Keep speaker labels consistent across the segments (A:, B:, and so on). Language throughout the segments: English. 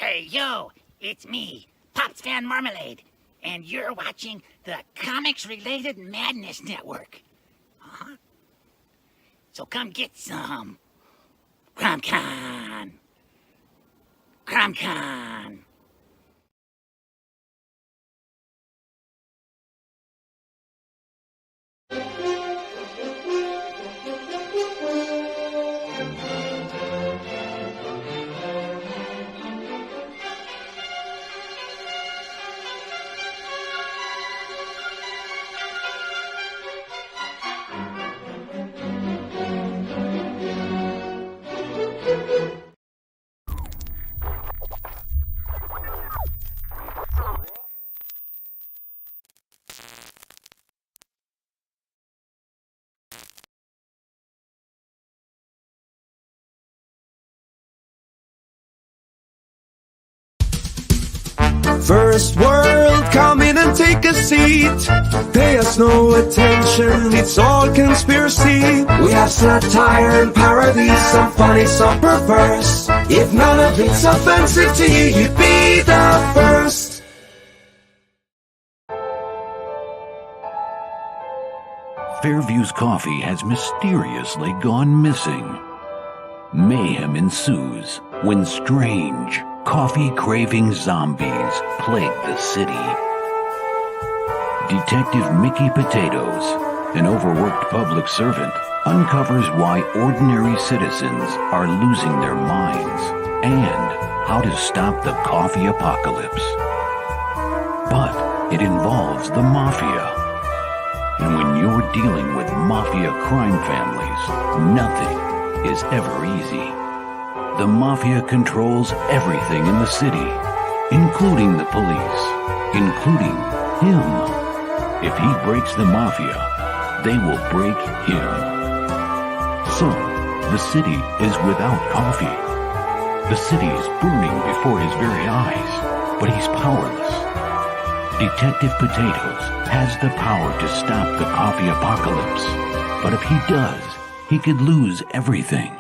A: Hey, yo, it's me, Pops Van Marmalade, and you're watching the Comics-Related Madness Network. So come get some. CromCon. CromCon.
B: First world, come in and take a seat. Pay us no attention, it's all conspiracy. We have satire and parody, some funny, some perverse. If none of it's offensive to you, you'd be the first.
C: Fairview's coffee has mysteriously gone missing. Mayhem ensues when strange, coffee-craving zombies plague the city. Detective Mickey Potatoes, an overworked public servant, uncovers why ordinary citizens are losing their minds and how to stop the coffee apocalypse. But it involves the mafia. And when you're dealing with mafia crime families, nothing is ever easy. The mafia controls everything in the city, including the police, including him. If he breaks the mafia, they will break him. So, the city is without coffee. The city is burning before his very eyes, but he's powerless. Detective Potatoes has the power to stop the coffee apocalypse, but if he does, he could lose everything.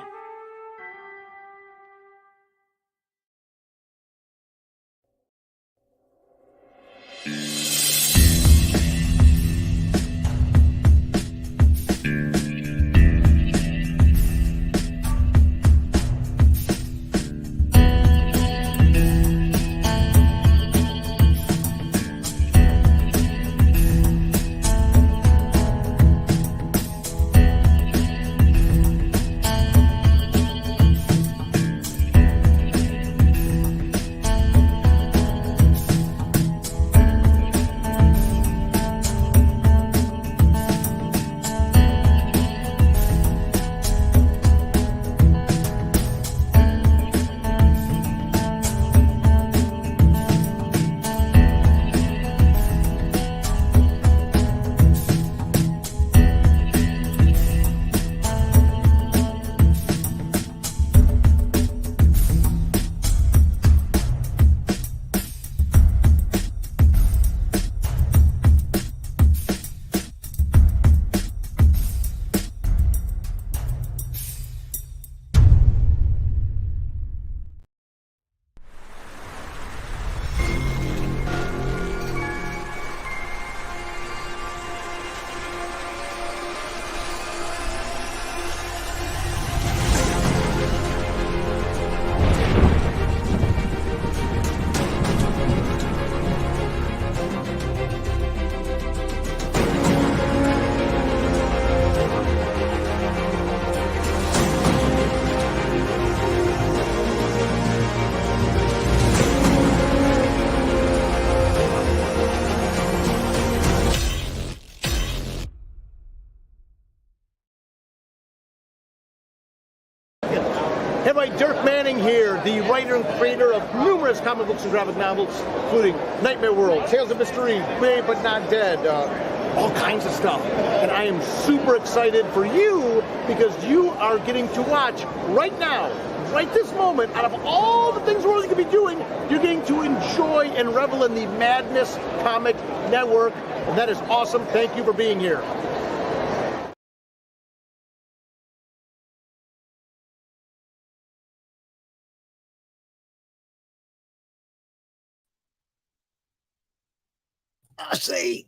D: Dirk Manning here, the writer and creator of numerous comic books and graphic novels, including Nightmare World, Tales of Mystery, Brave But Not Dead, all kinds of stuff. And I am super excited for you because you are getting to watch right now, right this moment, out of all the things we're really going to be doing, you're getting to enjoy and revel in the Madness Comic Network. And that is awesome. Thank you for being here.
E: I say,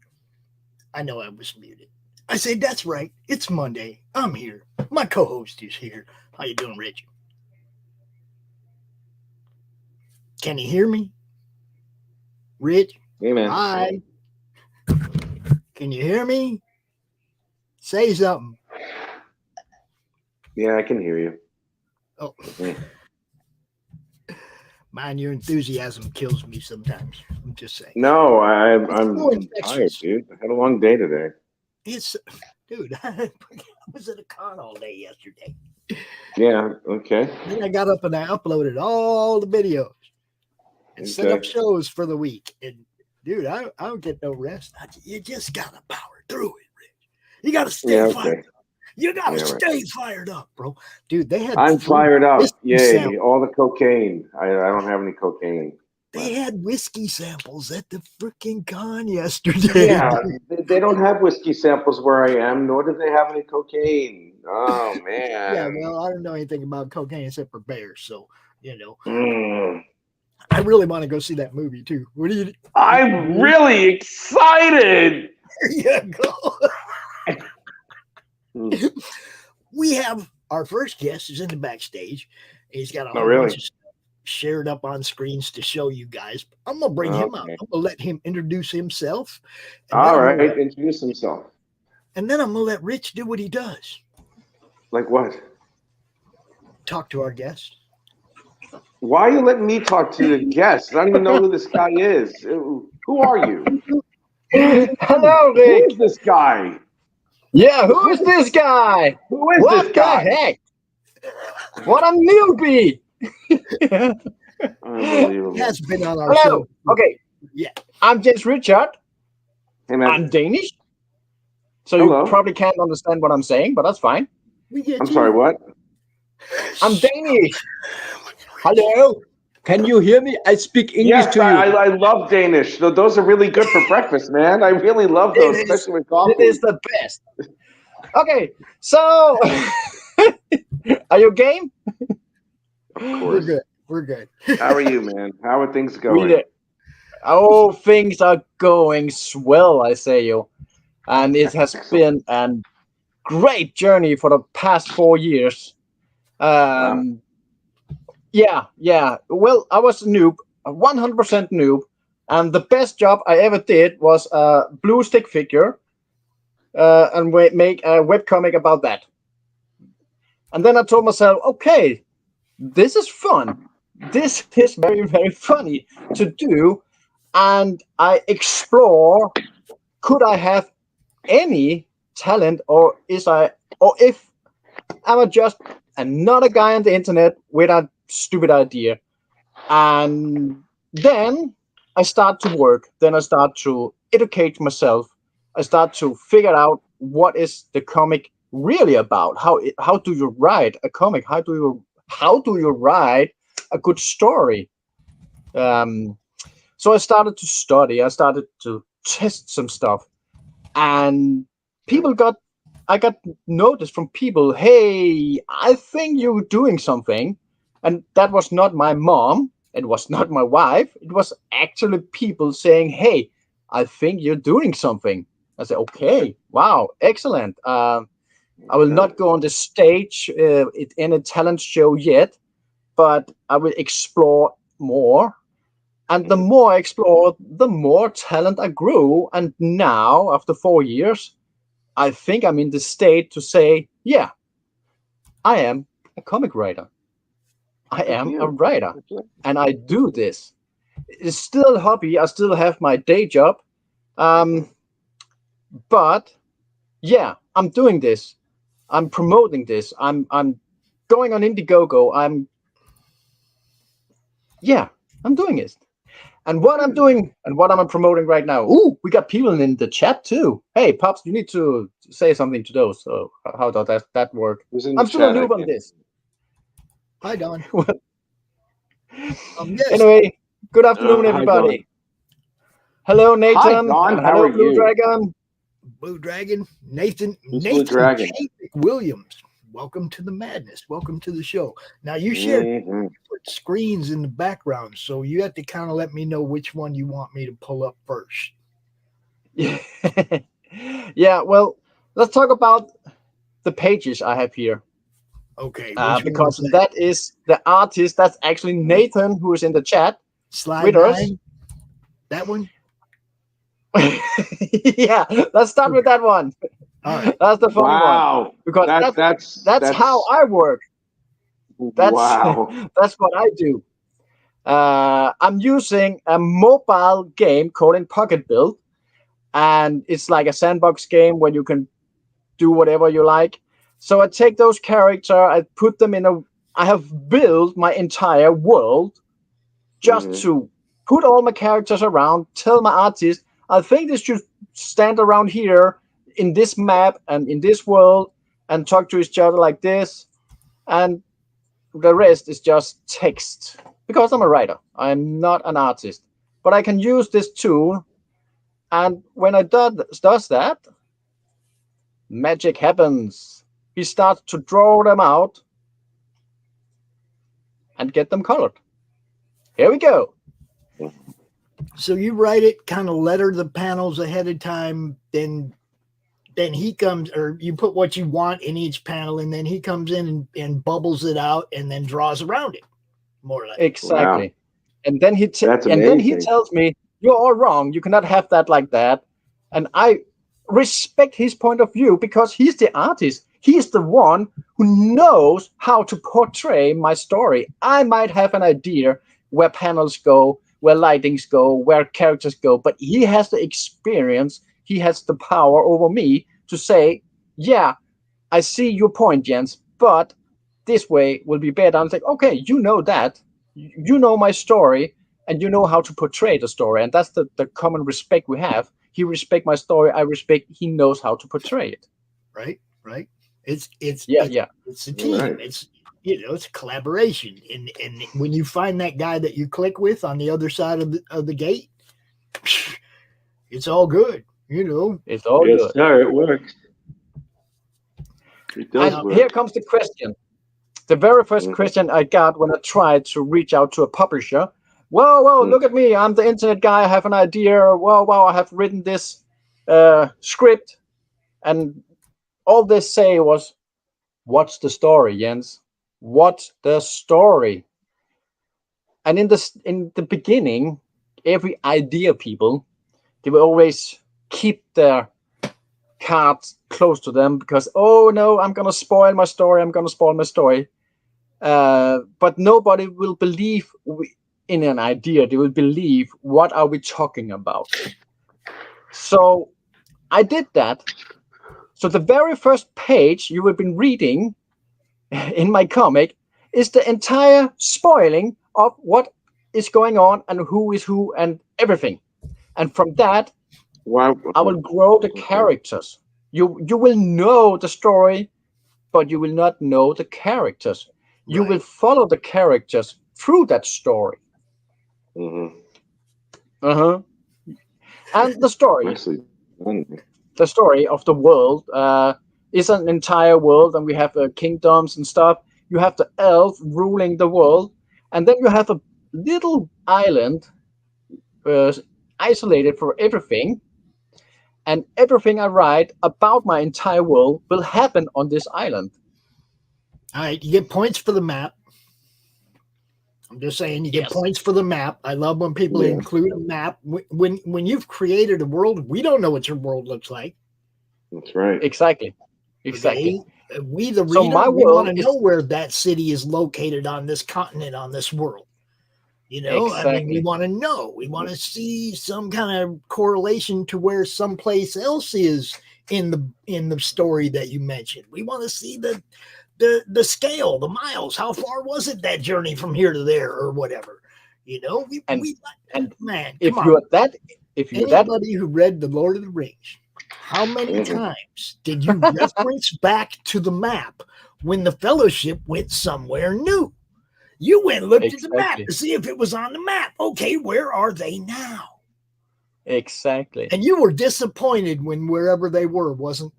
E: I know I was muted. I say, that's right. It's Monday. I'm here. My co-host is here. How you doing, Rich? Can you hear me? Rich?
F: Hey, man.
E: Hi. Can you hear me? Say something.
F: Yeah, I can hear you.
E: Oh.
F: Yeah.
E: Man, your enthusiasm kills me sometimes. I'm just saying.
F: No, I'm
E: so
F: tired, dude. I had a long day today.
E: Dude, I was at a con all day yesterday.
F: Yeah, okay.
E: Then I got up and I uploaded all the videos and set up shows for the week. And dude, I don't get no rest. You just gotta power through it, Rich. You gotta stay fired up. You gotta stay fired up, bro. Dude, they had.
F: I'm fired up. Yay!
E: Samples.
F: All the cocaine. I don't have any cocaine.
E: They had whiskey samples at the freaking con yesterday.
F: Yeah, they don't have whiskey samples where I am, nor do they have any cocaine. Oh man.
E: Yeah, well, I don't know anything about cocaine except for bears, so you know. I really want to go see that movie too. What do you?
F: I'm really excited.
E: There you go. We have our first guest is in the backstage. He's got a whole bunch of stuff shared up on screens to show you guys. I'm gonna bring him out. I'm gonna let him introduce himself.
F: All right, introduce himself.
E: And then I'm gonna let Rich do what he does.
F: Like what?
E: Talk to our guest.
F: Why are you letting me talk to the guest? I don't even know who this guy is. Who are you?
G: Hello, Rick.
F: Who is this guy?
G: Yeah, who is this guy?
F: Who is this guy?
G: What the heck? What a newbie!
E: He has been on our show.
G: Okay.
E: Yeah.
G: I'm James Richard.
F: Hey, man.
G: I'm Danish. So
F: Hello.
G: you probably can't understand what I'm saying, but that's fine.
F: I'm sorry, what?
G: I'm Danish. Hello. Can you hear me? I speak English to you.
F: I love Danish. Those are really good for breakfast, man. I really love those, especially with coffee.
G: It is the best. Okay, so are you game?
F: Of course.
E: We're good.
F: How are you, man? How are things going?
G: Oh, things are going swell, I say you. And it has been a great journey for the past 4 years. Yeah. Well, I was a noob, a 100% noob. And the best job I ever did was a blue stick figure and make a webcomic about that. And then I told myself, okay, this is fun. This is very, very funny to do. And I explore, could I have any talent or if I'm just another guy on the internet with a stupid idea. And then I start to work. Then I start to educate myself. I start to figure out what is the comic really about. How do you write a comic? How do you write a good story? So I started to study. I started to test some stuff, and I got notice from people. Hey, I think you're doing something, and that was not my mom. It was not my wife. It was actually people saying, "Hey, I think you're doing something." I said, "Okay, wow, excellent." I will not go on the stage in a talent show yet, but I will explore more. And the more I explored, the more talent I grew. And now, after 4 years, I think I'm in the state to say, yeah, I am a comic writer. I am a writer. And I do this. It's still a hobby. I still have my day job. But yeah, I'm doing this. I'm promoting this. I'm going on Indiegogo. I'm doing it. And what I'm doing and what I'm promoting right now. Ooh, we got people in the chat too. Hey, Pops, you need to say something to those. So how does that work? I'm still a noob on this.
E: Hi, Don.
G: Yes. Anyway, good afternoon, everybody. Hello, Nathan.
F: Hi, Don. How
G: Hello,
F: are
G: Blue
F: you?
G: Dragon.
E: Blue Dragon. Nathan
F: Blue Dragon.
E: Williams. Welcome to the madness. Welcome to the show. Now you shared screens in the background, so you have to kind of let me know which one you want me to pull up first.
G: Yeah, well, let's talk about the pages I have here.
E: Okay.
G: Because that is the artist. That's actually Nathan, who is in the chat
E: Slide
G: with us.
E: 9. That one?
G: Yeah, let's start with that one.
E: All right.
G: That's the fun one. Because that's how I work. That's what I do. I'm using a mobile game called in Pocket Build, and it's like a sandbox game where you can do whatever you like. So I take those characters, I put them I have built my entire world just to put all my characters around, tell my artist, I think they should stand around here in this map and in this world and talk to each other like this. And the rest is just text. Because I'm a writer. I'm not an artist. But I can use this tool. And when I does that, magic happens. He starts to draw them out and get them colored. Here we go.
E: So you write it, kind of letter the panels ahead of time, then he comes, or you put what you want in each panel, and then he comes in and bubbles it out and then draws around it, more or less.
G: Exactly. Wow. And then he tells me, you're all wrong. You cannot have that like that. And I respect his point of view because he's the artist. He's the one who knows how to portray my story. I might have an idea where panels go, where lightings go, where characters go, but he has the experience. He has the power over me to say, yeah, I see your point, Jens, but this way will be better. I'm like, okay, you know that. You know my story, and you know how to portray the story. And that's the common respect we have. He respects my story. I respect he knows how to portray it.
E: Right. It's a team. Right. It's it's a collaboration. And when you find that guy that you click with on the other side of the gate, it's all good.
G: It's all good.
F: Yes, sir, it works. It does work.
G: Here comes the question. The very first question I got when I tried to reach out to a publisher. Whoa, look at me. I'm the internet guy. I have an idea. Whoa, I have written this script. And all they say was, what's the story, Jens? What's the story? And in the beginning, every idea people, they will always keep their cards close to them because, oh no, I'm going to spoil my story. But nobody will believe in an idea. They will believe, what are we talking about? So I did that. So the very first page you have been reading in my comic is the entire spoiling of what is going on and who is who and everything. And from that, I will grow the characters. You will know the story, but you will not know the characters. Right. You will follow the characters through that story. And the story. The story of the world is an entire world, and we have kingdoms and stuff. You have the elf ruling the world, and then you have a little island isolated for everything. And everything I write about my entire world will happen on this island.
E: All right, you get points for the map. I'm just saying, you get points for the map. I love when people include a map. When you've created a world, we don't know what your world looks like.
F: That's right.
G: Exactly.
E: Okay? We, the reader, we want to know where that city is located on this continent, on this world. I mean, we want to know. We want to see some kind of correlation to where someplace else is in the story that you mentioned. We want to see the scale, the miles. How far was it, that journey from here to there, or whatever? Anybody who read The Lord of the Rings, how many times did you reference back to the map when the Fellowship went somewhere new? You went and looked at the map to see if it was on the map. Okay, where are they now?
G: Exactly.
E: And you were disappointed when wherever they were wasn't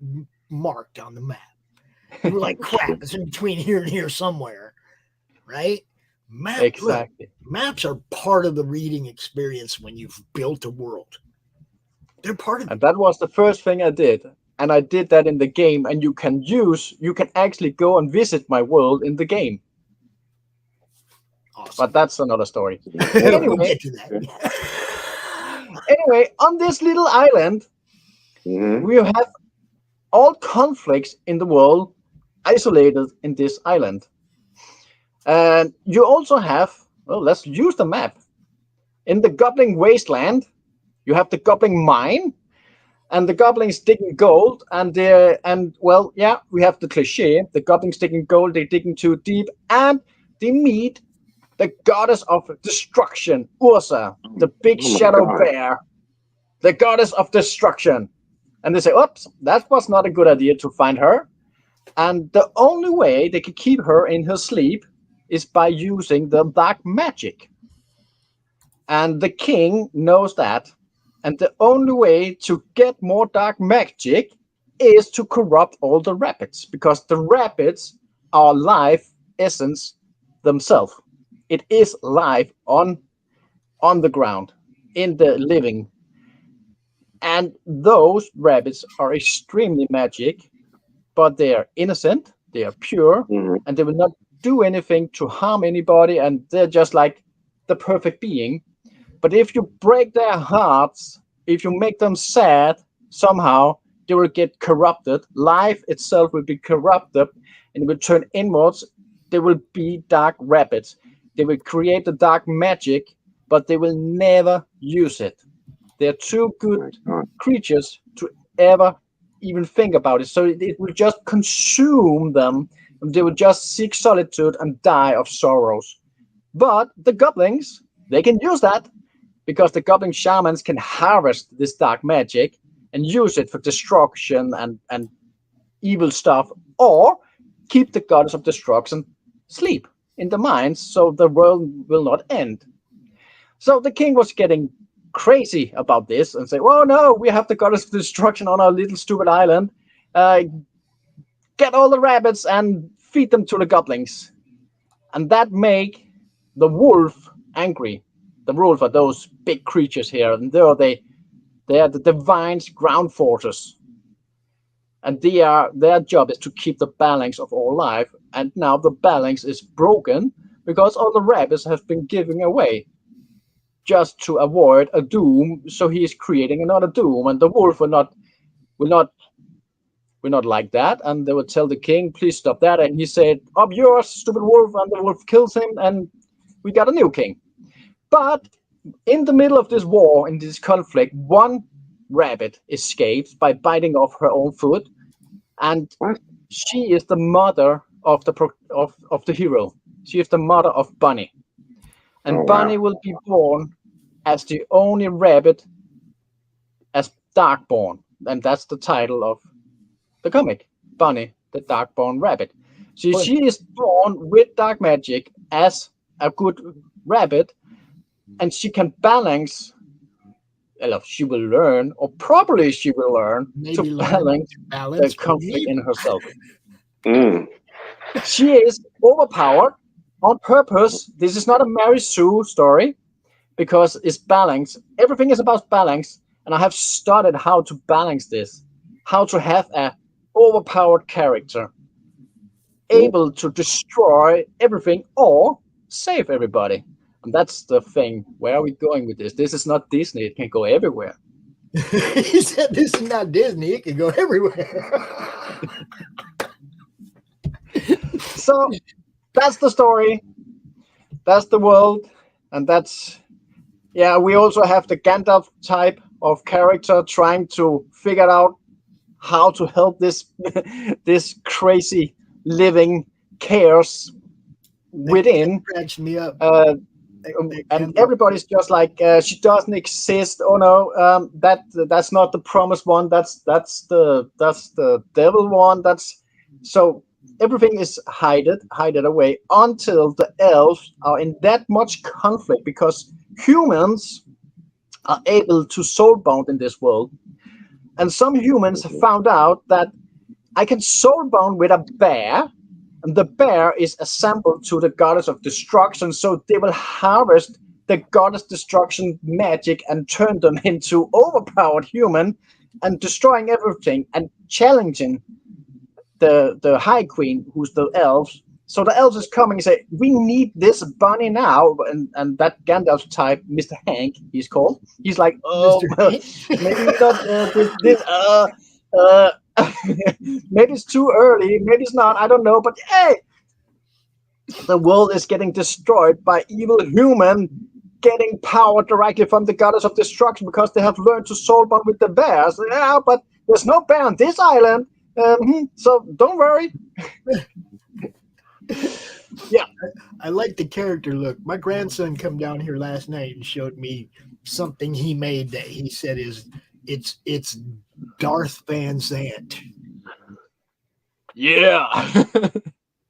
E: marked on the map. You were like, crap, it's in between here and here somewhere, right?
G: Exactly.
E: Look, maps are part of the reading experience when you've built a world. They're part of
G: And that was the first thing I did. And I did that in the game, and you can actually go and visit my world in the game.
E: Awesome.
G: But that's another story.
E: We'll
G: Anyway,
E: get to that.
G: anyway, on this little island, we have all conflicts in the world isolated in this island. And you also have, well, let's use the map. In the Goblin Wasteland, you have the Goblin Mine, and the goblins digging gold, and well, yeah, we have the cliche: the goblins digging gold, they're digging too deep, and they meet the goddess of destruction, Ursa, the big shadow bear, the goddess of destruction. And they say, oops, that was not a good idea to find her. And the only way they can keep her in her sleep is by using the dark magic. And the king knows that. And the only way to get more dark magic is to corrupt all the rabbits, because the rabbits are life essence themselves. It is life on the ground, in the living. And those rabbits are extremely magic, but they are innocent, they are pure, and they will not do anything to harm anybody, and they're just like the perfect being. But if you break their hearts, if you make them sad, somehow they will get corrupted. Life itself will be corrupted, and it will turn inwards. They will be dark rabbits. They will create the dark magic, but they will never use it. They're too good creatures to ever even think about it. So it will just consume them, and they will just seek solitude and die of sorrows. But the goblins, they can use that, because the goblin shamans can harvest this dark magic and use it for destruction and evil stuff, or keep the goddess of destruction sleep in the mines so the world will not end. So the king was getting crazy about this and say, oh no, we have the goddess of destruction on our little stupid island. Get all the rabbits and feed them to the goblins. And that make the wolf angry. The wolf are those big creatures here, and they are the divine's ground fortress. And their job is to keep the balance of all life. And now the balance is broken because all the rabbits have been given away just to avoid a doom. So he is creating another doom, and the wolf will not like that. And they will tell the king, please stop that. And he said, up yours, stupid wolf. And the wolf kills him, and we got a new king. But in the middle of this war, in this conflict, one rabbit escapes by biting off her own foot, and she is the mother of the hero. She is the mother of Bunny, and Bunny will be born as the only rabbit as Darkborn, and that's the title of the comic, Bunny, the Darkborn rabbit. She is born with dark magic as a good rabbit. And she can balance, she will learn, or probably she will learn to balance the conflict in herself. She is overpowered on purpose. This is not a Mary Sue story, because it's balance. Everything is about balance. And I have studied how to balance this, how to have a overpowered character, able to destroy everything or save everybody. And that's the thing. Where are we going with this? This is not Disney. It can go everywhere.
E: He said this is not Disney. It can go everywhere.
G: So that's the story. That's the world. And that's, we also have the Gandalf type of character trying to figure out how to help this this crazy living chaos within.
E: Cracks me up.
G: And everybody's just like, she doesn't exist. Oh no, that's not the promised one. That's the devil one. So everything is hidden away until the elves are in that much conflict, because humans are able to soulbound in this world, and some humans have found out that I can soulbound with a bear. And the bear is assembled to the goddess of destruction, so they will harvest the goddess destruction magic and turn them into overpowered human and destroying everything and challenging the High Queen, who's the elves. So the elves is coming and say, we need this bunny now. And that Gandalf type, Mr. Hank, he's called. He's like, oh, maybe not maybe it's too early. Maybe it's not. I don't know. But hey, the world is getting destroyed by evil human getting power directly from the goddess of destruction because they have learned to soul bond with the bears. Yeah, but there's no bear on this island. So don't worry.
E: Yeah, I like the character look. My grandson come down here last night and showed me something he made that he said it's Darth Van Zant.
G: Yeah.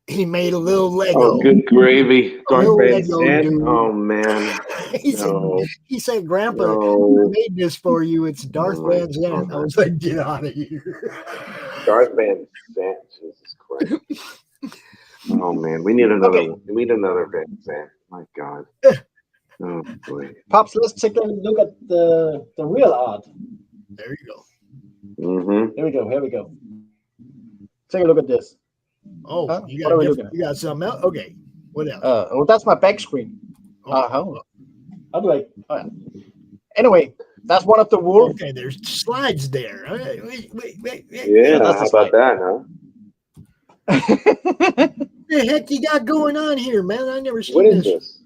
E: He made a little Lego.
F: Oh, good gravy. Darth Van
E: Lego,
F: Zant.
E: dude.
F: Oh, man.
E: He said, Grandpa, I made this for you. It's Darth Van Zant.
F: God.
E: I was like, get out of here.
F: Darth Van Zant. Jesus Christ. Oh, man. We need another one. We need another Van Zant. My God. Oh, boy.
G: Pops, let's take a look at the real art.
E: There you go.
F: Mm-hmm.
G: Here we go. Take a look at this.
E: Oh,
G: Huh?
E: you
G: What are we
E: got
G: looking at?
E: you got something else? Okay. What else?
G: Oh, that's my back screen.
E: Oh.
G: How do I? Oh, yeah. Anyway, that's one of the wolves.
E: Okay, there's slides there. Wait.
F: Yeah,
G: that's
F: how
G: the
F: about that, huh?
E: What the heck you got going on here, man? I never seen
F: What is
E: this.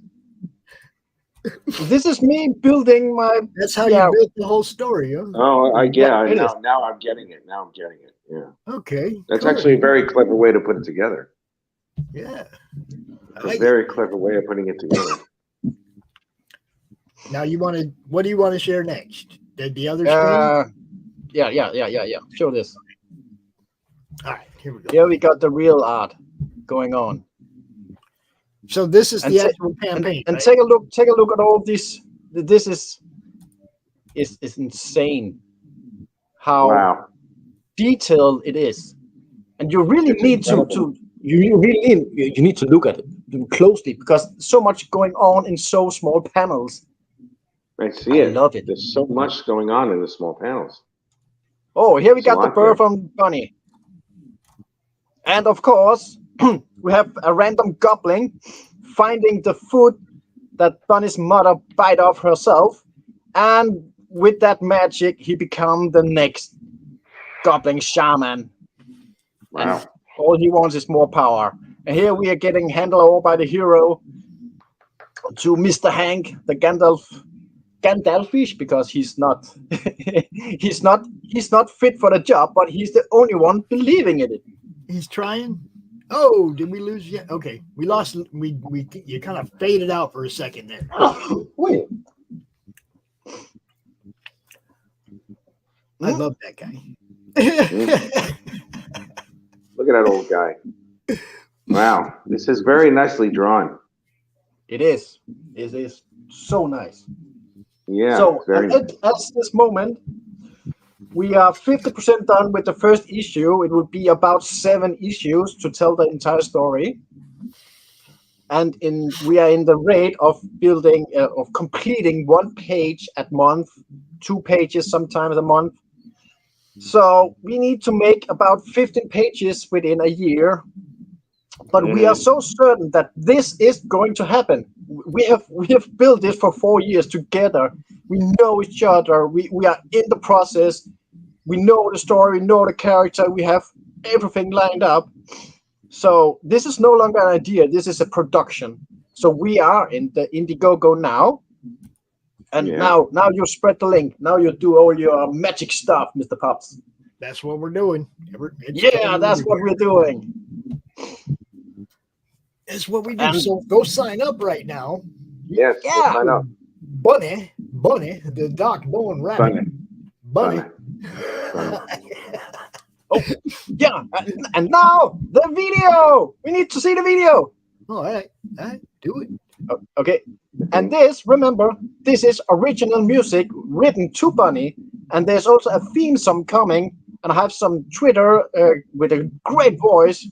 F: this?
G: This is me building my.
E: That's how
G: Yeah.
E: you built the whole story, huh?
F: Oh, I get
G: Yeah,
F: it.
G: it is.
F: Now I'm getting it. Now I'm getting it. Yeah.
E: Okay.
F: That's
E: cool.
F: actually a very clever way to put it together.
E: Yeah. I
F: A
E: like
F: very clever way of putting it together.
E: it. Now what do you want to share next? The other screen?
G: Yeah. Show this.
E: All right, here we go.
G: Here we got the real art going on.
E: So this is
G: And
E: the
G: ta-
E: actual campaign.
G: And
E: right?
G: take a look at all this. This is insane. How
F: Wow.
G: detailed it is, and you really
F: It's
G: need
F: incredible.
G: you need to look at it closely because so much going on in so small panels.
F: I see it.
G: Love it.
F: There's so much going on in the small panels.
G: Oh, here we
F: There's a
G: got the
F: lot
G: bird
F: there.
G: from Bunny, and of course we have a random goblin finding the food that Bunny's mother bite off herself, and with that magic he become the next goblin shaman.
F: Wow.
G: And all he wants is more power. And here we are getting handled over by the hero to Mr. Hank, the Gandalfish, because he's not he's not fit for the job, but he's the only one believing in it.
E: He's trying. Oh, did we lose yet? Okay, we lost. You kind of faded out for a second there.
G: Wait.
E: I love that guy.
F: Look at that old guy. Wow. This is very nicely drawn.
G: It is. It is so nice.
F: Yeah.
G: So
F: very
G: at this moment, we are 50% done with the first issue. It would be about 7 issues to tell the entire story. And we are in the rate of building, of completing 1 page a month, 2 pages sometimes a month. So we need to make about 15 pages within a year. But we are so certain that this is going to happen. We have built this for 4 years together. We know each other. We are in the process. We know the story, we know the character. We have everything lined up. So this is no longer an idea. This is a production. So we are in the Indiegogo now. And now you spread the link. Now you do all your magic stuff, Mr. Pops.
E: That's what we're doing.
G: That's what we're doing.
E: That's what we do.
G: And-
E: So go sign up right now.
F: Yes.
G: Yeah.
F: Sign up.
E: Bunny, the Doc Bowen Rabbit. Bunny.
G: Oh, yeah. And now the video. We need to see the video.
E: All right, do it.
G: Okay. And remember, this is original music written to Bunny. And there's also a theme song coming. And I have some Twitter with a great voice.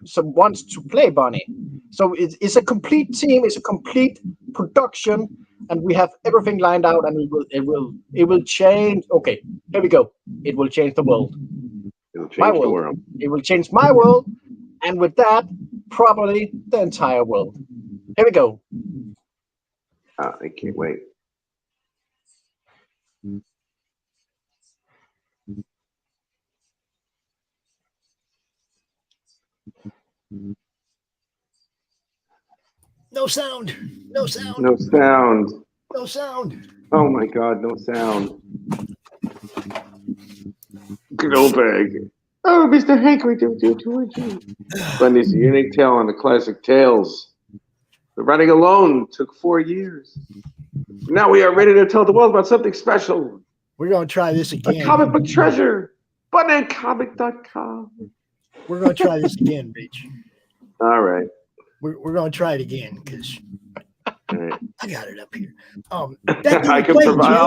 G: Some wants to play Bunny. So it's a complete team. It's a complete production. and we have everything lined out, and it will change. Okay, here we go. It will change the world.
F: It'll change
G: My
F: the
G: world.
F: world.
G: It will change my world, and with that, probably the entire world. Here we go.
F: I can't wait.
E: No sound. No sound.
F: No sound.
E: No sound.
F: Oh my God, no sound. Go bag. Oh, Mr. Hank, we do. Bundy's a unique tale on the classic tales. The writing alone took 4 years. Now we are ready to tell the world about something special.
E: We're going to try this again.
F: A comic book treasure. BunnyComic.com.
E: We're going to try this again, Rich.
F: All right.
E: We're going to try it again because
F: Right.
E: I got it up here.
F: I'll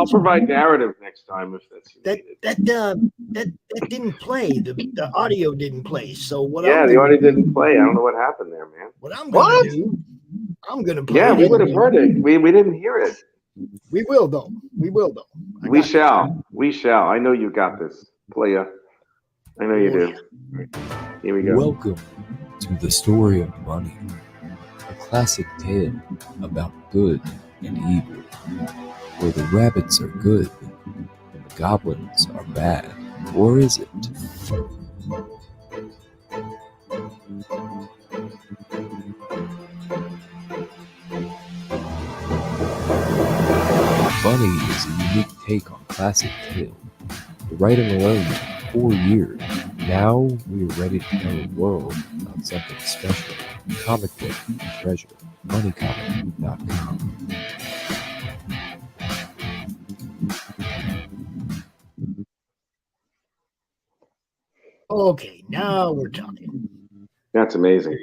F: provide narrative next time if that's
E: that didn't play. The audio didn't play. So what?
F: Yeah, the audio didn't play. I don't know what happened there, man.
E: What I'm going to do? I'm going to play.
F: Yeah, we would have heard it. We didn't hear it.
E: We will though. We shall.
F: I know you got this, playa. I know you do. Here we go.
H: Welcome to the story of money, a classic tale about good and evil, where the rabbits are good and the goblins are bad, or is it? Bunny is a unique take on classic tale. The writing alone took 4 years. Now we are ready to tell the world about something special. Comic book treasure. BunnyComic.com.
E: Okay, now we're talking.
F: That's amazing.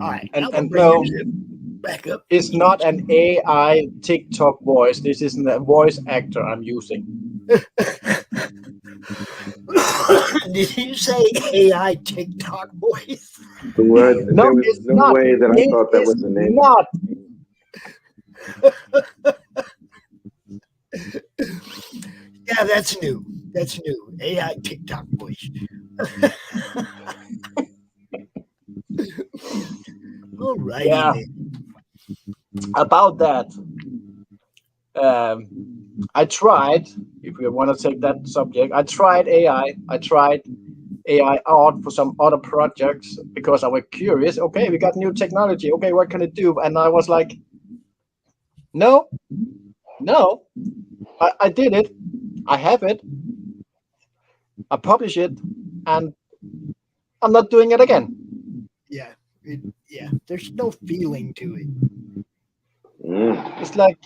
E: All right,
G: and no,
E: back up.
G: it's not an AI TikTok voice. This isn't a voice actor I'm using.
E: Did you say AI TikTok voice?
F: The word.
G: No,
F: there was
G: it's
F: no
G: not.
F: way that I
G: It
F: thought that
G: is
F: was the name.
G: Not.
E: Yeah, that's new. That's new. AI TikTok voice. All right.
G: Yeah. About that, I tried. If we want to take that subject, I tried AI. I tried AI art for some other projects because I was curious. Okay, we got new technology. Okay, what can it do? And I was like, no. I did it. I have it. I publish it, and I'm not doing it again.
E: Yeah. There's no feeling to it.
G: It's like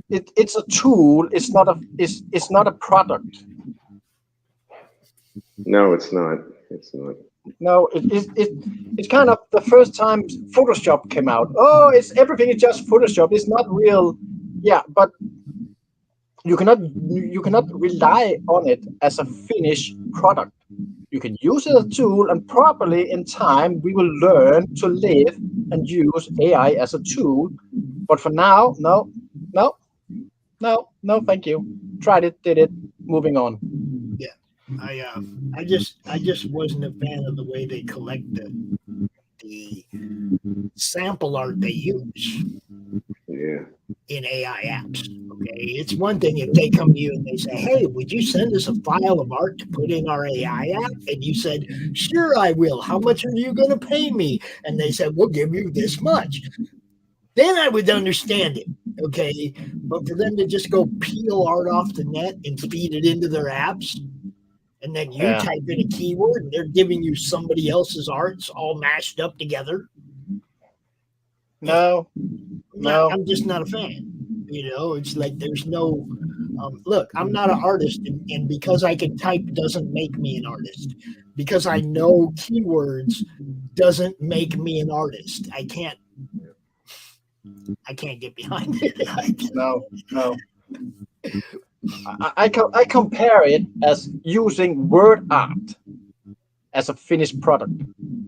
G: it's a tool. It's not a product.
F: No, it's not. It's not.
G: No, it's kind of the first time Photoshop came out. Oh, everything is just Photoshop. It's not real. Yeah, but you cannot rely on it as a finished product. You can use it as a tool, and probably in time we will learn to live and use AI as a tool. But for now, no, thank you. Tried it, did it, moving on.
E: Yeah. I just wasn't a fan of the way they collect the sample art they use.
F: Yeah.
E: In AI apps. Okay. It's one thing if they come to you and they say, hey, would you send us a file of art to put in our AI app? And you said, sure, I will. How much are you going to pay me? And they said, we'll give you this much. Then I would understand it. Okay. But for them to just go peel art off the net and feed it into their apps, and then you type in a keyword and they're giving you somebody else's arts all mashed up together.
G: No.
E: I'm just not a fan. It's like there's no look, I'm not an artist, and because I can type doesn't make me an artist. Because I know keywords doesn't make me an artist. I can't get behind it.
G: No. I compare it as using word art as a finished product.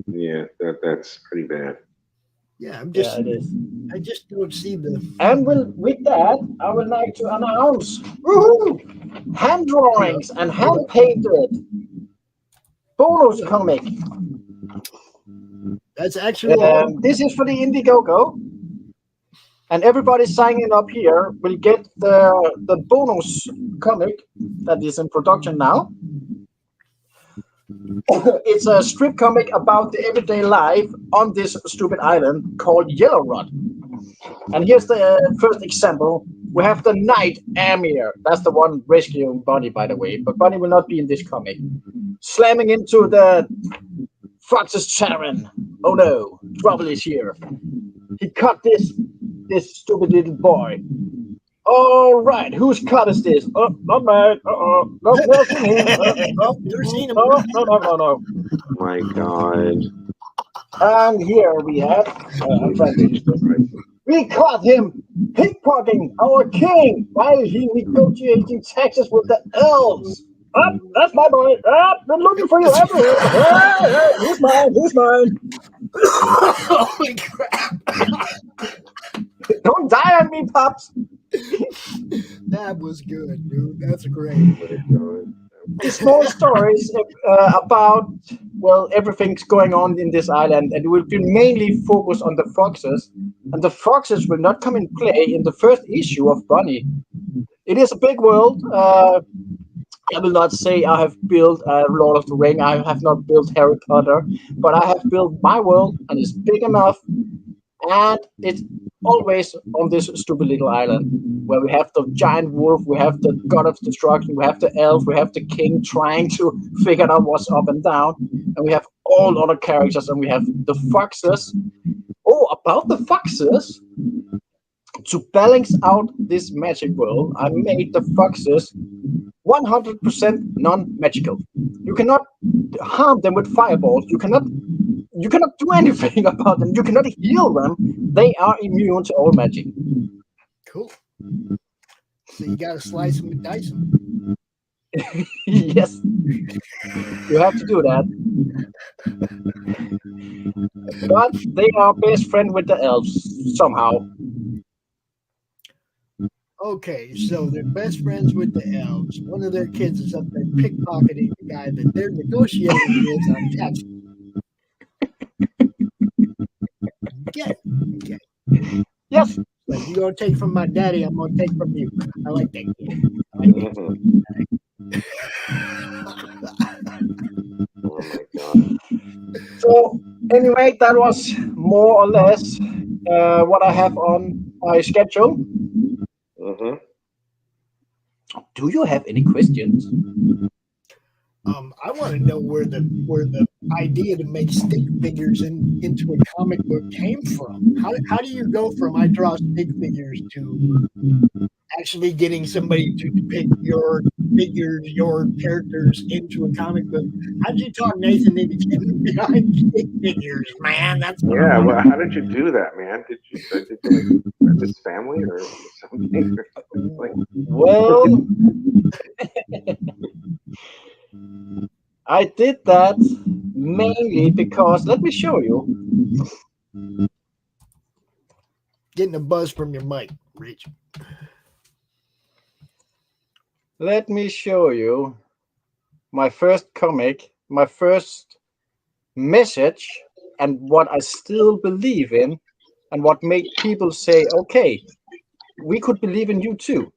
F: Yeah, that's pretty bad.
E: Yeah, I'm just.
G: Yeah, it is.
E: I just don't see the.
G: And with that, I would like to announce hand drawings and hand painted bonus comic.
E: That's actually.
G: This is for the Indiegogo. And everybody signing up here will get the bonus comic that is in production now. It's a strip comic about the everyday life on this stupid island called Yellow Rod. And here's the first example. We have the Knight Amir. That's the one rescuing Bunny, by the way. But Bunny will not be in this comic. Slamming into the Fox's Sharon. Oh no, trouble is here. He caught this stupid little boy. All right, whose cut is this? Oh, not mine. No, never seen him.
E: Never seen him.
G: No.
F: Oh my God.
G: And here we have. I'm trying to use this. We caught him pickpocketing our king while he negotiating taxes with the Earls. That's my boy. Been looking for you everywhere. He's mine.
E: Holy crap!
G: Don't die on me, Pops.
E: That was good, dude. That's great.
G: These small stories about, well, everything's going on in this island, and we'll be mainly focused on the foxes. And the foxes will not come in play in the first issue of Bunny. It is a big world. I will not say I have built Lord of the Ring. I have not built Harry Potter, but I have built my world, and it's big enough. And it's always on this stupid little island where we have the giant wolf, we have the god of destruction, we have the elf, we have the king trying to figure out what's up and down, and we have all other characters, and we have the foxes. Oh, about the foxes, to balance out this magic world, I made the foxes 100% non-magical. You cannot harm them with fireballs. You cannot do anything about them. You cannot heal them. They are immune to all magic.
E: Cool. So you got to slice them and dice them.
G: Yes. You have to do that. But they are best friend with the elves somehow.
E: Okay, so they're best friends with the elves. One of their kids is up there pickpocketing the guy that they're negotiating with on tax. Get it?
G: Yes.
E: Like, you're going to take from my daddy, I'm going to take from you. I like that kid. I like that.
F: Oh my God.
G: So anyway, that was more or less what I have on my schedule. Do you have any questions?
E: I want to know where the idea to make stick figures into a comic book came from. How do you go from I draw stick figures to actually getting somebody to depict your figures, your characters into a comic book? How did you talk Nathan into getting behind stick figures, man? That's what
F: Yeah. Well, how did you do that, man? Did you like friend his family or something? Like,
G: well, I did that mainly because, let me show you.
E: Getting a buzz from your mic, Rich.
G: Let me show you my first comic, my first message, and what I still believe in, and what made people say, okay, we could believe in you too.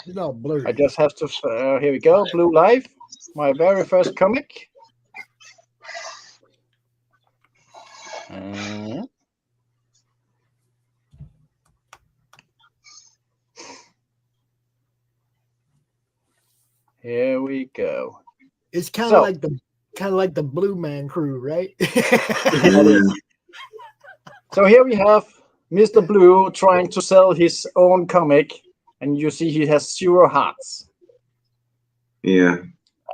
E: It's all blurry.
G: I just have to, here we go, Blue Life, my very first comic. Here we go.
E: It's kind of like the Blue Man Crew, right?
G: So here we have Mr. Blue trying to sell his own comic, and you see he has 0 hearts.
F: yeah.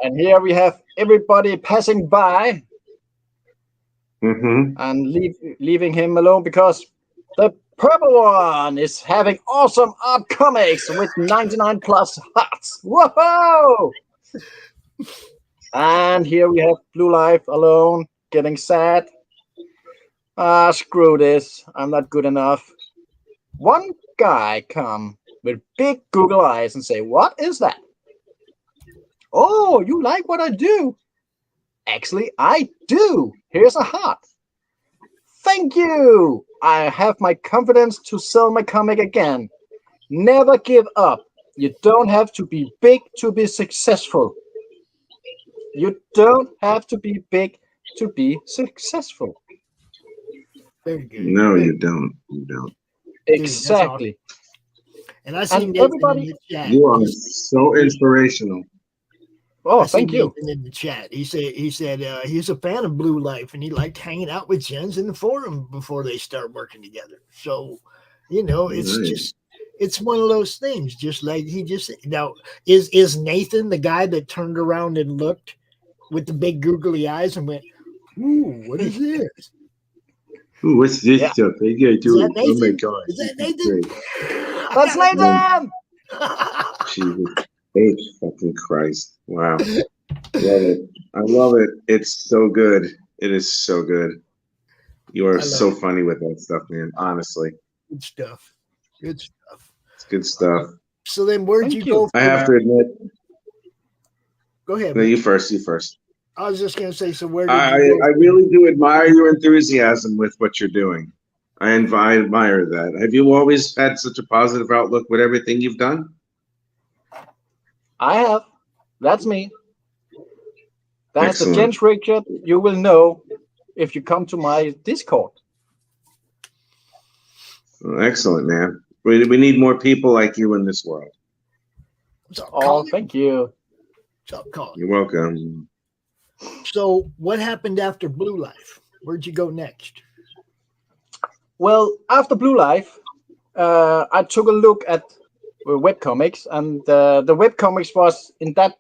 G: And here we have everybody passing by and leaving him alone, because the purple one is having awesome art comics with 99 plus hearts. Whoa! And here we have Blue Life alone, getting sad. Screw this. I'm not good enough. One guy come with big Google eyes and say, what is that? Oh, you like what I do? Actually, I do. Here's a heart. Thank you. I have my confidence to sell my comic again. Never give up. You don't have to be big to be successful. You don't have to be big to be successful.
E: Very good.
F: No, you don't. You don't.
G: Exactly.
E: And I see Nathan
G: everybody
E: in the chat.
F: You are so inspirational.
G: Oh,
E: I see
G: thank you.
E: Nathan in the chat. He said he's a fan of Blue Life and he liked hanging out with Jens in the forum before they start working together. So, it's just it's one of those things. Just like he just now is Nathan the guy that turned around and looked with the big googly eyes and went, "Ooh, what is this?
F: Ooh, what's this stuff? I gotta do it.
E: Nathan?
F: Oh my god.
E: Is that Nathan?"
G: That's Nathan!
F: Jesus. H fucking Christ. Wow. Love it. I love it. It's so good. It is so good. You are so funny with that stuff, man. Honestly.
E: Good stuff. Good stuff.
F: It's good stuff.
E: So then where'd you go?
F: I have to admit.
E: Go ahead.
F: No, you first. You first.
E: I was just gonna say, so where did
F: I
E: you go?
F: really do admire your enthusiasm with what you're doing. I admire that. Have you always had such a positive outlook with everything you've done?
G: I have. That's me. That's
F: Excellent.
G: the Jens Richard you will know if you come to my Discord.
F: Well, excellent, man. We need more people like you in this world.
G: Oh, thank you.
E: What's up, Colin?
F: You're welcome.
E: So what happened after Blue Life? Where'd you go next?
G: Well, after Blue Life, I took a look at webcomics, and the webcomics was in that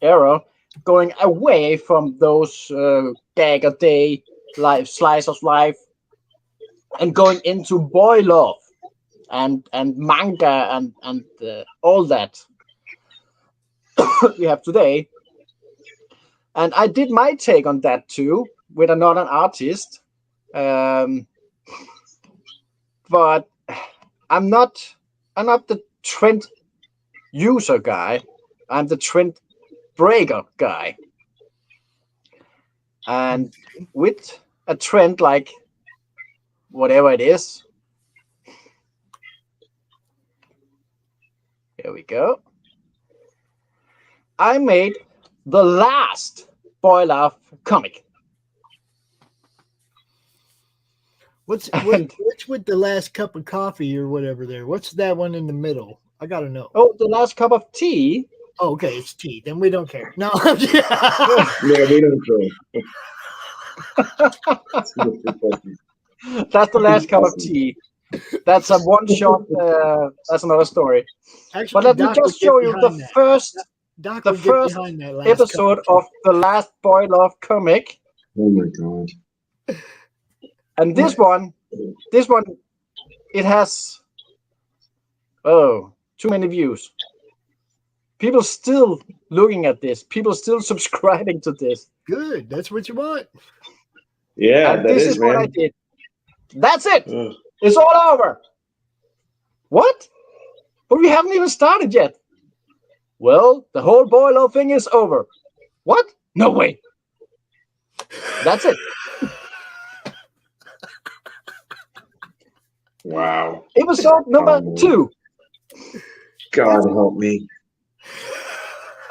G: era going away from those gag a day life, slice of life, and going into boy love and manga and all that we have today. And I did my take on that too with another artist, but I'm not the trend user guy. I'm the trend breaker guy. And with a trend like whatever it is, here we go. I made the last Boy Love comic.
E: What's with the last cup of coffee or whatever there? What's that one in the middle? I gotta know.
G: Oh, the last cup of tea.
E: Oh, okay, it's tea. Then we don't care. No.
F: Yeah, we don't care.
G: That's the last cup of tea. That's a one shot. That's another story.
E: Actually,
G: but let me
E: Doc
G: just
E: would get
G: show you
E: behind
G: the
E: that.
G: first
E: Doc
G: the
E: would get
G: first
E: behind that last
G: episode
E: cup
G: of the last Boy Love comic.
F: Oh my god.
G: And this one, it has too many views. People still looking at this. People still subscribing to this.
E: Good. That's what you want.
F: Yeah,
G: and
F: that
G: this
F: is,
G: what
F: man.
G: I did. That's it. It's all over. What? But we haven't even started yet. Well, the whole Boy Love thing is over. What? No way. That's it.
F: Wow.
G: Episode number 2.
F: God help me.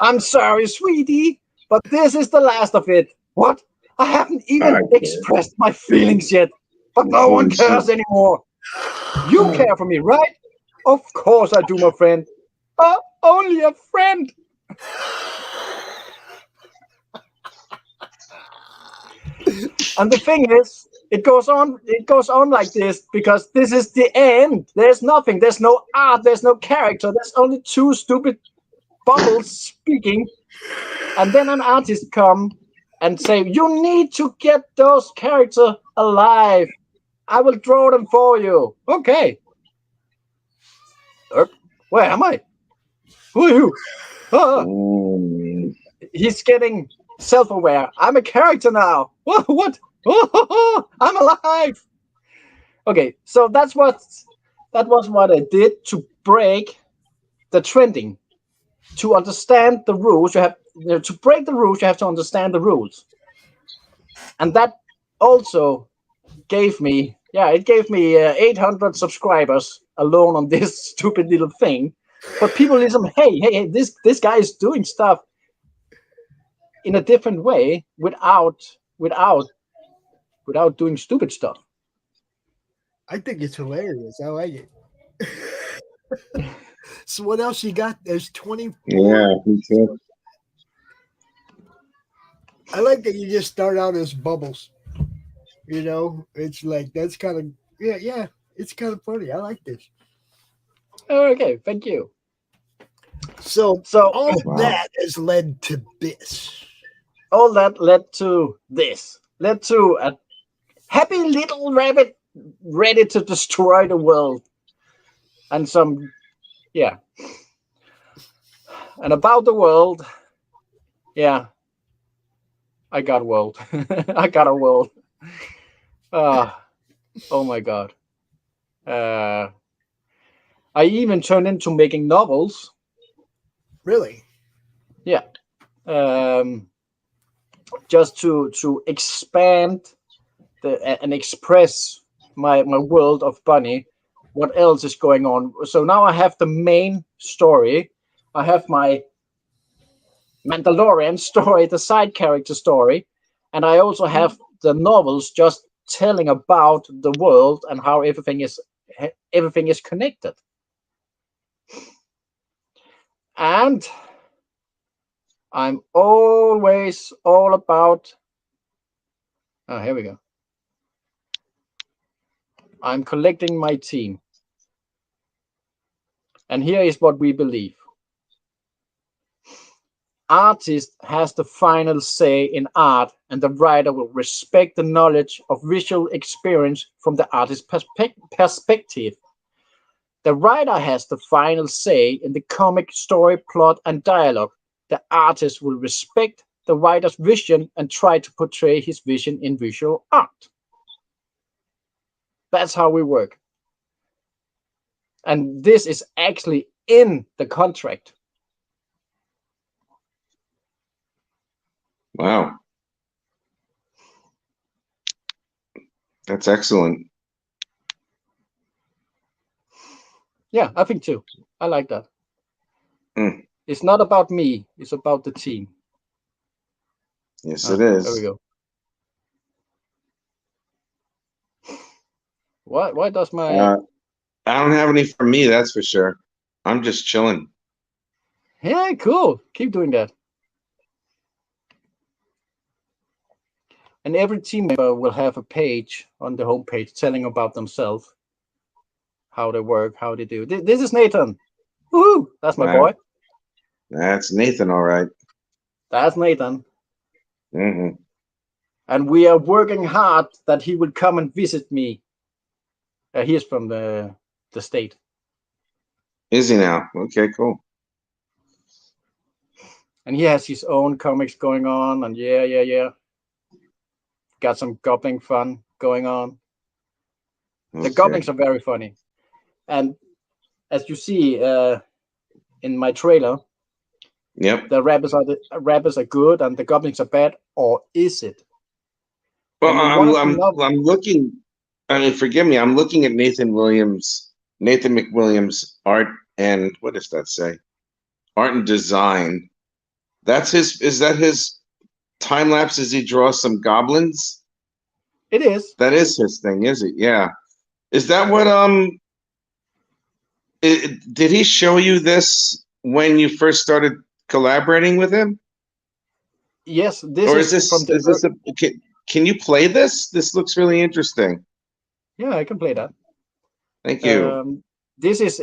G: I'm sorry, sweetie, but this is the last of it. What? I haven't even expressed my feelings yet, but no one cares anymore. You care for me, right? Of course I do, my friend. Only a friend. And the thing is, it goes on like this because this is the end. There's nothing. There's no art. There's no character. There's only 2 stupid bubbles speaking. And then an artist come and say, you need to get those characters alive. I will draw them for you. Okay. Where am I? Who are you? Ah. He's getting self-aware. I'm a character now. What? Oh, I'm alive. Okay, so that was what I did to break the trending. To understand the rules, you have to break the rules. You have to understand the rules, and that also gave me 800 subscribers alone on this stupid little thing. But people listen. Hey, this guy is doing stuff in a different way without doing stupid stuff.
E: I think it's hilarious. I like it. So what else you got? There's 24.
F: Yeah, me too.
E: I like that you just start out as bubbles. You know, it's like that's kind of yeah. It's kind of funny. I like this.
G: Okay, thank you.
E: So all that has led to this.
G: All that led to this. Led to a happy little rabbit ready to destroy the world. And some, yeah. And about the world, yeah. I got world. I got a world. Oh my God. I even turned into making novels.
E: Really?
G: Yeah. Just to expand and express my world of Bunny, what else is going on. So now I have the main story. I have my Mandalorian story, the side character story, and I also have the novels just telling about the world and how everything is connected. And I'm always all about. Oh, here we go. I'm collecting my team. And here is what we believe. Artist has the final say in art, and the writer will respect the knowledge of visual experience from the artist's perspective. The writer has the final say in the comic story, plot, and dialogue. The artist will respect the writer's vision and try to portray his vision in visual art. That's how we work. And this is actually in the contract.
F: Wow. That's excellent.
G: Yeah, I think too. I like that.
F: Mm.
G: It's not about me. It's about the team.
F: Yes, it is.
G: There we go. Why does my...
F: I don't have any for me, that's for sure. I'm just chilling.
G: Yeah, cool. Keep doing that. And every team member will have a page on the homepage telling about themselves, how they work, how they do. This is Nathan. Woohoo! That's my boy.
F: That's Nathan, all right.
G: That's Nathan.
F: Mm-hmm.
G: And we are working hard that he will come and visit me. He's from the state.
F: Is he now? Okay, cool.
G: And he has his own comics going on, and yeah. Got some goblin fun going on. Okay. The goblins are very funny. And as you see in my trailer,
F: yep,
G: the rabbits are good and the goblins are bad, or is it?
F: Well, I'm looking. I mean, forgive me. I'm looking at Nathan McWilliams' art, and what does that say? Art and design. That's his. Is that his time lapse as he draws some goblins?
G: It is.
F: That is his thing, is it? Yeah. Is that what did he show you this when you first started collaborating with him?
G: Yes,
F: can you play this? This looks really interesting.
G: Yeah, I can play that.
F: Thank you.
G: This is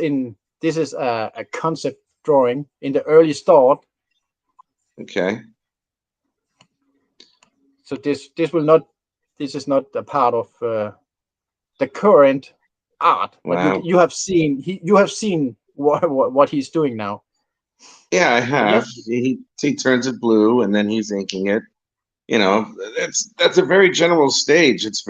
G: a concept drawing in the early start.
F: Okay.
G: So this is not a part of the current art. But
F: Wow.
G: you have seen what he's doing now.
F: Yeah, I have. He turns it blue and then he's inking it. You know, that's a very general stage. It's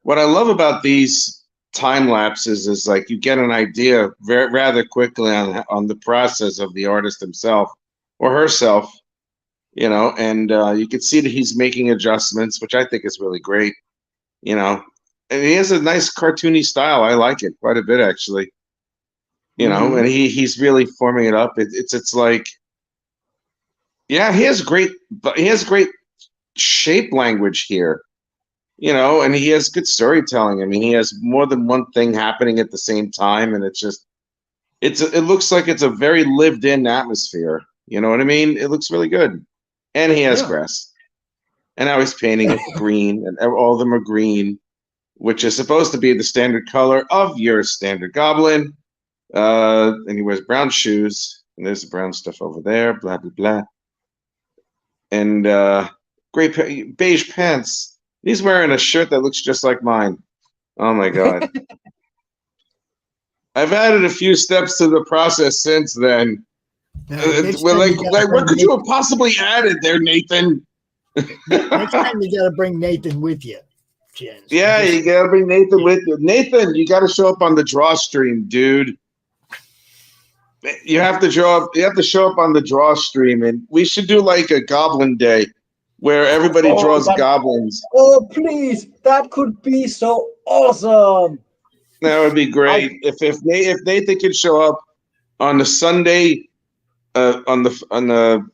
F: what I love about these time lapses is like you get an idea rather quickly on the process of the artist himself or herself, you know, and you can see that he's making adjustments, which I think is really great, you know. And he has a nice cartoony style. I like it quite a bit, actually. You know, and he's really forming it up. It's like, yeah, he has great shape language here, you know, and he has good storytelling. I mean, he has more than one thing happening at the same time, and it looks like it's a very lived-in atmosphere. You know what I mean? It looks really good, and he has grass, and now he's painting it green, and all of them are green, which is supposed to be the standard color of your standard goblin. And he wears brown shoes, and there's the brown stuff over there. Blah blah blah. And gray beige pants. He's wearing a shirt that looks just like mine. Oh my god! I've added a few steps to the process since then. What could you have possibly added there, Nathan?
E: Next time you gotta bring Nathan with you, Jen.
F: Yeah, you gotta bring Nathan with you. Nathan, you gotta show up on the draw stream, dude. You have to show up on the draw stream, and we should do like a goblin day where everybody draws goblins.
G: Oh, please! That could be so awesome.
F: That would be great. If Nathan could show up on the Sunday, on the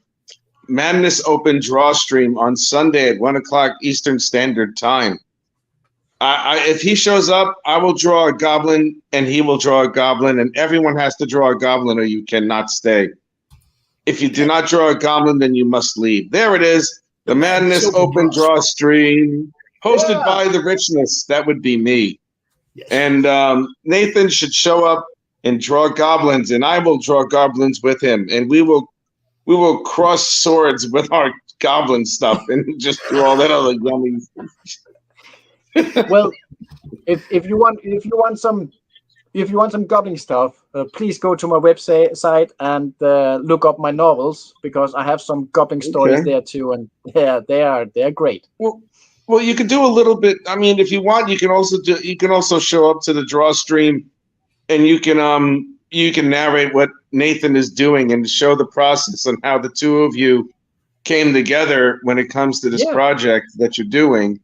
F: Madness Open draw stream on Sunday at 1:00 Eastern Standard Time. If he shows up, I will draw a goblin, and he will draw a goblin, and everyone has to draw a goblin, or you cannot stay. If you do not draw a goblin, then you must leave. There it is, the Madness Open draw stream, hosted by the Richness. That would be me. Yes. And Nathan should show up and draw goblins, and I will draw goblins with him, and we will cross swords with our goblin stuff and just do all that other yummy.
G: Well, if you want some goblin stuff, please go to my website and look up my novels, because I have some goblin stories there too, and they're great.
F: Well, you can do a little bit. I mean, if you want, you can also show up to the draw stream, and you can narrate what Nathan is doing and show the process and how the two of you came together when it comes to this project that you're doing.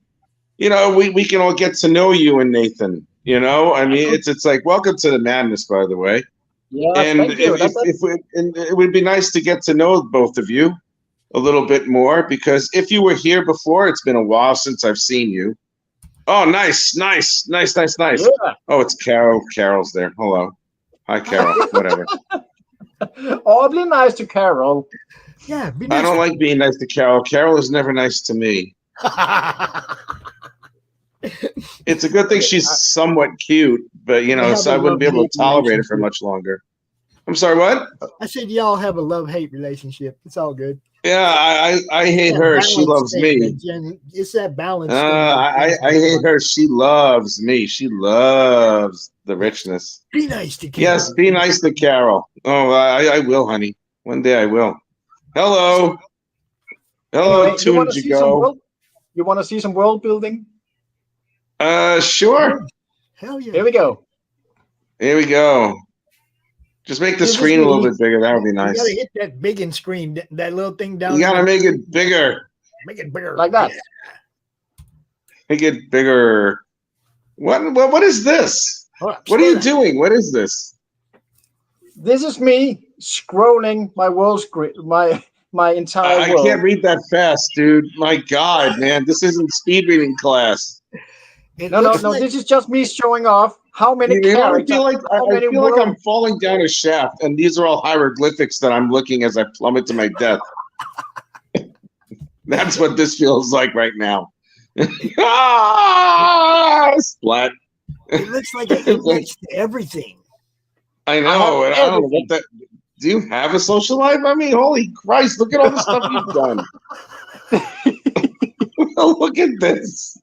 F: You know, we can all get to know you and Nathan. You know, I mean, it's like, welcome to the madness, by the way.
G: Yeah,
F: and
G: thank you.
F: It would be nice to get to know both of you a little bit more, because if you were here before, it's been a while since I've seen you. Oh, nice. Yeah. Oh, it's Carol. Carol's there. Hello. Hi, Carol. Whatever.
G: Oh, be nice to Carol.
E: Yeah, be nice.
F: I don't like being nice to Carol. Carol is never nice to me. It's a good thing she's somewhat cute, but you know, so I wouldn't be able to tolerate it for much longer. I'm sorry, what?
E: I said y'all have a love-hate relationship. It's all good.
F: Yeah, I hate her. She loves me.
E: It's that balance.
F: I hate her. She loves me. She loves the richness.
E: Be nice to Carol.
F: Yes, be nice to Carol. Oh, I will, honey. One day I will. Hello. Hello,
G: anyway,
F: you
G: want to see some world building?
F: Sure.
E: Hell yeah.
G: Here we go.
F: Just make the screen a little bit bigger. That would be nice.
E: You gotta hit that big screen, that little thing down.
F: You gotta make it bigger.
E: Make it bigger.
G: Like that.
E: Yeah.
F: Make it bigger. What is this? What are you doing? What is this?
G: This is me scrolling my world screen, my entire world.
F: I can't read that fast, dude. My God, man, this isn't speed reading class.
G: No. This is just me showing off how many characters.
F: I feel like I'm falling down a shaft, and these are all hieroglyphics that I'm looking as I plummet to my death. That's what this feels like right now. Splat.
E: It looks like it links to everything.
F: I know. I don't know what that. Do you have a social life? I mean, holy Christ! Look at all the stuff you've done. Look at this.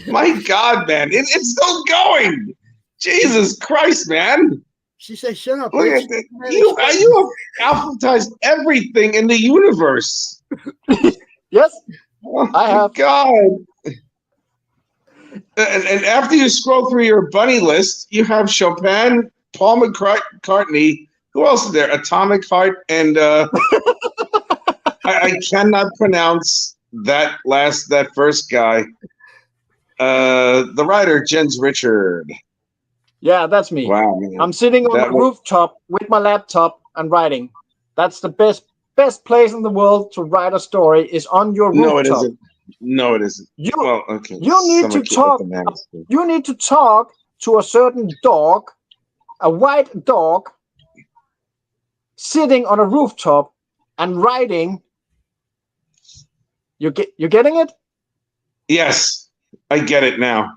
F: My God, man, it's still going. Jesus Christ, man.
E: She said, "Shut up."
F: Look at that. You have alphabetized everything in the universe.
G: Yes,
F: Oh,
G: I have.
F: God. And after you scroll through your bunny list, you have Chopin, Paul McCartney. Who else is there? Atomic Heart, and I cannot pronounce that first guy. The writer, Jens Richard.
G: Yeah, that's me.
F: Wow, man.
G: I'm sitting on the rooftop with my laptop and writing. That's the best place in the world to write a story is on your rooftop.
F: No, it isn't. No, it isn't. You
G: need to talk. You need to talk to a certain dog, a white dog, sitting on a rooftop and writing. You're getting it?
F: Yes, I get it now.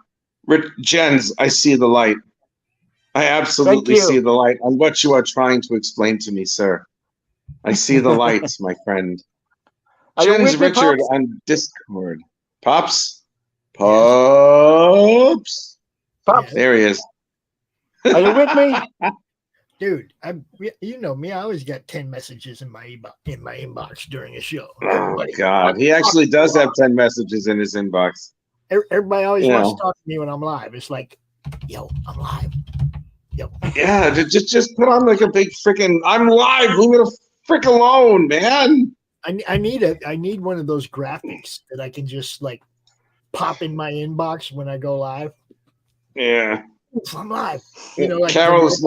F: Jens, I see the light. I absolutely see the light on what you are trying to explain to me, sir. I see the lights, my friend. Jens Richard on Discord. Pops? Pops?
G: Pops.
F: There he is.
G: Are you with me?
E: Dude, you know me. I always get 10 messages in my inbox during a show.
F: Oh, my God. He actually does have 10 messages in his inbox.
E: Everybody always wants to talk to me when I'm live. It's like, yo, I'm live. Yo.
F: Yeah, just put on like a big freaking, I'm live. Leave me the frick alone, man.
E: I need one of those graphics that I can just like pop in my inbox when I go live.
F: Yeah.
E: Oof, I'm live. You know, like
F: Carol's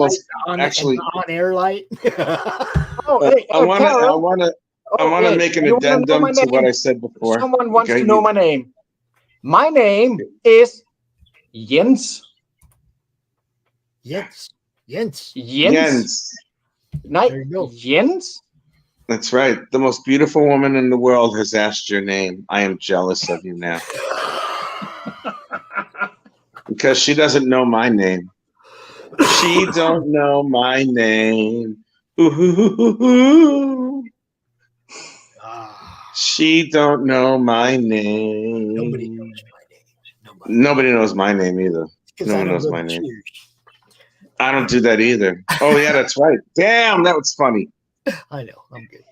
E: on air light.
F: I want to make an addendum to what I said before.
G: Someone wants to know my name. My name is Jens.
E: Jens.
G: There you go. Jens.
F: That's right. The most beautiful woman in the world has asked your name. I am jealous of you now. Because she doesn't know my name. She don't know my name. Ooh. She don't know my name.
E: Nobody knows my name.
F: Nobody knows my name either. No one knows my name. I don't do that either. Oh, yeah, that's right. Damn, that was funny.
E: I know. I'm good.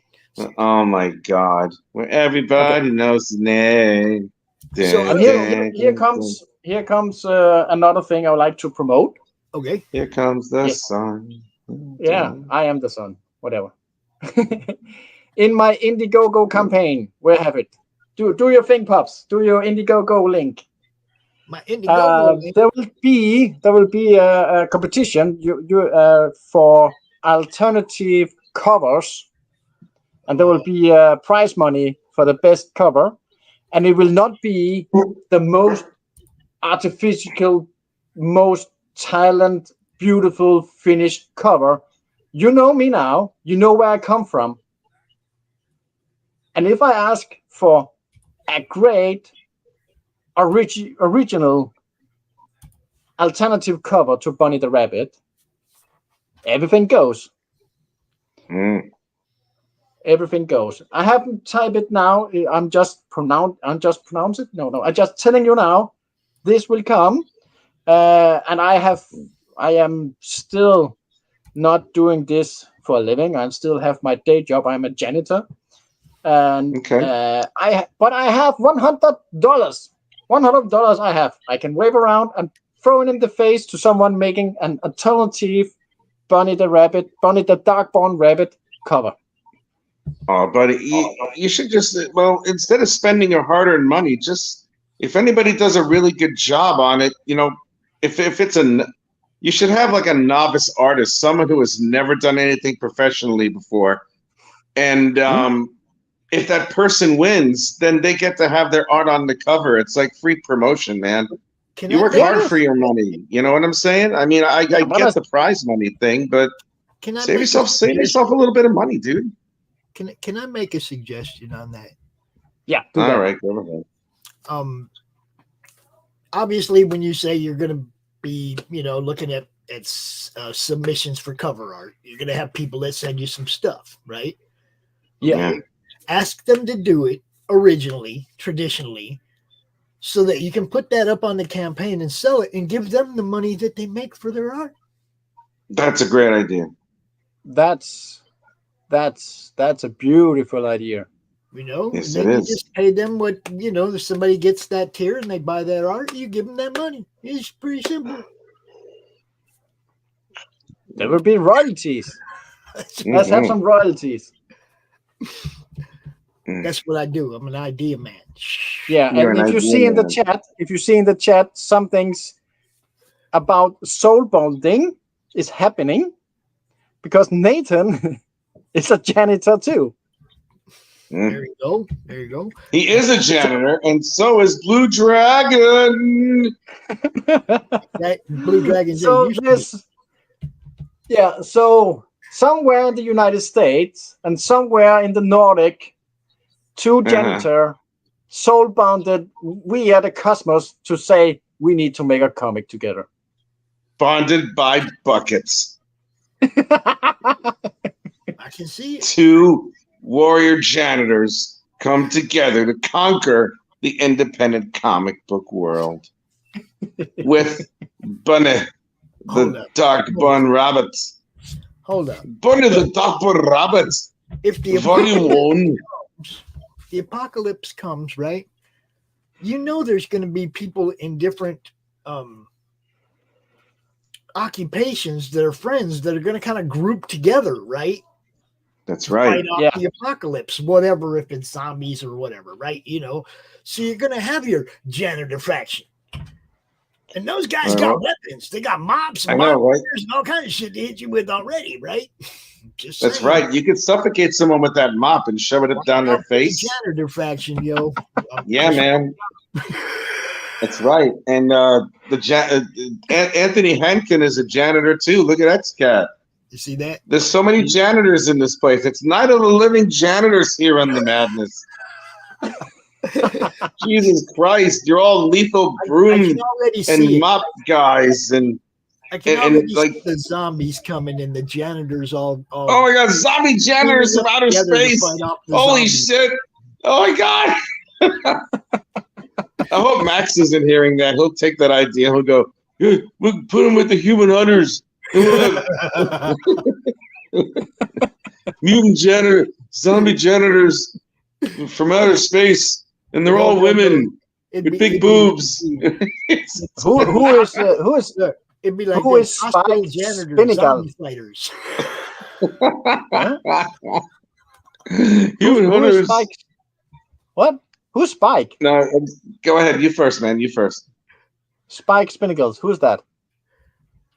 F: Oh, my God. Where everybody knows the name.
G: So here comes another thing I would like to promote.
E: Okay.
F: Here comes the sun.
G: Yeah, I am the sun. Whatever. In my Indiegogo campaign, where have it? Do your thing, Pops. Do your Indiegogo link.
E: My Indiegogo link.
G: There will be a competition for alternative covers, and there will be prize money for the best cover, and it will not be the most artificial, most talent, beautiful finished cover. You know me now. You know where I come from. And if I ask for a great original alternative cover to Bunny the Rabbit, everything goes. Everything goes. I haven't typed it now. I'm just pronounce it. No. I'm just telling you now. This will come, and I am still not doing this for a living. I still have my day job. I'm a janitor, and I have $100. $100 I have. I can wave around and throw it in the face to someone making an alternative Bunny the Rabbit, Bunny the Darkborn Rabbit cover.
F: Oh, buddy, you should just, instead of spending your hard-earned money, just, if anybody does a really good job on it, if it's you should have like a novice artist, someone who has never done anything professionally before. And if that person wins, then they get to have their art on the cover. It's like free promotion, man. You work hard for your money. You know what I'm saying? I mean, I get the prize money thing, but save yourself a little bit of money, dude.
E: Can I make a suggestion on that?
G: Yeah.
F: All right, go ahead.
E: Obviously, when you say you're going to be, looking at submissions for cover art, you're going to have people that send you some stuff, right?
G: Yeah.
E: Ask them to do it originally, traditionally, so that you can put that up on the campaign and sell it and give them the money that they make for their art.
F: That's a great idea.
G: That's a beautiful idea.
E: You know,
F: Yes,
E: and then
F: it
E: you
F: is.
E: just pay them what, you know, if somebody gets that tier and they buy that art, you give them that money. It's pretty simple.
G: There will be royalties. Let's have some royalties.
E: That's what I do. I'm an idea man.
G: Yeah,
F: You're
G: and
F: an
G: if you
F: idea
G: see in the
F: man.
G: chat, some things about soul bonding is happening because Nathan is a janitor too.
E: There you go. There you go.
F: He is a janitor, and so is Blue Dragon.
E: That Blue Dragon.
G: So this, yeah. So somewhere in the United States and somewhere in the Nordic, two janitor soul bonded via the cosmos to say we need to make a comic together.
F: Bonded by buckets.
E: I can see it.
F: Two warrior janitors come together to conquer the independent comic book world with Bunny, the Dark Bun Rabbit.
E: Hold up.
F: Bunny the Dark Bun Rabbit.
E: If the
F: Volume 1.
E: the apocalypse comes, right? You know there's going to be people in different occupations that are friends that are going to kind of group together, right?
F: That's right.
E: Fight off the apocalypse, whatever, if it's zombies or whatever, right? You know, so you're going to have your janitor faction. And those guys got weapons. They got mops and and all kinds of shit to hit you with already, right? Just
F: That's
E: saying.
F: right. You could suffocate someone with that mop and shove it down their face.
E: Janitor faction, yo.
F: Yeah, man. That's right. And Anthony Henkin is a janitor too. Look at that cat.
E: You see that?
F: There's so many janitors in this place. It's Night of the Living Janitors here on the Madness. Jesus Christ, you're all lethal broom and mop guys, and
E: I can already see the zombies coming and the janitors all
F: oh my God, zombie janitors from outer space! Holy shit! Oh my God! I hope Max isn't hearing that. He'll take that idea. He'll go, yeah, we'll put him with the human hunters. Mutant janitor, zombie janitors from outer space, and they're all women with big boobs.
G: Who is
E: it'd be like
G: who is Spike
E: janitors, zombie fighters.
F: Human hunters.
G: Who is Spike? What? Who's Spike?
F: No, go ahead. You first, man. You first.
G: Spike Spinnacles. Who's that?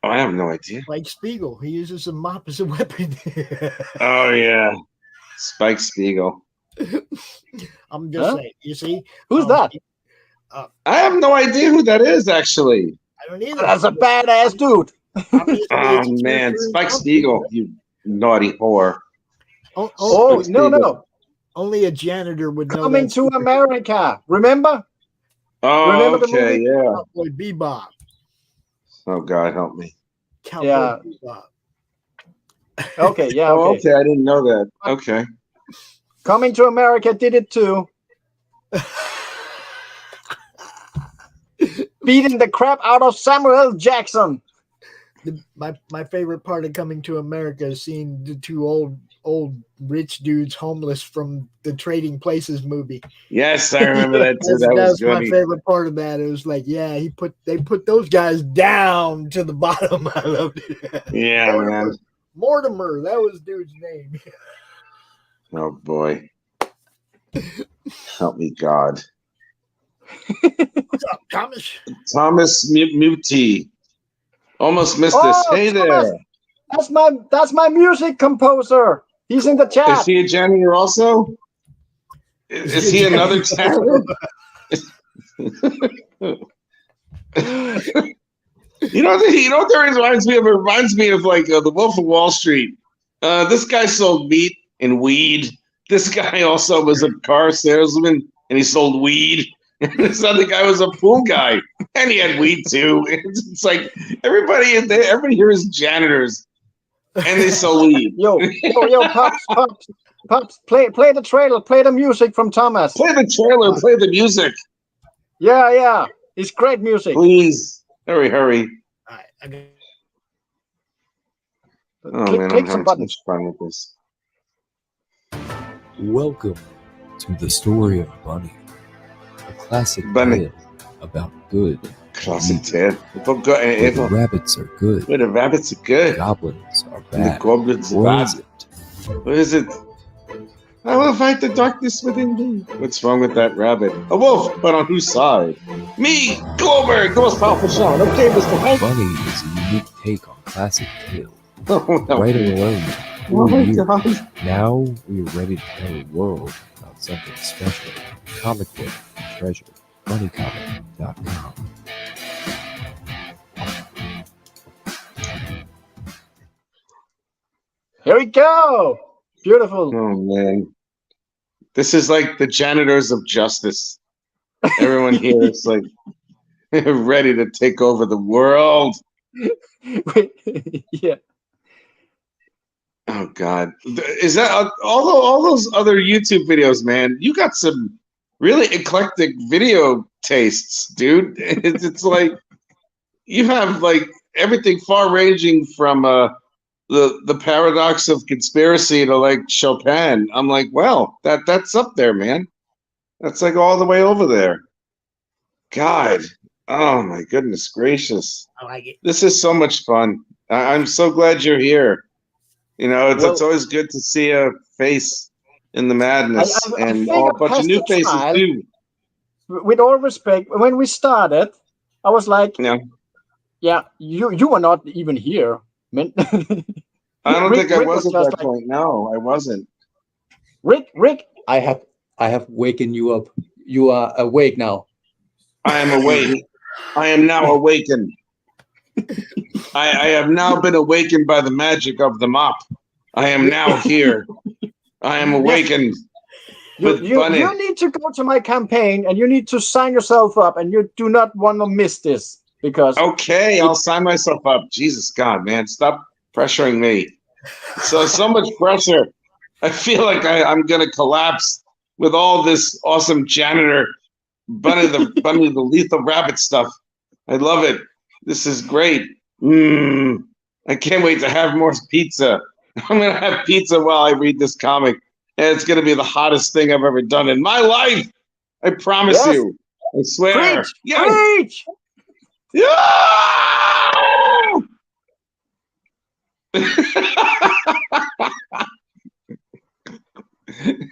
F: Oh, I have no idea.
E: Spike Spiegel. He uses a mop as a weapon.
F: Oh yeah, Spike Spiegel.
E: I'm just saying. You see,
G: who's that?
F: I have no idea who that is. Actually,
E: I don't either.
G: That's a badass dude.
F: Oh man, Spike Spiegel, you naughty whore.
E: Oh
G: no.
E: Only a janitor would know.
G: Coming to America. Remember?
F: Oh,
G: remember
F: okay,
G: the movie?
F: yeah.
E: Cowboy Bebop.
F: Oh God, help me.
E: Cowboy Bebop.
G: Okay, yeah.
F: Oh, okay, I didn't know that. Okay.
G: Coming to America did it too. Beating the crap out of Samuel L. Jackson.
E: My favorite part of Coming to America is seeing the two old rich dudes homeless from the Trading Places movie.
F: Yes, I remember that too. That was good.
E: My favorite part of that. It was like, yeah, they put those guys down to the bottom. I loved it.
F: Yeah, man.
E: Mortimer, that was dude's name.
F: Oh boy. Help me, God.
E: What's up, Thomas?
F: Thomas Muti. Almost missed this. Hey
G: Thomas,
F: there.
G: That's my music composer. He's in the chat.
F: Is he a janitor also? Is he another janitor? You know what that reminds me of? It reminds me of like The Wolf of Wall Street. This guy sold meat and weed. This guy also was a car salesman and he sold weed. And this other guy was a pool guy and he had weed too. It's like everybody here is janitors and they sell weed.
G: Yo, Pops, play the trailer, play the music from Thomas.
F: Play the trailer, play the music.
G: Yeah. It's great music.
F: Please, hurry.
E: All right, I got
F: Oh
G: Click-
F: man,
G: click
F: I'm
G: some
F: having too
G: buttons.
F: much fun with this.
H: Welcome to the story of Bunny, a classic
F: Bunny.
H: tale about good
F: Classic
H: and
F: tale. About good and
H: where the
F: evil.
H: rabbits are good,
F: Where the rabbits are good.
H: goblins are
F: And the
H: bad.
F: goblins are
H: Or
F: bad.
H: is it?
F: What is it? I will fight the darkness within me. What's wrong with that rabbit? A wolf, but on whose side? Me, Goldberg, the most powerful shaman. Okay, Mr. Hank.
H: Bunny is a unique take on classic tales,
F: Oh, no.
H: writing alone
F: Oh
H: for
F: my
H: years.
F: God.
H: Now we are ready to tell the world about something special. Comic book treasure. BunnyComic.com.
G: Here we go. Beautiful.
F: Oh man. This is like the janitors of justice. Everyone here is like ready to take over the world.
G: Yeah.
F: Oh God. Is that all those other YouTube videos, man? You got some really eclectic video tastes, dude. It's like you have like everything far ranging from the paradox of conspiracy to like Chopin. I'm like, well, that's up there, man. That's like all the way over there. God. Oh my goodness gracious.
E: I like it.
F: This is so much fun. I'm so glad you're here. You know, it's
G: Well-
F: always good to see a face in the madness
G: I
F: and
G: think
F: a
G: I
F: bunch of
G: passed
F: new
G: the
F: faces
G: trial.
F: too.
G: With all respect, when we started, I was like,
F: Yeah.
G: you were not even here, man.
F: I don't
G: Rick-
F: think I
G: Rick
F: was
G: was
F: at
G: just
F: that
G: like-
F: point. No, I wasn't.
G: Rick.
I: I have wakened you up. You are awake now.
F: I am awake. I am now awakened. I have now been awakened by the magic of the mop. I am now here. I am awakened with Bunny.
G: You need to go to my campaign and you need to sign yourself up, and you do not want to miss this because
F: Okay, I'll sign myself up. Jesus God, man, stop pressuring me. So much pressure. I feel like I'm gonna collapse with all this awesome janitor Bunny the lethal rabbit stuff. I love it. This is great. I can't wait to have more pizza. I'm gonna have pizza while I read this comic, and it's gonna be the hottest thing I've ever done in my life. I promise
G: Yes.
F: you. I swear.
G: Preach!
F: Yes.
G: Preach!
F: Yeah!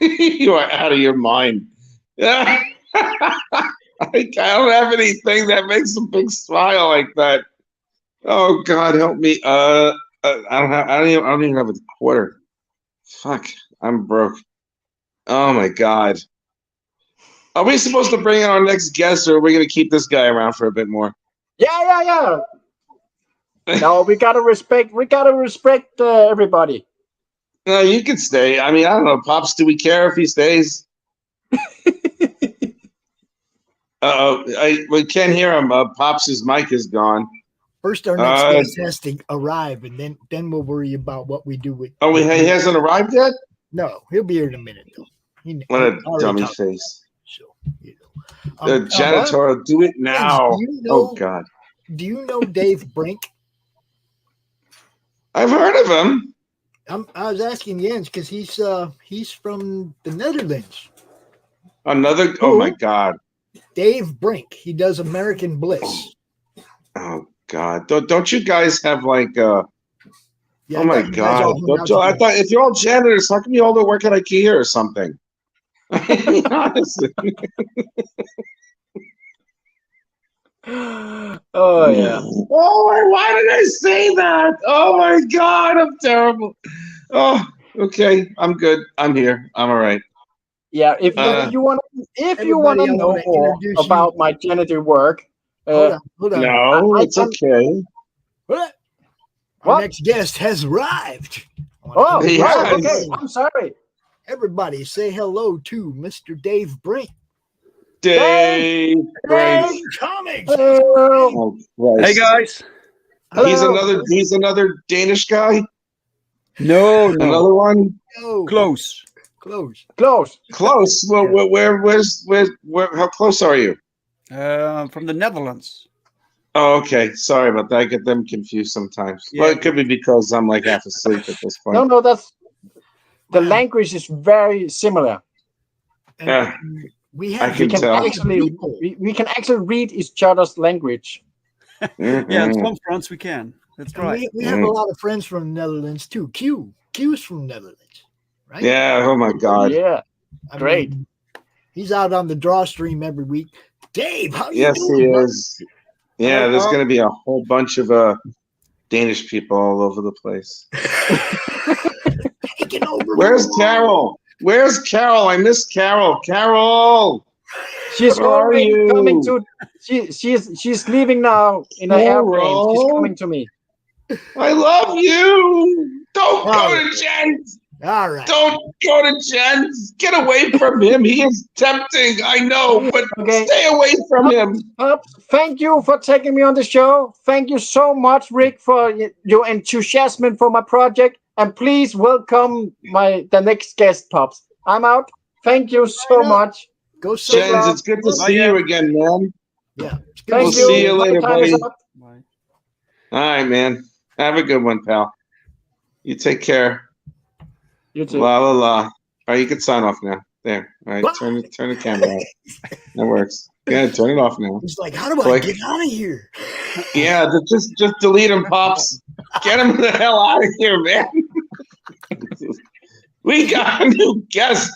F: You are out of your mind. I don't have anything that makes a big smile like that. Oh God, help me! I don't even have a quarter. Fuck, I'm broke. Oh my God. Are we supposed to bring in our next guest, or are we gonna keep this guy around for a bit more?
G: Yeah. No, we gotta respect. We gotta respect everybody.
F: No, you can stay. I mean, I don't know, Pops. Do we care if he stays? We can't hear him. Pops' mic is gone.
E: First, our next guest has to arrive, and then we'll worry about what we do with.
F: Oh, he hasn't arrived yet?
E: No, he'll be here in a minute though.
F: What a
E: already
F: dummy
E: talked.
F: face.
E: So, you know.
F: Janitor, do it now.
E: do you know-
F: Oh God.
E: Do you know Dave Brink?
F: I've heard of him.
E: I was asking Jens because he's from the Netherlands.
F: Another. Oh my God.
E: Dave Brink. He does American Bliss.
F: Oh God. Don't you guys have like
E: Yeah,
F: oh my
E: I thought you guys all
F: God.
E: hung out
F: I
E: together.
F: thought if you're all janitors, how come you all don't work at IKEA or something? Honestly.
G: Oh yeah.
F: Oh, why did I say that? Oh my God, I'm terrible. Oh, okay, I'm good. I'm here. I'm all right.
G: Yeah, if you want
E: Everybody,
G: to
E: I
G: know
E: wanna
G: more
E: introduce
G: about my janitor work,
E: Hold on.
F: No,
G: I
F: it's
G: can-
F: okay.
E: What?
G: What?
E: Our next guest has arrived.
G: Oh,
F: He
G: right,
F: has.
G: okay. I'm sorry.
E: Everybody, say hello to Mr. Dave Brink.
F: Dave Brink.
E: Comics.
F: Oh, Christ.
J: Hey guys.
F: He's another Danish guy.
J: No,
F: Another one.
E: Oh,
J: Close.
E: close.
F: Close. Well, where? How close are you?
J: From the Netherlands.
F: Oh, okay. Sorry about that. I get them confused sometimes.
J: Yeah.
F: Well, it could be because I'm like half asleep at this point.
G: No, that's the language is very similar.
F: Yeah,
E: We
F: I
E: have
F: can tell.
G: We can actually read each other's language.
J: Yeah, in some fronts we can. That's
E: And
J: right.
E: we have a lot of friends from the Netherlands too. Q's from Netherlands, right?
F: Yeah. Oh my God.
G: Yeah,
E: I
G: great.
E: mean, he's out on the draw stream every week. Dave, how you
F: Yes,
E: doing?
F: he
E: bud?
F: is. Yeah, there's going to be a whole bunch of Danish people all over the place.
E: Taking over.
F: Where's Carol? Where's Carol? I miss Carol. Carol!
G: She's
F: Where are
G: already
F: you?
G: coming to. She's leaving now in her airplane. She's coming to me.
F: I love you. Don't
E: All
F: go
E: right.
F: to Jens.
E: All right.
F: Don't go to Jens. Get away from him. He is tempting. I know, but
G: Okay.
F: stay away from him.
G: Thank you for taking me on the show. Thank you so much, Rick, for your enthusiasm for my project. And please welcome the next guest, Pops. I'm out. Thank you so much.
E: Go
F: Jens, it's good to see you again, man.
E: Yeah.
F: We'll see you
G: My
F: later,
G: time is
F: buddy.
G: up.
J: Bye.
F: All right, man. Have a good one, pal. You take care.
G: You too.
F: La la la. All right, you can sign off now. There. All right, turn the camera off. That works. Yeah, turn it off now.
E: He's like, how do I
F: Like-
E: get out of here?
F: Yeah, just delete him, Pops. Get him the hell out of here, man. We got a new guest.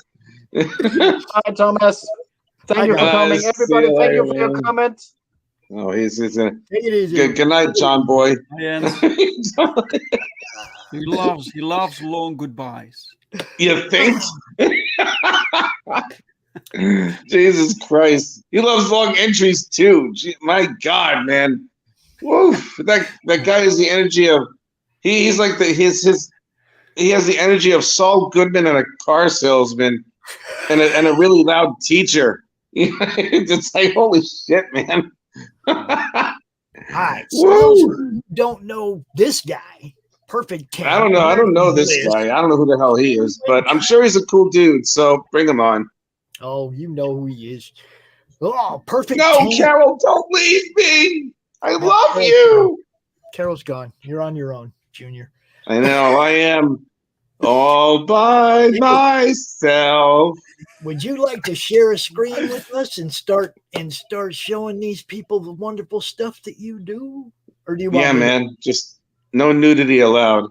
G: Hi, Thomas. Thank you for coming.
F: See
G: Everybody,
F: you
G: thank you
F: later,
G: for your
F: man.
G: comments.
F: Oh, he's a
E: Take it easy.
F: good night, John boy.
J: And he loves long goodbyes.
F: You think? Jesus Christ. He loves long entries too. My God, man. Woof. That guy has the energy of he's like he has the energy of Saul Goodman and a car salesman and a really loud teacher. It's like, holy shit, man.
E: All right. So
F: Woo!
E: those who don't know this guy, perfect 10.
F: I don't know. I don't know this guy. I don't know who the hell he is, but I'm sure he's a cool dude. So bring him on.
E: Oh, you know who he is. Oh, perfect.
F: No,
E: 10.
F: Carol, don't leave me. I love you.
E: Carol's gone. You're on your own, Junior.
F: I know. I am all by myself.
E: Would you like to share a screen with us and start showing these people the wonderful stuff that you do? Or do you want
F: Yeah,
E: me to-
F: man. Just no nudity allowed.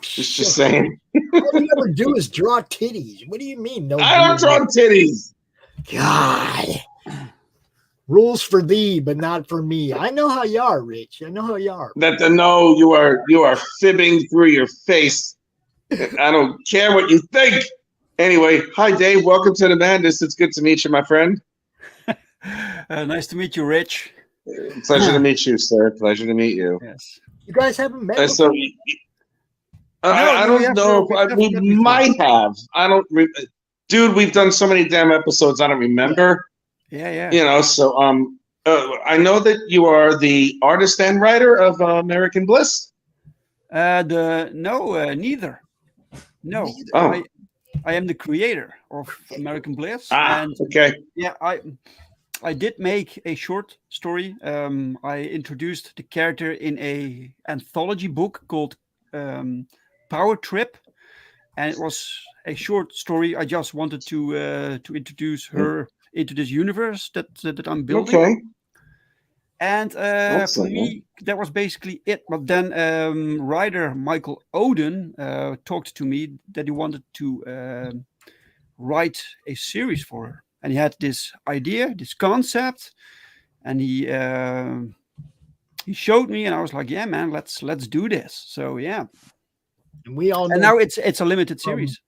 F: Just saying.
E: All you ever do is draw titties. What do you mean? No,
F: I don't draw titties.
E: God. Rules for thee, but not for me. I know how you are, Rich. I know how you are.
F: No, you are fibbing through your face. I don't care what you think. Anyway, hi Dave. Welcome to the Madness. It's good to meet you, my friend.
J: Nice to meet you, Rich.
F: Pleasure to meet you, sir. Pleasure to meet you.
J: Yes.
E: You guys haven't met
F: So
E: before?
F: I don't know. We might have. I don't. Dude, we've done so many damn episodes. I don't remember.
J: Yeah.
F: You know. So I know that you are the artist and writer of American Bliss.
J: Neither. No.
F: Oh.
J: I am the creator of American Bliss.
F: And okay.
J: Yeah, I did make a short story. I introduced the character in a anthology book called Power Trip, and it was a short story. I just wanted to introduce her into this universe that I'm building.
F: Okay.
J: And for me, that was basically it. But then writer Michael Oden talked to me that he wanted to write a series for her. And he had this idea, this concept, and he showed me, and I was like, "Yeah, man, let's do this." So yeah,
E: and we all know.
J: And now it's a limited series.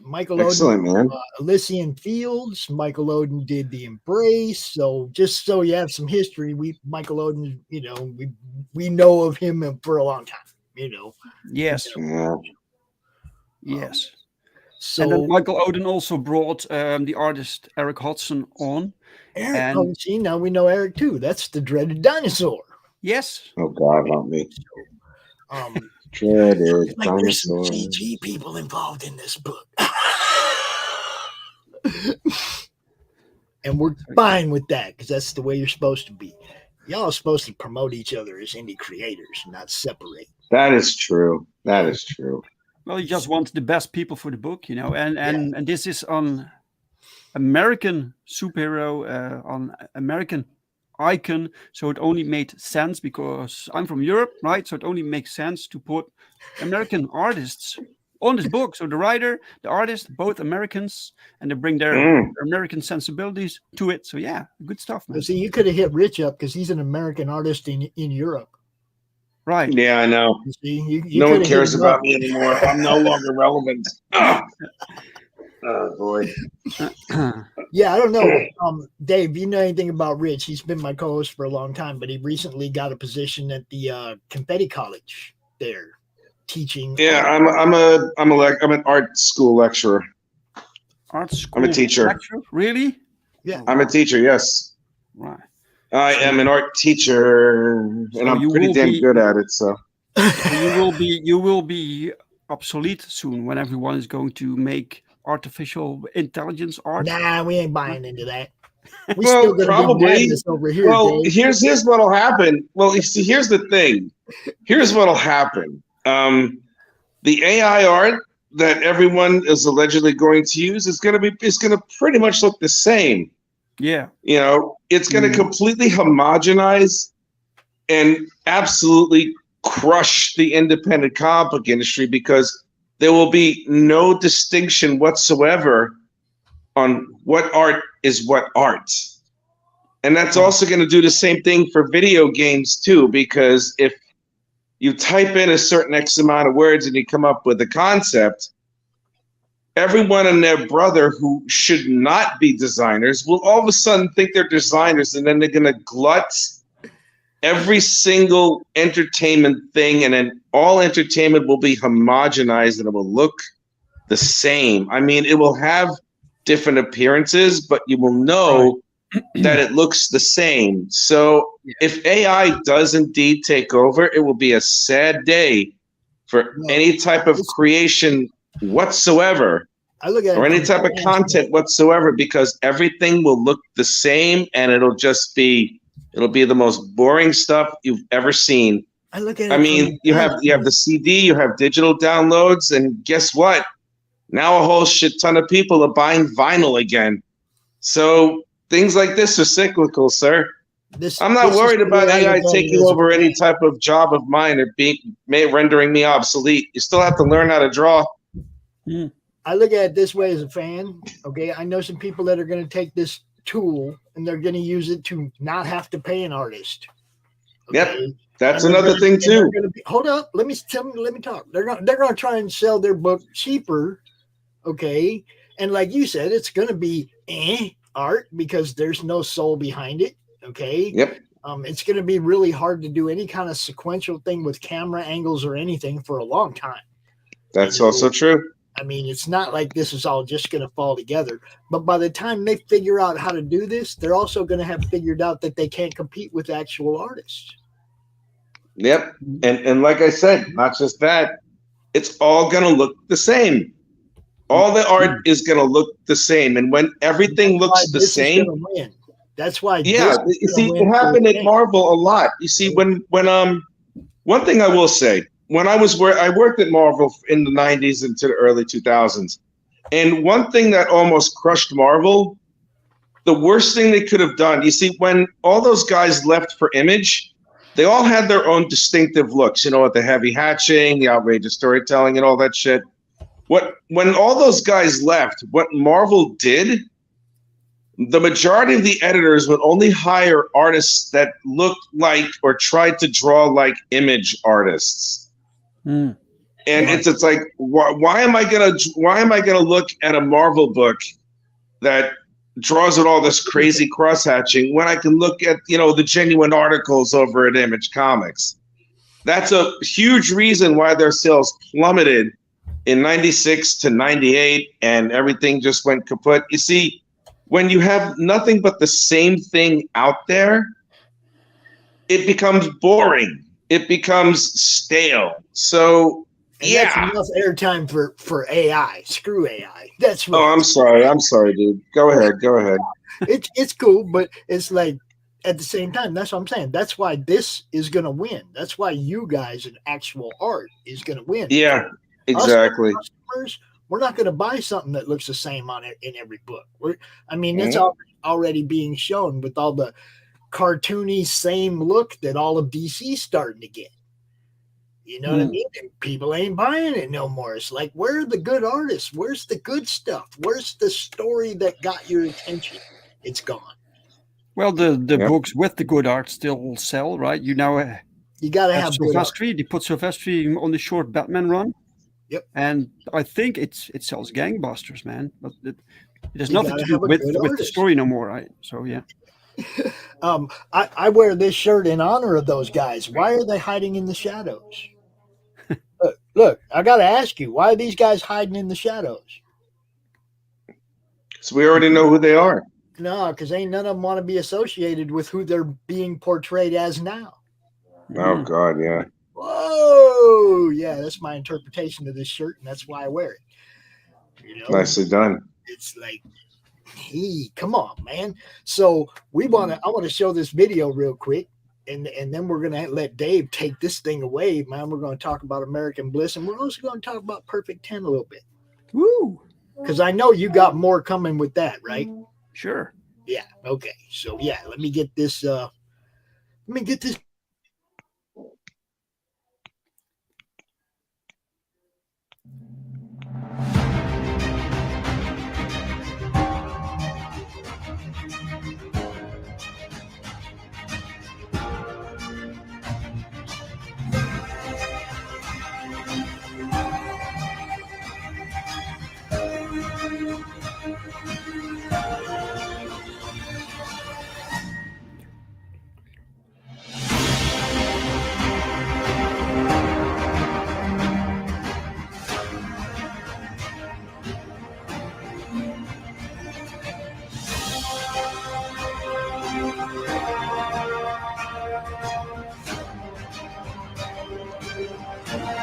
E: Michael
F: Excellent,
E: Oden,
F: man.
E: Elysian Fields. Michael Oden did The Embrace. So just so you have some history, Michael Oden, we know of him for a long time.
J: Yes.
F: Yeah.
J: Yes.
E: So
J: and then Michael Oden also brought the artist Eric Hodgson on.
E: Eric, see, now we know Eric too. That's the dreaded dinosaur.
J: Yes.
F: Oh God, help me.
E: There's
F: Dreaded
E: some
F: dinosaur.
E: CG people involved in this book. And we're fine with that because that's the way you're supposed to be. Y'all are supposed to promote each other as indie creators, not separate.
F: That is true. That is true.
J: Well, you just want the best people for the book, and this is on American superhero, on American icon, so it only made sense because I'm from Europe, right? So it only makes sense to put American artists on this book. So the writer, the artist, both Americans, and they bring their American sensibilities to it. So yeah, good stuff, man.
E: So see, you could have hit Rich up because he's an American artist in Europe.
J: Right.
F: Yeah, I know.
E: You see, you
F: no one cares about me anymore. I'm no longer relevant. Oh boy.
E: Yeah, I don't know. Dave, you know anything about Rich? He's been my co-host for a long time, but he recently got a position at the Confetti College there, teaching.
F: Yeah, I'm an art school lecturer.
J: Art school.
F: I'm a teacher.
J: Lecturer? Really?
E: Yeah.
F: I'm a teacher. Yes.
J: Right.
F: I am an art teacher, and I'm pretty damn good at it. So
J: you will be obsolete soon when everyone is going to make artificial intelligence art.
E: Nah, we ain't buying into that. We
F: well,
E: still gonna
F: probably.
E: Over here,
F: well,
E: Dave.
F: here's what'll happen. Well, you see, here's the thing. Here's what'll happen. The AI art that everyone is allegedly going to use is gonna pretty much look the same.
J: Yeah.
F: You know, it's gonna completely homogenize and absolutely crush the independent comic book industry because there will be no distinction whatsoever on what art is what art. And that's also going to do the same thing for video games too, because if you type in a certain X amount of words and you come up with a concept, everyone and their brother who should not be designers will all of a sudden think they're designers, and then they're going to glut every single entertainment thing, and then all entertainment will be homogenized and it will look the same. I mean, it will have different appearances, but you will know that it looks the same. So if AI does indeed take over, it will be a sad day for any type of creation whatsoever, or any type of content whatsoever, because everything will look the same, and it'll be the most boring stuff you've ever seen. I mean, you have the CD, you have digital downloads, and guess what? Now a whole shit ton of people are buying vinyl again. So things like this are cyclical, sir. I'm not worried about AI taking over any type of job of mine or rendering me obsolete. You still have to learn how to draw.
E: I look at it this way as a fan. Okay, I know some people that are going to take this tool and they're going to use it to not have to pay an artist. Okay?
F: Yep, that's another thing too.
E: Hold up, let me talk. They're going to try and sell their book cheaper. Okay, and like you said, it's going to be art because there's no soul behind it. Okay.
F: Yep.
E: It's going to be really hard to do any kind of sequential thing with camera angles or anything for a long time.
F: That's also true.
E: I mean, it's not like this is all just going to fall together. But by the time they figure out how to do this, they're also going to have figured out that they can't compete with actual artists.
F: Yep. And like I said, not just that, it's all going to look the same. All the art is going to look the same. And when everything looks the same,
E: that's why.
F: Yeah. You see, it happened at Marvel a lot. You see, when one thing I will say, when I worked at Marvel in the 90s into the early 2000s. And one thing that almost crushed Marvel, the worst thing they could have done, you see, when all those guys left for Image, they all had their own distinctive looks, you know, with the heavy hatching, the outrageous storytelling, and all that shit. When all those guys left, what Marvel did, the majority of the editors would only hire artists that looked like or tried to draw like Image artists. And it's like, why am I gonna look at a Marvel book that draws with all this crazy cross hatching when I can look at, you know, the genuine articles over at Image Comics? That's a huge reason why their sales plummeted in 96 to 98, and everything just went kaput. You see, when you have nothing but the same thing out there, it becomes boring. It becomes stale. So,
E: That's enough airtime for AI. Screw AI. That's what.
F: Oh, I'm sorry, dude. Go ahead.
E: It's cool, but it's like at the same time, that's what I'm saying. That's why this is gonna win. That's why you guys in actual art is gonna win.
F: Yeah,
E: Us
F: exactly.
E: customers, we're not gonna buy something that looks the same on it in every book. It's
F: Mhm.
E: already being shown with all the cartoony same look that all of DC's starting to get. You know what I
J: Mm.
E: mean? And people ain't buying it no more. It's like, where are the good artists? Where's the good stuff? Where's the story that got your attention? It's gone.
J: Well, the
F: Yep.
J: books with the good art still sell, right? You now
E: You got to
J: have
E: have good art.
J: Silvestri. They put Silvestri on the short Batman run.
E: Yep.
J: And I think it sells gangbusters, man. But it has
E: You
J: nothing
E: gotta
J: to do
E: have a
J: with
E: good
J: the
E: artist.
J: story no more, right? So yeah.
E: I wear this shirt in honor of those guys. Why are they hiding in the shadows? Look, I got to ask you, why are these guys hiding in the shadows?
F: So we already know who they are.
E: No, because ain't none of them want to be associated with who they're being portrayed as now.
F: Oh God, yeah.
E: Whoa, yeah, that's my interpretation of this shirt, and that's why I wear it. You know,
F: Nicely done.
E: it's like, hey, come on, man. So I want to show this video real quick, and then we're gonna let Dave take this thing away, man. We're gonna talk about American Bliss, and we're also gonna talk about Perfect 10 a little bit.
J: Woo!
E: Because I know you got more coming with that, right?
J: Sure.
E: Yeah. Okay. So yeah, let me get this.
F: Oh,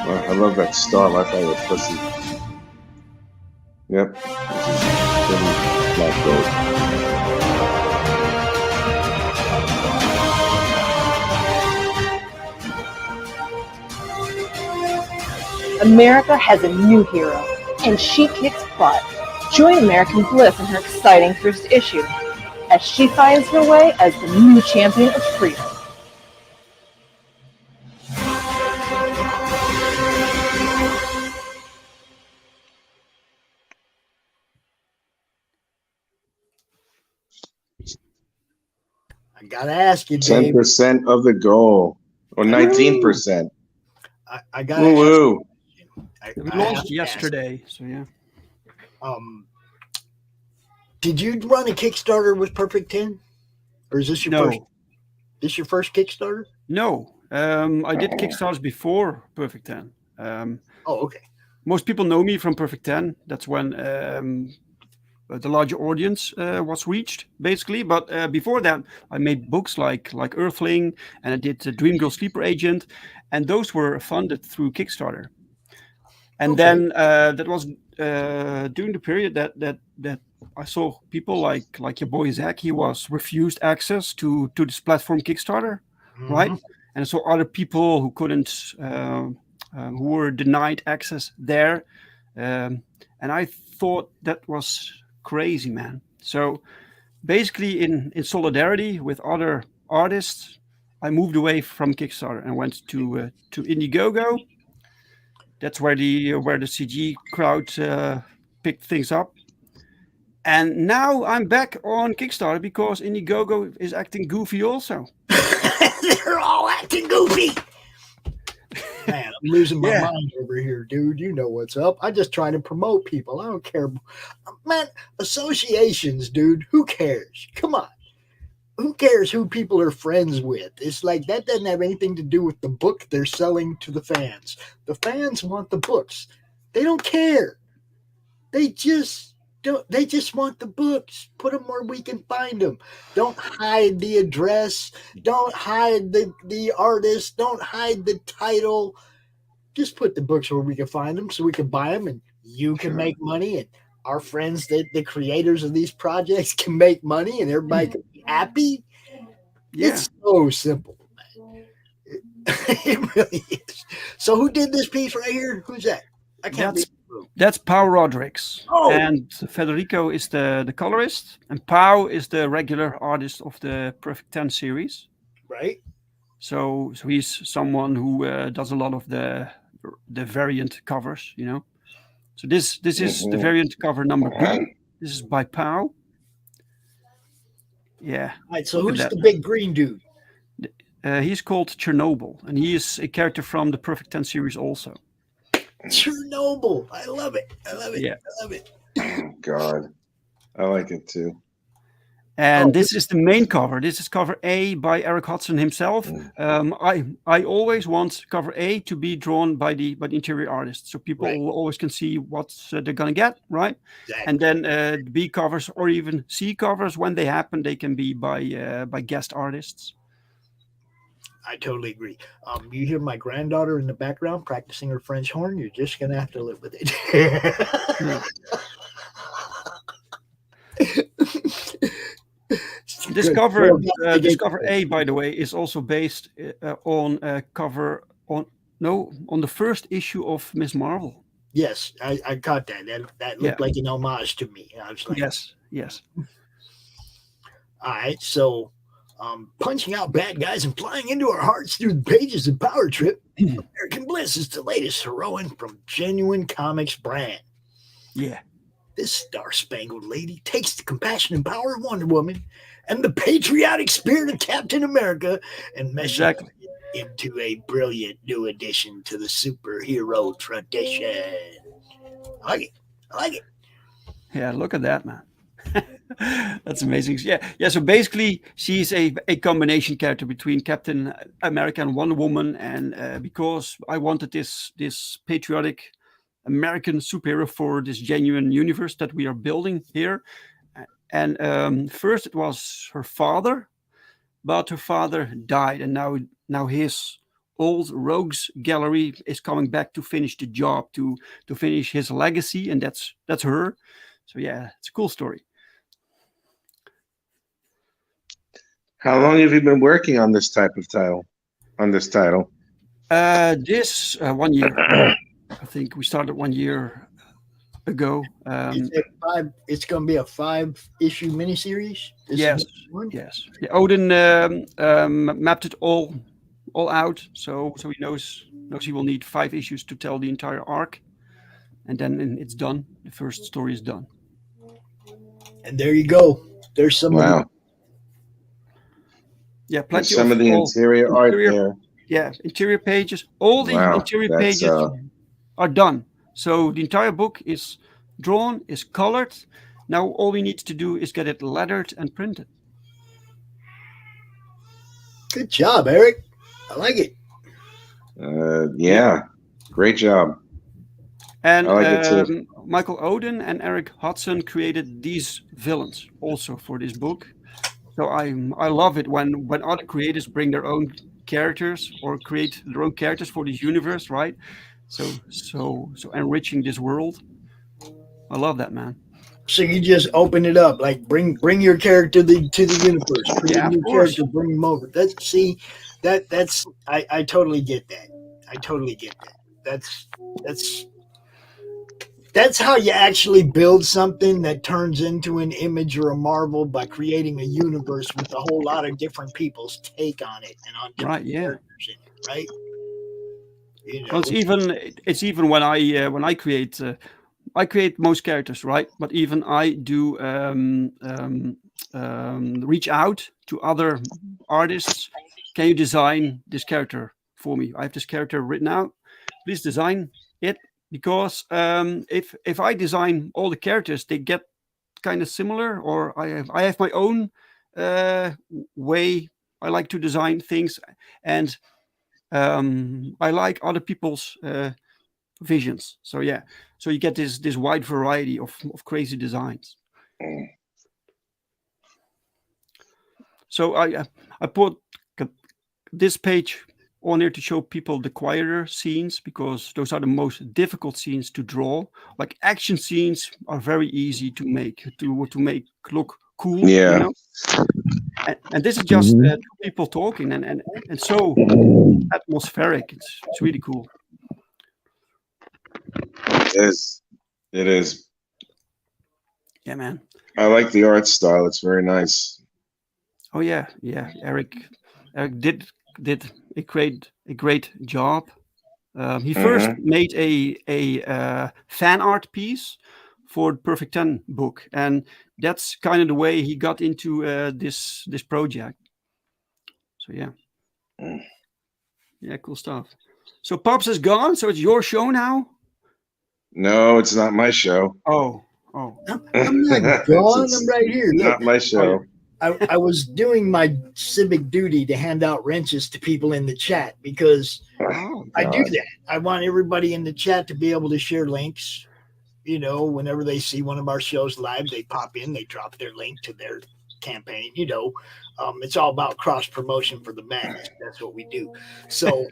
F: I love that star. I thought it was pussy. Yep. This is Black Gold.
K: America has a new hero, and she kicks butt. Join American Bliss in her exciting first issue, as she finds her way as the new champion of freedom.
E: I gotta ask you, Dave.
F: 10% of the goal, or 19%.
E: I gotta
F: Woo!
E: ask
J: We
E: I have
J: launched
E: to ask.
J: yesterday, so yeah.
E: Did you run a Kickstarter with Perfect 10? Or is this your
J: No.
E: first? This your first Kickstarter?
J: No. I did Kickstarters before Perfect 10.
E: Oh, okay.
J: Most people know me from Perfect 10. That's when the larger audience was reached, basically. But before that, I made books like Earthling, and I did Dream Girl Sleeper Agent, and those were funded through Kickstarter. And then that was during the period that I saw people like your boy Zach. He was refused access to this platform Kickstarter, right? And I saw other people who couldn't, who were denied access there, and I thought that was crazy, man. So basically, in solidarity with other artists, I moved away from Kickstarter and went to Indiegogo. That's where the CG crowd picked things up. And now I'm back on Kickstarter because Indiegogo is acting goofy also.
E: They're all acting goofy. Man, I'm losing my
J: Yeah.
E: mind over here, dude. You know what's up. I just try to promote people. I don't care. Man, associations, dude. Who cares? Come on. Who cares who people are friends with? It's like that doesn't have anything to do with the book they're selling to the fans. The fans want the books. They don't care. They just don't. They just want the books. Put them where we can find them. Don't hide the address. Don't hide the artist. Don't hide the title. Just put the books where we can find them so we can buy them and you can make money and our friends, the creators of these projects, can make money and everybody can be happy.
J: Yeah.
E: It's so simple, man. It really is. So who did this piece right here? Who's that? I can't read.
J: That's Pau Rodrigues.
E: Oh.
J: And Federico is the colorist, and Pau is the regular artist of the Perfect 10 series.
E: Right.
J: So he's someone who does a lot of the variant covers, you know. So this is the variant cover number B. This is by Pau. Yeah.
E: All right, so who's the big green dude?
J: He's called Chernobyl, and he is a character from the Perfect 10 series also.
E: Chernobyl. I love it. I love it.
J: Yeah.
E: I love it.
F: Oh, God. I like it too.
J: And this is the main cover. This is cover A by Eric Hodson himself. I always want cover A to be drawn by the interior artist, so people always can see what they're gonna get, right?
E: Exactly.
J: And then B covers or even C covers, when they happen, they can be by guest artists.
E: I totally agree. You hear my granddaughter in the background practicing her French horn. You're just gonna have to live with it.
J: This cover A, by the way, is also based on the first issue of Ms. Marvel.
E: Yes, I caught that. That looked like an homage to me. I was like,
J: yes.
E: All right, so punching out bad guys and flying into our hearts through the pages of Power Trip, American Bliss is the latest heroine from Genuine Comics brand.
J: Yeah.
E: This star-spangled lady takes the compassion and power of Wonder Woman and the patriotic spirit of Captain America and meshes it into a brilliant new addition to the superhero tradition. I like it.
J: Yeah, look at that, man. That's amazing. Yeah. So basically, she's a combination character between Captain America and Wonder Woman, and because I wanted this patriotic American superhero for this genuine universe that we are building here. And first it was her father, but her father died, and now his old rogues gallery is coming back to finish the job, to finish his legacy, and that's her. So yeah, it's a cool story.
F: How long have you been working on this type of title?
J: This 1 year. I think we started 1 year ago.
E: It's going to be a 5-issue miniseries.
J: Yes. Yeah, Odin mapped it all out, so he knows he will need 5 issues to tell the entire arc, and then it's done. The first story is done.
E: And there you go. There's some.
F: Wow.
J: Yeah, plenty
F: some of the interior art there.
J: Yeah, interior pages. All the interior pages are done. So the entire book is drawn, is colored. Now all we need to do is get it lettered and printed.
E: Good job, Eric. I like it.
F: Yeah, great job.
J: And
F: I like it too.
J: Michael Odin and Eric Hodson created these villains also for this book. So I love it when other creators bring their own characters or create their own characters for this universe, right? So enriching this world. I love that, man.
E: So you just open it up, like bring your character to the universe. Create new character, bring them over. That's I totally get that. I totally get that. That's how you actually build something that turns into an image or a marvel, by creating a universe with a whole lot of different people's take on it and on different characters in it, right? You know,
J: well, it's even when I create most characters, right? But even I do reach out to other artists. Can you design this character for me? I have this character written out. Please design it. Because if I design all the characters, they get kind of similar, or I have my own way I like to design things, and I like other people's visions. So yeah, so you get this wide variety of crazy designs. So I put this page on here to show people the quieter scenes, because those are the most difficult scenes to draw. Like action scenes are very easy to make look cool.
F: Yeah.
J: You know? And this is just two people talking and so atmospheric. It's really cool.
F: It is.
J: Yeah, man.
F: I like the art style. It's very nice.
J: Oh yeah. Eric did a great job. He first made a fan art piece for the Perfect 10 book, and that's kind of the way he got into this project. So yeah, cool stuff. So Pops is gone, so it's your show now.
F: No, it's not my show.
J: Oh.
E: I'm not gone. I'm right here.
F: Not my show.
E: I was doing my civic duty to hand out wrenches to people in the chat because I do that. I want everybody in the chat to be able to share links. You know, whenever they see one of our shows live, they pop in, they drop their link to their campaign. You know, it's all about cross promotion for the madness. That's what we do. So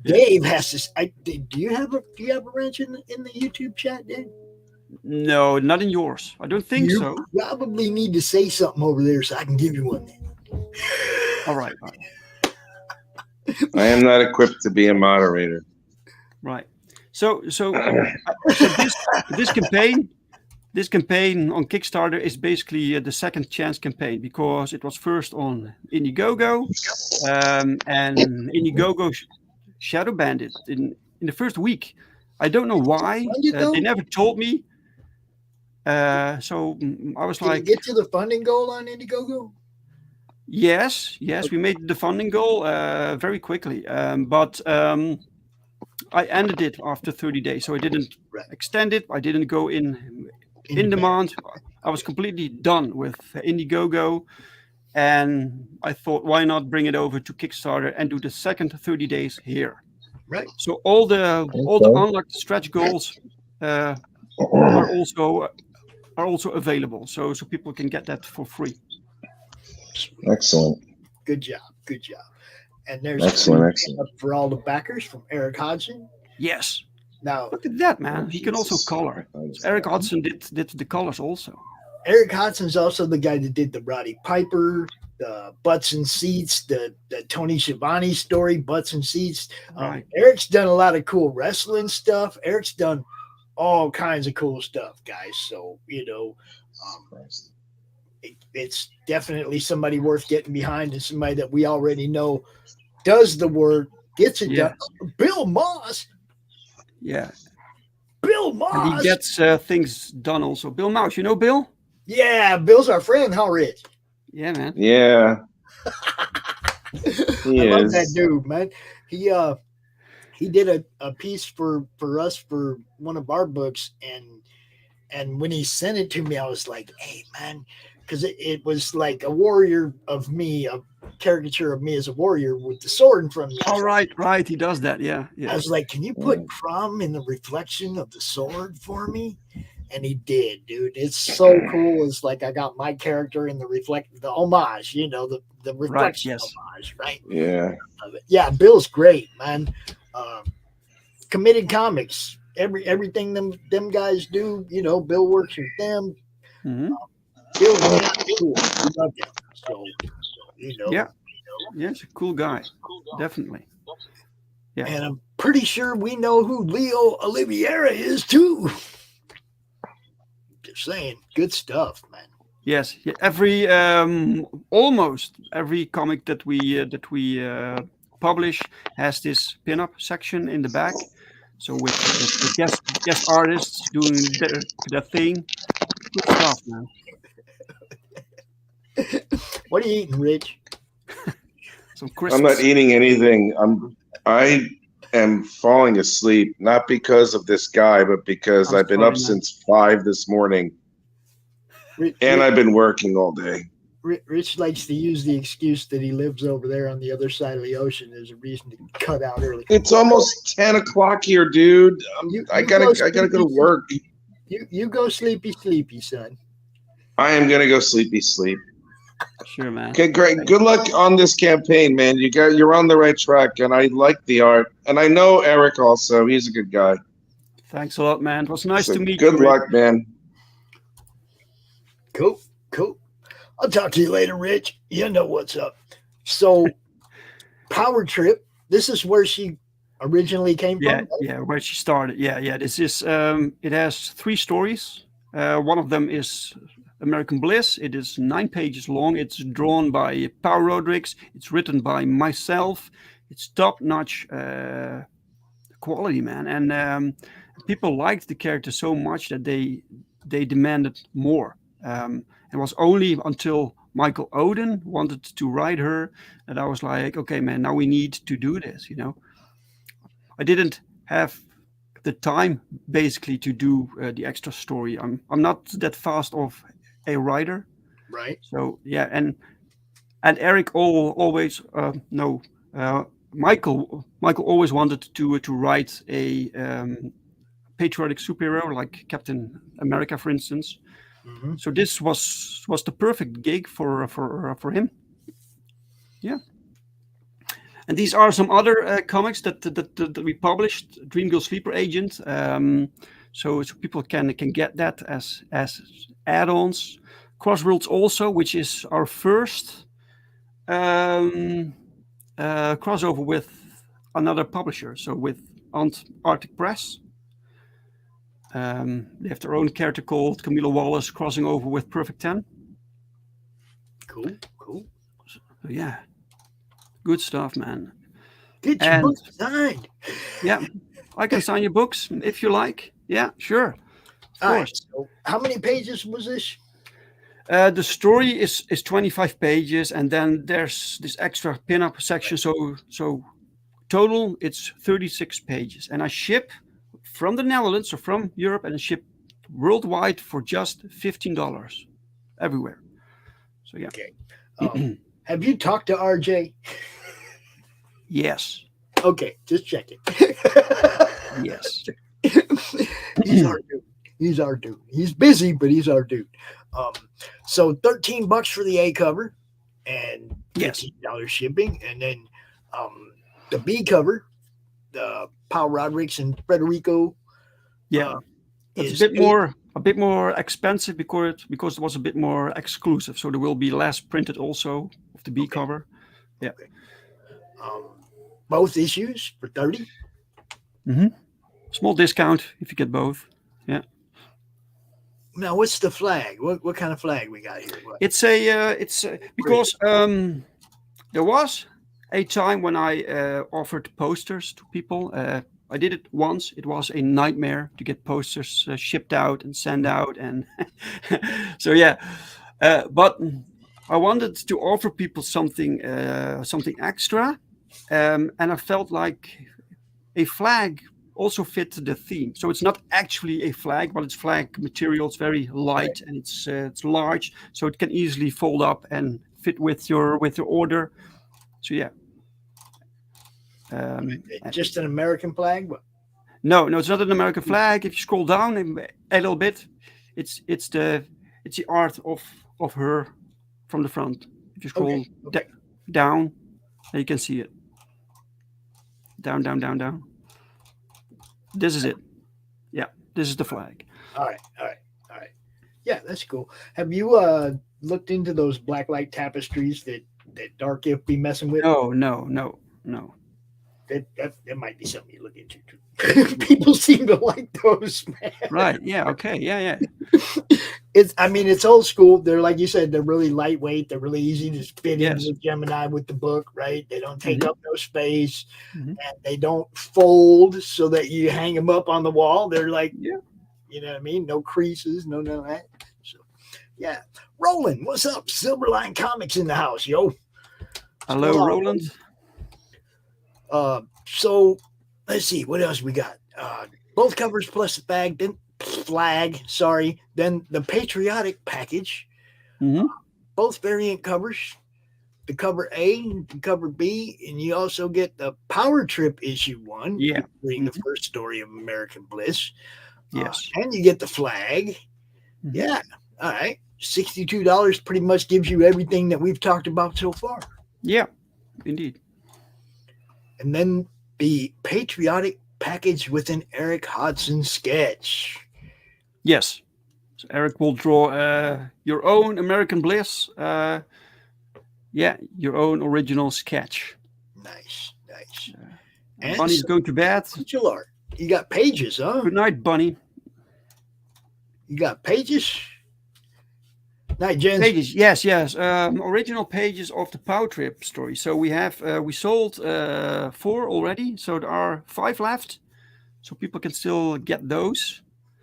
E: Dave has to. Do you have a wrench in the YouTube chat, Dave?
J: No, not in yours. I don't think so.
E: You probably need to say something over there so I can give you one.
J: All right.
F: I am not equipped to be a moderator.
J: Right. So this campaign on Kickstarter is basically the second chance campaign, because it was first on Indiegogo, and Indiegogo shadow banned it in the first week. I don't know why. They never told me. So I was like,
E: get to the funding goal on Indiegogo?
J: Yes, we made the funding goal very quickly, but I ended it after 30 days, so I didn't extend it. I didn't go in demand. I was completely done with Indiegogo, and I thought, why not bring it over to Kickstarter and do the second 30 days here?
E: Right.
J: So all the unlocked stretch goals are also available, so people can get that for free.
F: Excellent.
E: Good job. And there's
F: excellent.
E: For all the backers from Eric Hodgson.
J: Yes.
E: Now
J: look at that, man. He can also color. So Eric Hodgson did the colors also.
E: Eric Hodgson's also the guy that did the Roddy Piper, the Butts and Seats, the Tony Schiavone story, Butts and Seats.
J: Right.
E: Eric's done a lot of cool wrestling stuff. Eric's done all kinds of cool stuff, guys. So, you know, it's definitely somebody worth getting behind, and somebody that we already know does the work, gets it done. Bill Moss.
J: Yeah.
E: Bill Moss.
J: And he gets things done also. Bill Mouse, you know Bill?
E: Yeah, Bill's our friend, huh, Rich?
J: Yeah, man.
F: Yeah.
E: I love that dude, man. He did a piece for us for one of our books, and when he sent it to me, I was like, hey, man, because it was like a warrior of me, a caricature of me as a warrior with the sword in front of me.
J: Oh, right. He does that. Yeah.
E: I was like, can you put Crumb in the reflection of the sword for me? And he did, dude. It's so cool. It's like I got my character in the homage, you know, the reflection homage, right?
F: Yeah.
E: Yeah, Bill's great, man. Committed Comics. Everything them guys do, you know, Bill works with them.
J: Mm-hmm.
E: Bill's cool. We love him. So, you know.
J: Yeah. Yeah, he's a cool guy. Definitely. Yeah.
E: And I'm pretty sure we know who Leo Oliveira is too. Just saying, good stuff, man.
J: Yes, every almost every comic that we publish has this pinup section in the back. So with the guest artists doing their thing, good stuff, man.
E: What are you eating, Rich?
J: Some crisps.
F: I'm not eating anything. I am falling asleep, not because of this guy, but because I've been up since 5 this morning, and I've been working all day.
E: Rich likes to use the excuse that he lives over there on the other side of the ocean as a reason to cut out early.
F: It's almost 10 o'clock here, dude. I gotta go to work.
E: You go sleepy, son.
F: I am gonna go sleep.
J: Sure, man.
F: Okay, great. Good luck on this campaign, man. You're on the right track, and I like the art. And I know Eric also. He's a good guy.
J: Thanks a lot, man. It was nice
F: So
J: to meet
F: good
J: you. Rick.
F: luck, man.
E: Cool. I'll talk to you later, Rich. You know what's up. So, Power Trip. This is where she originally came from.
J: Yeah, where she started. Yeah. This is. It has 3 stories. One of them is American Bliss. It is 9 pages long. It's drawn by Paul Rodrigues. It's written by myself. It's top-notch quality, man. And people liked the character so much that they demanded more. It was only until Michael Oden wanted to write her that I was like, okay, man, now we need to do this. I didn't have the time basically to do the extra story. I'm not that fast of a writer,
E: right?
J: So yeah, and Eric always Michael always wanted to write a patriotic superhero like Captain America, for instance.
E: Mm-hmm.
J: So this was the perfect gig for him. Yeah. And these are some other comics that we published. Dream Girl Sleeper Agent. So people can get that as add-ons. Crossworlds also, which is our first crossover with another publisher. So with Arctic Press. They have their own character called Camilla Wallace crossing over with Perfect 10.
E: Cool.
J: So, yeah. Good stuff, man.
E: Get your book signed.
J: Yeah. I can sign your books if you like. Yeah, sure. Of
E: All
J: course.
E: right, so how many pages was this?
J: The story is 25 pages, and then there's this extra pin-up section. So total, it's 36 pages. And I ship from the Netherlands or from Europe, and I ship worldwide for just $15 everywhere. So yeah.
E: Okay. Have you talked to RJ?
J: Yes.
E: Okay, just checking.
J: Yes.
E: He's our dude. He's busy, but he's our dude. So $13 for the A cover and $15 shipping, and then the B cover, the Paul Rodrigues and Federico.
J: Yeah, it's a bit more expensive because it was a bit more exclusive. So there will be less printed also of the B cover. Yeah.
E: Okay. Both issues for $30.
J: Mm-hmm. Small discount if you get both. Yeah.
E: Now, what's the flag? What kind of flag we got here? What?
J: It's because there was a time when I offered posters to people. I did it once. It was a nightmare to get posters shipped out and sent out, and so yeah. But I wanted to offer people something extra, and I felt like a flag also fit the theme. So it's not actually a flag, but it's flag material. It's very light and it's large, so it can easily fold up and fit with your order. So yeah.
E: Just an American flag?
J: No, it's not an American flag. If you scroll down a little bit, it's the art of her from the front. If you scroll down, then you can see it. Down. This is it. Yeah, this is the flag.
E: All right. Yeah, that's cool. Have you looked into those blacklight tapestries that Dark If be messing with?
J: No.
E: That might be something you look into too. People seem to like those, man.
J: Right. Yeah. Okay. Yeah.
E: It's old school. They're, like you said, they're really lightweight. They're really easy to fit
J: Yes.
E: into Gemini with the book, right? They don't take up no space,
J: Mhm.
E: and they don't fold so that you hang them up on the wall. They're like,
J: Yeah.
E: you know what I mean? No creases, none of that. So, yeah. Roland, what's up? Silverline Comics in the house, yo.
J: Hello,
E: Hello.
J: Roland.
E: So let's see what else we got. Both covers plus the flag. Sorry. Then the patriotic package.
J: Mhm.
E: Both variant covers. The cover A and the cover B, and you also get the Power Trip issue 1.
J: Yeah.
E: Reading the first story of American Bliss.
J: Yes.
E: And you get the flag.
J: Mhm.
E: Yeah. All right. $62 pretty much gives you everything that we've talked about so far.
J: Yeah, indeed.
E: And then the patriotic package with an Eric Hodson sketch.
J: Yes. So Eric will draw your own American Bliss. Your own original sketch.
E: Nice.
J: And Bunny's going to bed.
E: Digital art. You got pages, huh?
J: Good night, Bunny.
E: You got pages? Night, Jens.
J: Pages, yes. Original pages of the Power Trip story. So we have we sold 4 already. So there are 5 left. So people can still get those.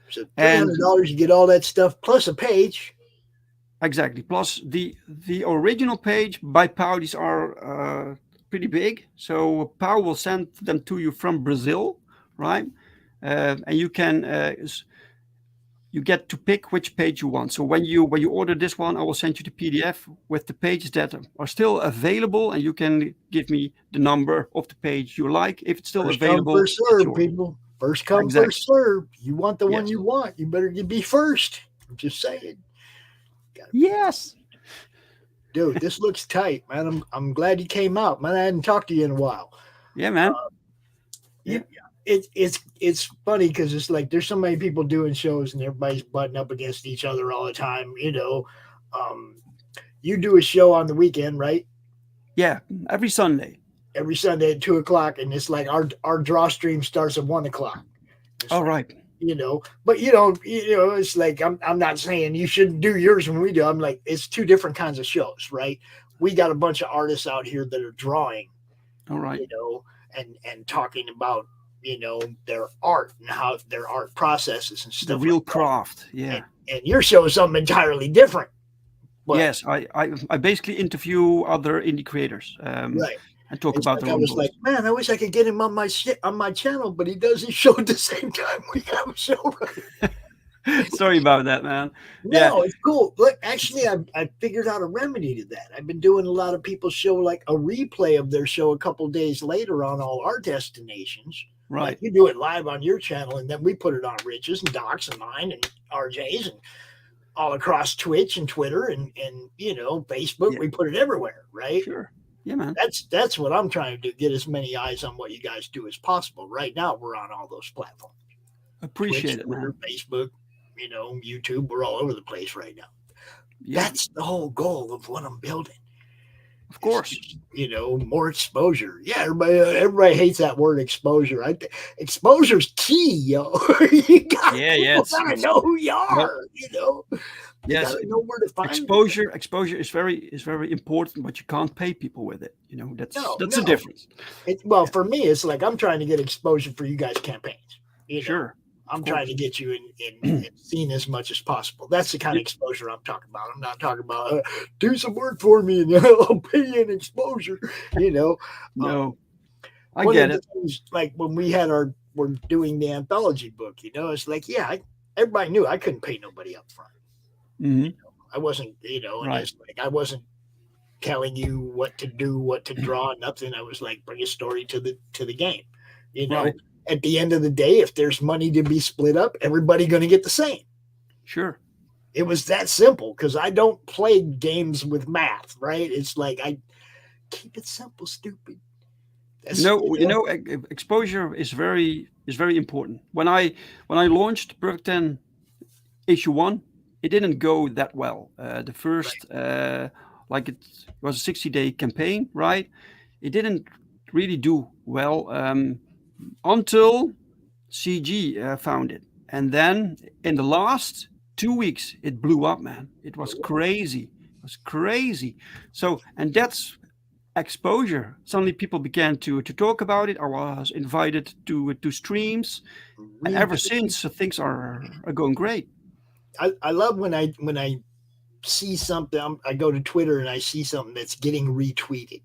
E: So $300, you get all that stuff plus a page.
J: Exactly. Plus the original page by Pau, these are pretty big. So Pau will send them to you from Brazil, right? And you can you get to pick which page you want. So when you order this one, I will send you the PDF with the pages that are still available, and you can give me the number of the page you like if it's still available.
E: First come, first serve, people. First come, first serve. You want the one you want, you better be first. I'm just saying.
J: Yes.
E: Dude, this looks tight, man. I'm glad you came out, man. I hadn't talked to you in a while.
J: Yeah, man.
E: It's funny because it's like there's so many people doing shows and everybody's butting up against each other all the time. You know, you do a show on the weekend, right?
J: Yeah, every Sunday.
E: Every Sunday at 2:00, and it's like our draw stream starts at 1:00.
J: All right.
E: You know, but you know, it's like I'm not saying you shouldn't do yours when we do. I'm like, it's 2 different kinds of shows, right? We got a bunch of artists out here that are drawing,
J: all right,
E: you know, and talking about, you know, their art and how their art processes and stuff.
J: The real craft, yeah.
E: And your show is something entirely different. But,
J: yes, I basically interview other indie creators,
E: right,
J: and talk about their
E: I
J: own
E: was
J: books.
E: like, man, I wish I could get him on my channel, but he doesn't show at the same time we have a show.
J: Sorry about that, man.
E: No, it's cool. Look, actually, I figured out a remedy to that. I've been doing a lot of people show like a replay of their show a couple days later on all our destinations.
J: Right.
E: Like you do it live on your channel, and then we put it on Rich's and Doc's and mine and RJ's and all across Twitch and Twitter and you know, Facebook. Yeah. We put it everywhere, right?
J: Sure. Yeah, man.
E: That's what I'm trying to do. Get as many eyes on what you guys do as possible. Right now, we're on all those platforms.
J: Appreciate
E: Twitch,
J: it,
E: Twitter,
J: man.
E: Facebook, you know, YouTube. We're all over the place right now.
J: Yeah.
E: That's the whole goal of what I'm building.
J: Of course.
E: Just, you know, more exposure. Yeah, everybody hates that word exposure. Exposure's key, yo. You gotta know who you are, you know.
J: Yes,
E: you know where to find
J: exposure. Them. Exposure is very important, but you can't pay people with it. You know, that's the difference.
E: For me, it's like I'm trying to get exposure for you guys' campaigns. You know?
J: Sure.
E: I'm trying to get you in seen as much as possible. That's the kind of exposure I'm talking about. I'm not talking about do some work for me and I'll pay you an exposure. You know,
J: no, I get it.
E: Things, like when we're doing the anthology book, you know, it's like everybody knew I couldn't pay nobody up front.
J: Mm-hmm.
E: You know, I wasn't, you know, and
J: right.
E: It's like I wasn't telling you what to do, what to draw, nothing. I was like, bring a story to the game, you know.
J: Right.
E: At the end of the day, if there's money to be split up, everybody going to get the same.
J: Sure.
E: It was that simple because I don't play games with math, right? It's like I keep it simple, stupid.
J: You know, exposure is very important. When I launched Perfect 10 issue 1, it didn't go that well. The first, like it was a 60-day campaign, right? It didn't really do well. Until CG found it. And then in the last 2 weeks, it blew up, man. It was crazy. So, and that's exposure. Suddenly people began to talk about it. I was invited to streams. And ever since, things are going great.
E: I love when I see something, I go to Twitter and I see something that's getting retweeted.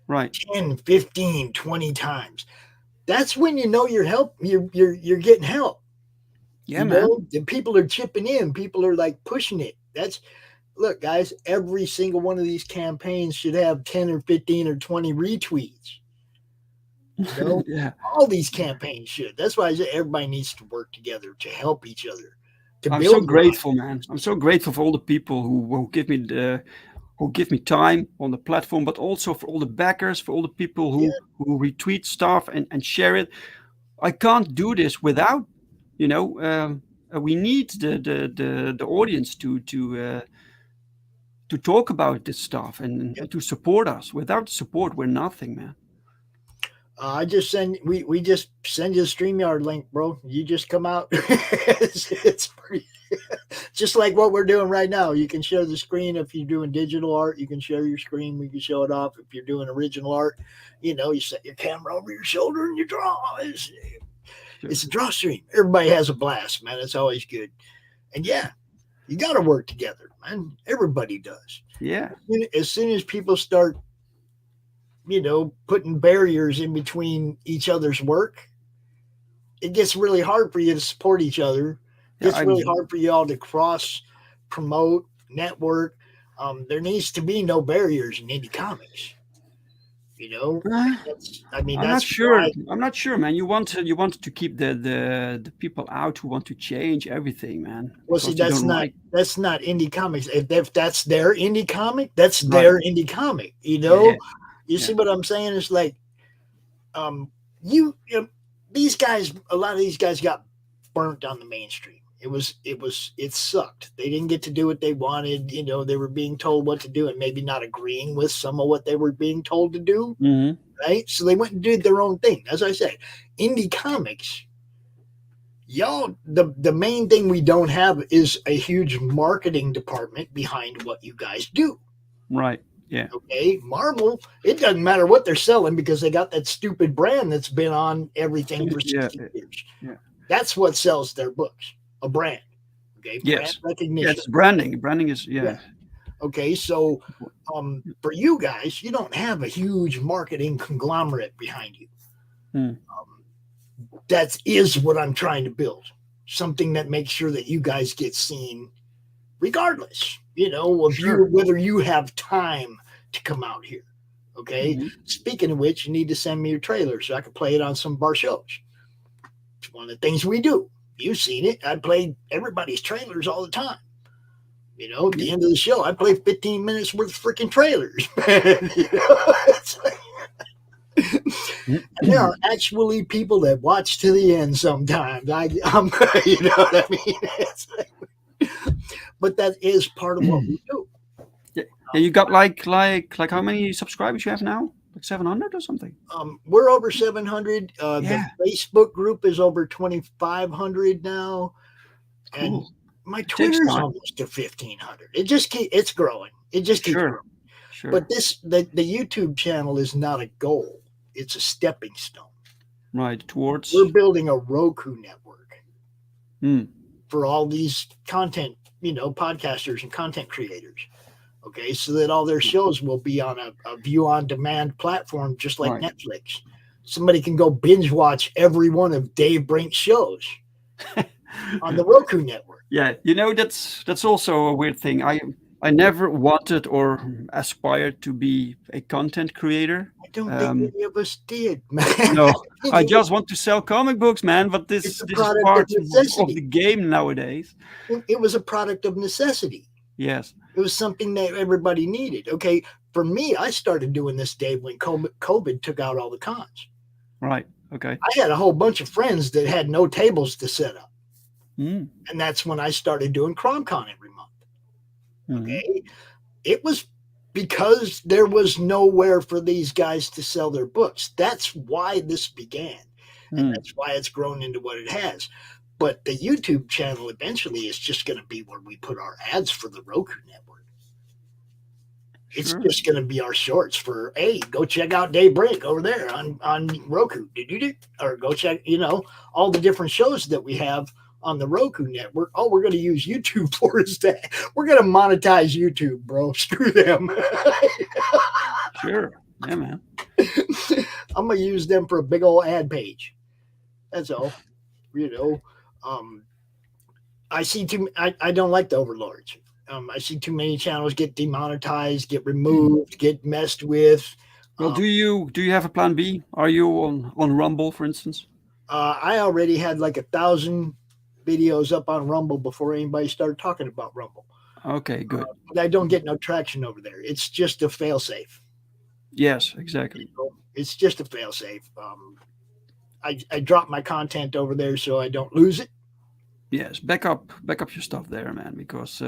J: Right.
E: 10, 15, 20 times. That's when you know you're getting help.
J: Yeah, man.
E: The people are chipping in. People are like pushing it. Look, guys, every single one of these campaigns should have 10 or 15 or 20 retweets. You know,
J: yeah.
E: All these campaigns should. That's why I say everybody needs to work together to help each other.
J: I'm so grateful, man. I'm so grateful for all the people who give me time on the platform, but also for all the backers, for all the people who retweet stuff and share it. I can't do this without, we need the audience to talk about this stuff and to support us. Without support, we're nothing, man.
E: I just we just send you the StreamYard link, bro. You just come out. it's pretty just like what we're doing right now. You can share the screen if you're doing digital art. You can share your screen. We can show it off. If you're doing original art, you set your camera over your shoulder and you draw. It's a draw stream. Everybody has a blast, man. It's always good. And you got to work together, man. Everybody does.
J: Yeah.
E: As soon as people start putting barriers in between each other's work, it gets really hard for you to support each other. It's really hard for you all to cross promote, network. There needs to be no barriers in indie comics.
J: I'm not sure. I'm not sure, man. You want to keep the people out who want to change everything, man.
E: Well, see, that's not indie comics. If that's their indie comic, that's their indie comic. You see what I'm saying? It's like, these guys. A lot of these guys got burnt on the mainstream. It sucked. They didn't get to do what they wanted. They were being told what to do and maybe not agreeing with some of what they were being told to do.
J: Mm-hmm.
E: Right. So they went and did their own thing. As I said, indie comics, y'all, the main thing we don't have is a huge marketing department behind what you guys do.
J: Right. Yeah.
E: Okay. Marvel, it doesn't matter what they're selling because they got that stupid brand that's been on everything for 60 years.
J: Yeah.
E: That's what sells their books. A brand. Okay.
J: Yes.
E: Brand recognition.
J: Yes. Branding. Branding is
E: Okay. So for you guys, you don't have a huge marketing conglomerate behind you. That is what I'm trying to build. Something that makes sure that you guys get seen regardless, of whether you have time to come out here. Okay. Mm-hmm. Speaking of which, you need to send me your trailer so I can play it on some of our shows. It's one of the things we do. You've seen it. I play everybody's trailers all the time. At the end of the show, I play 15 minutes worth of freaking trailers. It's like, and there are actually people that watch to the end sometimes. I'm you know what I mean? It's like, but that is part of what we do.
J: Yeah, you got like how many subscribers you have now? Like 700 or something?
E: We're over 700. The Facebook group is over 2,500 now.
J: Cool.
E: And my Twitch is almost to 1,500. It's growing. It just keeps growing.
J: Sure.
E: But the YouTube channel is not a goal. It's a stepping stone.
J: Right. Towards.
E: We're building a Roku network for all these content, podcasters and content creators. Okay, so that all their shows will be on a view-on-demand platform, just like Netflix. Somebody can go binge watch every one of Dave Brink's shows on the Roku network.
J: Yeah, that's also a weird thing. I never wanted or aspired to be a content creator.
E: I don't think any of us did, man.
J: No, I just want to sell comic books, man. But this is part of the game nowadays.
E: It was a product of necessity.
J: Yes.
E: It was something that everybody needed. Okay. For me, I started doing this, Dave, when COVID took out all the cons.
J: Right. Okay.
E: I had a whole bunch of friends that had no tables to set up. And that's when I started doing CromCon every month. Okay. It was because there was nowhere for these guys to sell their books. That's why this began. And that's why it's grown into what it has. But the YouTube channel eventually is just going to be where we put our ads for the Roku network. It's just going to be our shorts for, hey, go check out Dave Brink over there on Roku. Or go check, all the different shows that we have on the Roku network. All we're going to use YouTube for is that. We're going to monetize YouTube, bro. Screw them.
J: Sure. Yeah, man.
E: I'm going to use them for a big old ad page. That's all. I see I don't like the overlords. I see too many channels get demonetized, get removed, get messed with.
J: Well, do you have a plan B? Are you on Rumble, for instance?
E: I already had like 1,000 videos up on Rumble before anybody started talking about Rumble.
J: Okay, good.
E: But I don't get no traction over there. It's just a failsafe.
J: Yes, exactly.
E: It's just a failsafe. I drop my content over there so I don't lose it.
J: Yes, back up your stuff there, man, because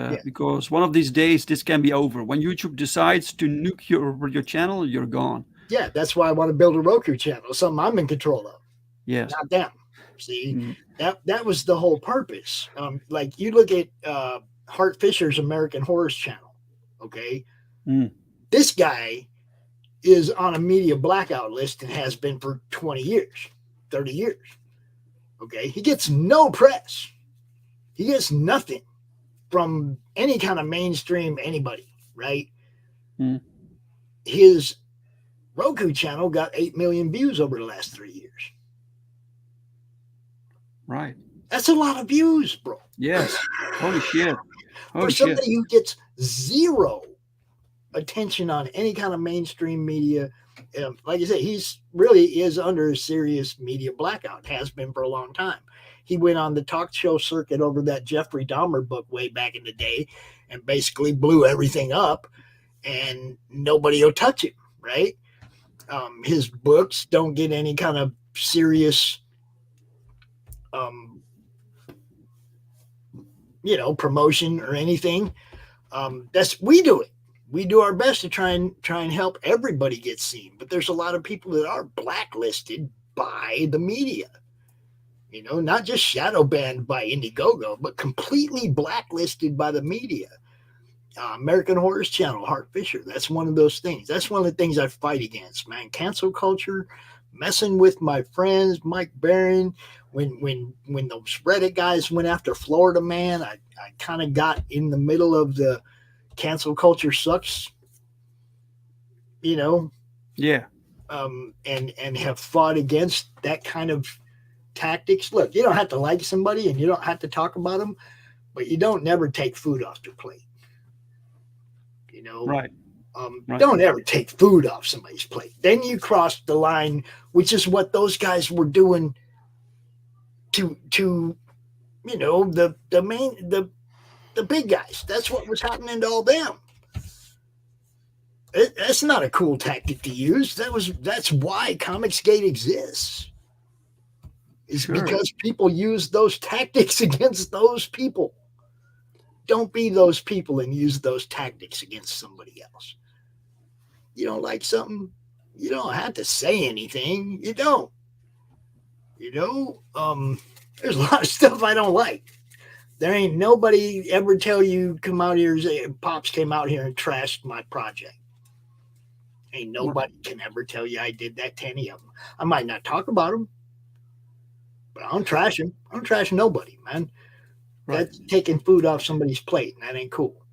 J: one of these days this can be over. When YouTube decides to nuke your channel, you're gone.
E: Yeah, that's why I want to build a Roku channel, something I'm in control of.
J: Yes,
E: not them. See, that was the whole purpose. Like you look at Hart Fisher's American Horror channel. Okay, this guy is on a media blackout list and has been for 20 years, 30 years. Okay, he gets no press. He gets nothing from any kind of mainstream anybody, right? His Roku channel got 8 million views over the last 3 years.
J: Right.
E: That's a lot of views, bro.
J: Yes. Holy shit.
E: For somebody who gets zero attention on any kind of mainstream media, like I said, he's really is under a serious media blackout, has been for a long time. He went on the talk show circuit over that Jeffrey Dahmer book way back in the day and basically blew everything up, and nobody will touch him, right? His books don't get any kind of serious promotion or anything. We do it. We do our best to try and help everybody get seen, but there's a lot of people that are blacklisted by the media. Not just shadow banned by Indiegogo, but completely blacklisted by the media. American Horror's channel, Hart Fisher, that's one of those things. That's one of the things I fight against, man. Cancel culture, messing with my friends, Mike Barron. When those Reddit guys went after Florida Man, I kind of got in the middle of the cancel culture sucks,
J: Yeah.
E: And have fought against that kind of tactics. Look, you don't have to like somebody and you don't have to talk about them, but you don't never take food off their plate.
J: Right. Right.
E: Don't ever take food off somebody's plate. Then you cross the line, which is what those guys were doing to the big guys. That's what was happening to all them. That's not a cool tactic to use. That's why Comicsgate exists. It's because people use those tactics against those people. Don't be those people and use those tactics against somebody else. You don't like something, you don't have to say anything. You don't. There's a lot of stuff I don't like. There ain't nobody ever tell you come out here and say Pops came out here and trashed my project. Ain't nobody can ever tell you I did that to any of them. I might not talk about them, but I don't trash them. I don't trash nobody, man. Right. That's taking food off somebody's plate, and that ain't cool.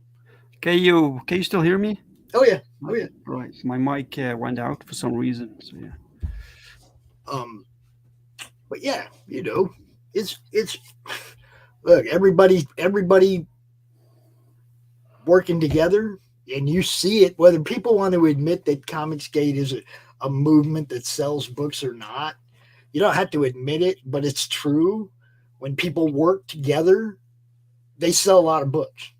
J: Can you still hear me?
E: Oh yeah.
J: Right. My mic went out for some reason. So yeah.
E: But yeah, it's look, everybody working together, and you see it, whether people want to admit that Comicsgate is a movement that sells books or not. You don't have to admit it, but it's true. When people work together, they sell a lot of books.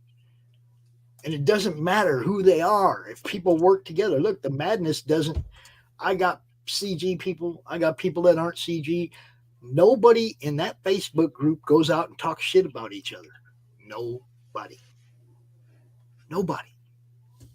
E: And it doesn't matter who they are. If people work together, look, the madness doesn't. I got CG people. I got people that aren't CG. Nobody in that Facebook group goes out and talks shit about each other. Nobody.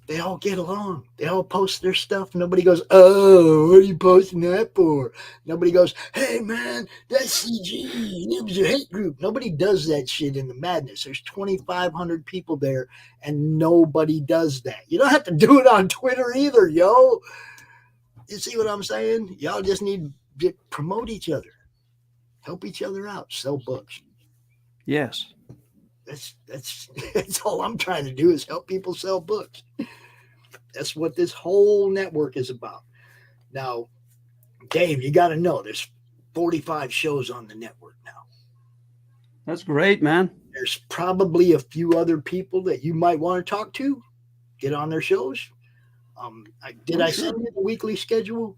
E: They all get along. They all post their stuff. Nobody goes, oh, what are you posting that for? Nobody goes, hey, man, that's CG. It was your hate group. Nobody does that shit in the madness. There's 2,500 people there, and nobody does that. You don't have to do it on Twitter either, yo. You see what I'm saying? Y'all just need to promote each other. Help each other out. Sell books.
J: Yes.
E: That's all I'm trying to do is help people sell books. That's what this whole network is about. Now, Dave, you got to know there's 45 shows on the network now.
J: That's great, man.
E: There's probably a few other people that you might want to talk to. Get on their shows. I send you the weekly schedule?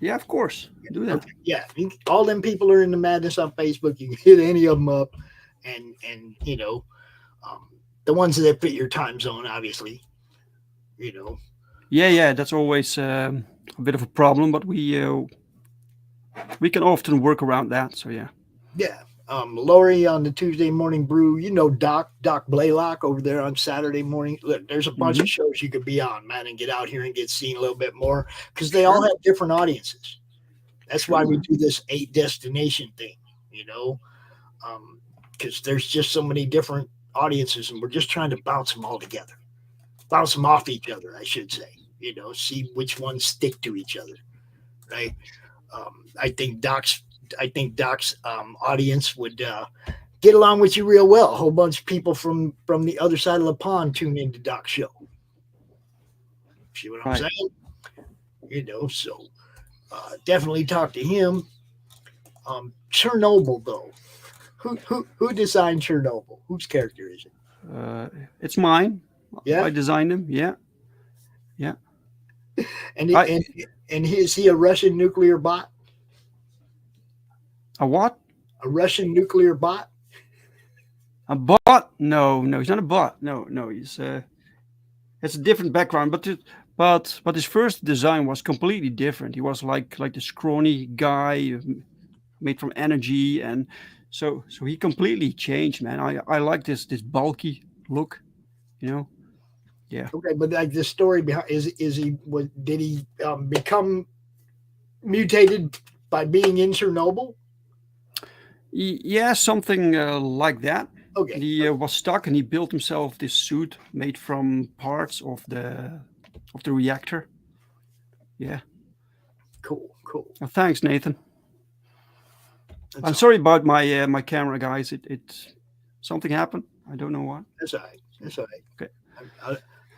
J: Yeah, of course. Do that.
E: Okay. Yeah, all them people are in the madness on Facebook. You can hit any of them up and the ones that fit your time zone, obviously.
J: Yeah, that's always a bit of a problem, but we can often work around that. So yeah.
E: Yeah. Laurie on the Tuesday morning brew, Doc Blalock over there on Saturday morning. Look, there's a bunch of shows you could be on, man, and get out here and get seen a little bit more because they all have different audiences. That's why we do this 8 destination thing, because there's just so many different audiences, and we're just trying to bounce them all together, bounce them off each other, I should say, see which ones stick to each other, right? I think Doc's audience would get along with you real well. A whole bunch of people from the other side of the pond tune into Doc's show. See what I'm saying? So definitely talk to him. Chernobyl, though. Who designed Chernobyl? Whose character is it?
J: It's mine.
E: Yeah,
J: I designed him. Yeah.
E: And is he a Russian nuclear bot?
J: A what?
E: A Russian nuclear bot?
J: A bot? No, he's not a bot. No, he's it's a different background. But his first design was completely different. He was like the scrawny guy made from energy, and so he completely changed, man. I like this bulky look, Yeah.
E: Okay, but like the story behind did he become mutated by being in Chernobyl?
J: Yeah, something like that.
E: Okay.
J: He was stuck, and he built himself this suit made from parts of the reactor. Yeah. Cool. Well, thanks, Nathan. I'm sorry about my camera, guys. It something happened. I don't know what.
E: That's all right.
J: Okay.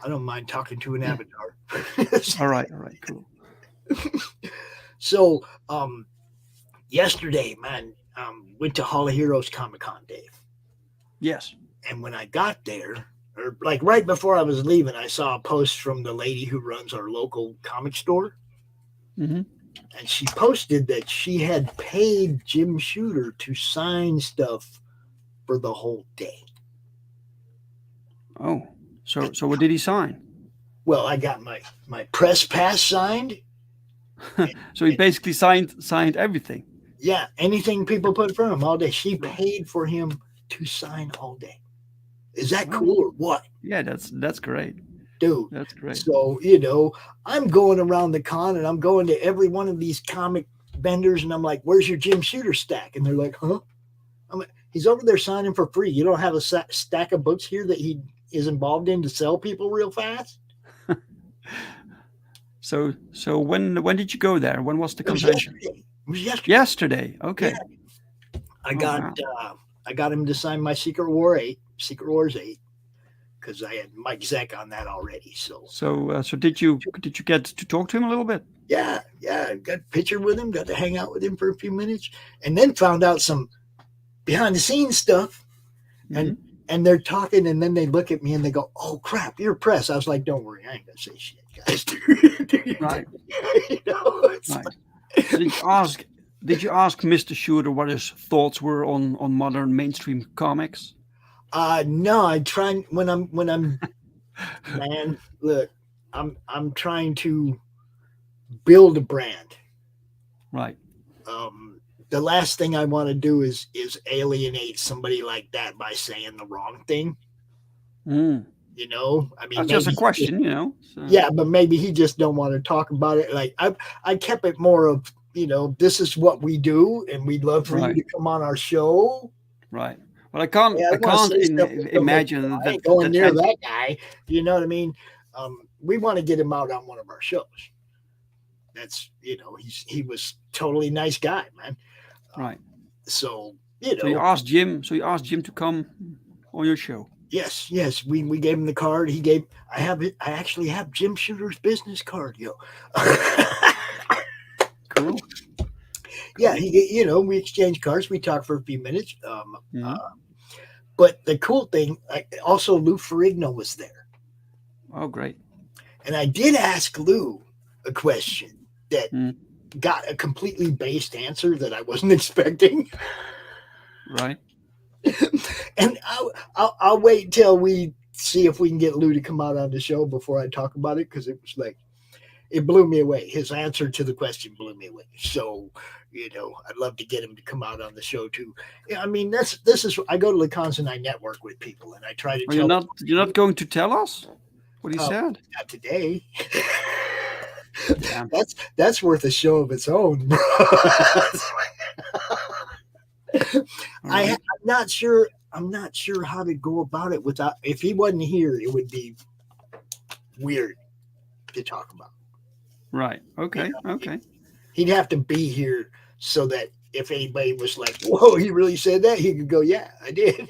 E: I don't mind talking to an avatar.
J: All right. Cool.
E: So, yesterday, man, went to Hall of Heroes Comic-Con, Dave.
J: Yes.
E: And when I got there, or like right before I was leaving, I saw a post from the lady who runs our local comic store.
J: Mm-hmm.
E: And she posted that she had paid Jim Shooter to sign stuff for the whole day.
J: Oh, so what did he sign?
E: Well, I got my press pass signed.
J: So he basically signed everything.
E: Yeah, anything people put in front of him all day. She paid for him to sign all day. Is that cool or what?
J: Yeah, that's great.
E: Dude,
J: that's great.
E: So, I'm going around the con and I'm going to every one of these comic vendors and I'm like, where's your Jim Shooter stack? And they're like, huh? I'm like, he's over there signing for free. You don't have a stack of books here that he is involved in to sell people real fast?
J: So when did you go there? When was the convention?
E: It was yesterday.
J: Yesterday. Okay.
E: Yeah. I got him to sign my Secret Wars 8. Because I had Mike Zeck on that already. So
J: did you get to talk to him a little bit?
E: Yeah. Got a picture with him, got to hang out with him for a few minutes, and then found out some behind the scenes stuff.
J: Mm-hmm.
E: And they're talking, and then they look at me and they go, "Oh crap, you're press." I was like, "Don't worry, I ain't gonna say shit, guys."
J: Right.
E: Right.
J: So did you ask Mr. Shooter what his thoughts were on modern mainstream comics?
E: No, I try when I'm man, look, I'm trying to build a brand.
J: Right.
E: The last thing I want to do is alienate somebody like that by saying the wrong thing.
J: Mm.
E: I mean,
J: that's just a question,
E: So. Yeah, but maybe he just don't want to talk about it. Like I kept it more of, this is what we do, and we'd love for you to come on our show.
J: Right. Well, I can't imagine
E: I ain't going near that guy. You know what I mean? We want to get him out on one of our shows. That's, he was totally nice guy, man.
J: Right.
E: So,
J: So you asked Jim to come on your show.
E: Yes. We gave him the card. I actually have Jim Shooter's business card, yo.
J: Cool.
E: Yeah, we exchanged cards. We talked for a few minutes. But the cool thing, also Lou Ferrigno was there.
J: Oh, great.
E: And I did ask Lou a question that got a completely based answer that I wasn't expecting.
J: Right.
E: And I'll wait until we see if we can get Lou to come out on the show before I talk about it, because it was like, it blew me away. His answer to the question blew me away. So, I'd love to get him to come out on the show too. Yeah, I mean, this is, I go to the cons and I network with people, and I try to tell
J: you're not going to tell us what he said?
E: Not today. That's worth a show of its own, bro. I'm not sure how to go about it without, if he wasn't here, it would be weird to talk about.
J: Right. Okay. Okay.
E: He'd have to be here so that if anybody was like, whoa, he really said that, he could go, yeah, I did.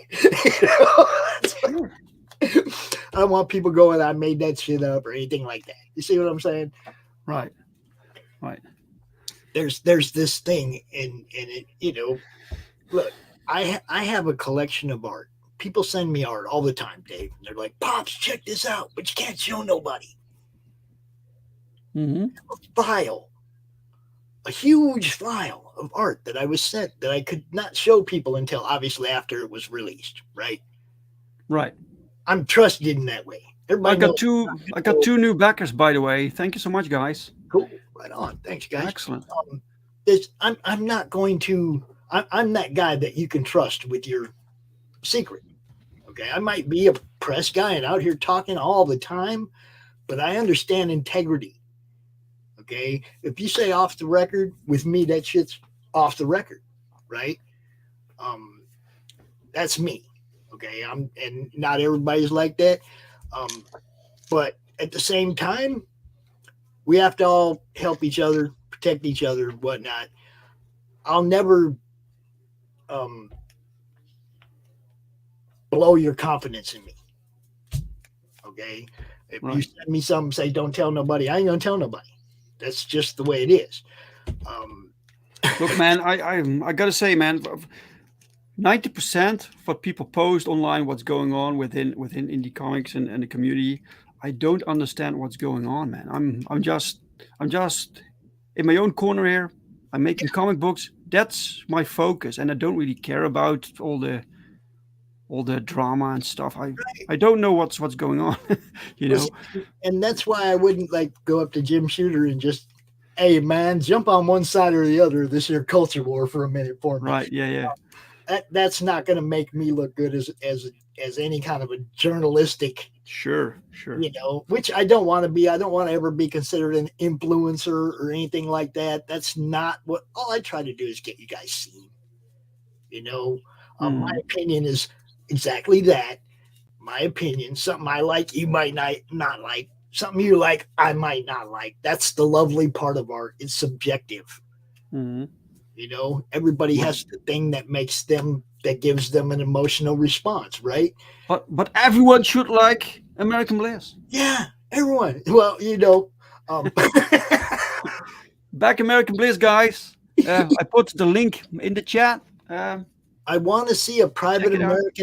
E: I don't want people going, I made that shit up or anything like that. You see what I'm saying?
J: Right. Right.
E: There's this thing, and it, look, I have a collection of art. People send me art all the time, Dave. And they're like, Pops, check this out, but you can't show nobody.
J: Mm-hmm.
E: A huge file of art that I was sent that I could not show people until obviously after it was released, right?
J: Right.
E: I'm trusted in that way.
J: I got two new backers, by the way. Thank you so much, guys.
E: Cool. Right on. Thanks, guys.
J: Excellent.
E: I'm not going to. I'm that guy that you can trust with your secret. Okay, I might be a press guy and out here talking all the time, but I understand integrity. Okay, if you say off the record with me, that shit's off the record, right? That's me. Okay, and not everybody's like that. But at the same time, we have to all help each other, protect each other, whatnot. I'll never blow your confidence in me. Okay, if you send me something, say don't tell nobody, I ain't gonna tell nobody. That's just the way it is.
J: Look, man, I gotta say, man, 90% of what people post online, what's going on within indie comics and the community, I don't understand what's going on, man. I'm just in my own corner here. I'm making comic books. That's my focus, and I don't really care about all the drama and stuff. I don't know what's going on,
E: And that's why I wouldn't go up to Jim Shooter and just, hey man, jump on one side or the other of this here culture war for a minute for me.
J: Right? Yeah.
E: That's not going to make me look good as any kind of a journalistic.
J: Sure.
E: Which I don't want to be. I don't want to ever be considered an influencer or anything like that. That's not what. All I try to do is get you guys seen. My opinion is exactly that. My opinion, something I like, you might not like. Something you like, I might not like. That's the lovely part of art. It's subjective.
J: Mm-hmm.
E: Everybody has the thing that gives them an emotional response, right?
J: But everyone should like American Bliss.
E: Yeah, everyone. Well,
J: Back American Bliss, guys. I put the link in the chat.
E: I want to see a Private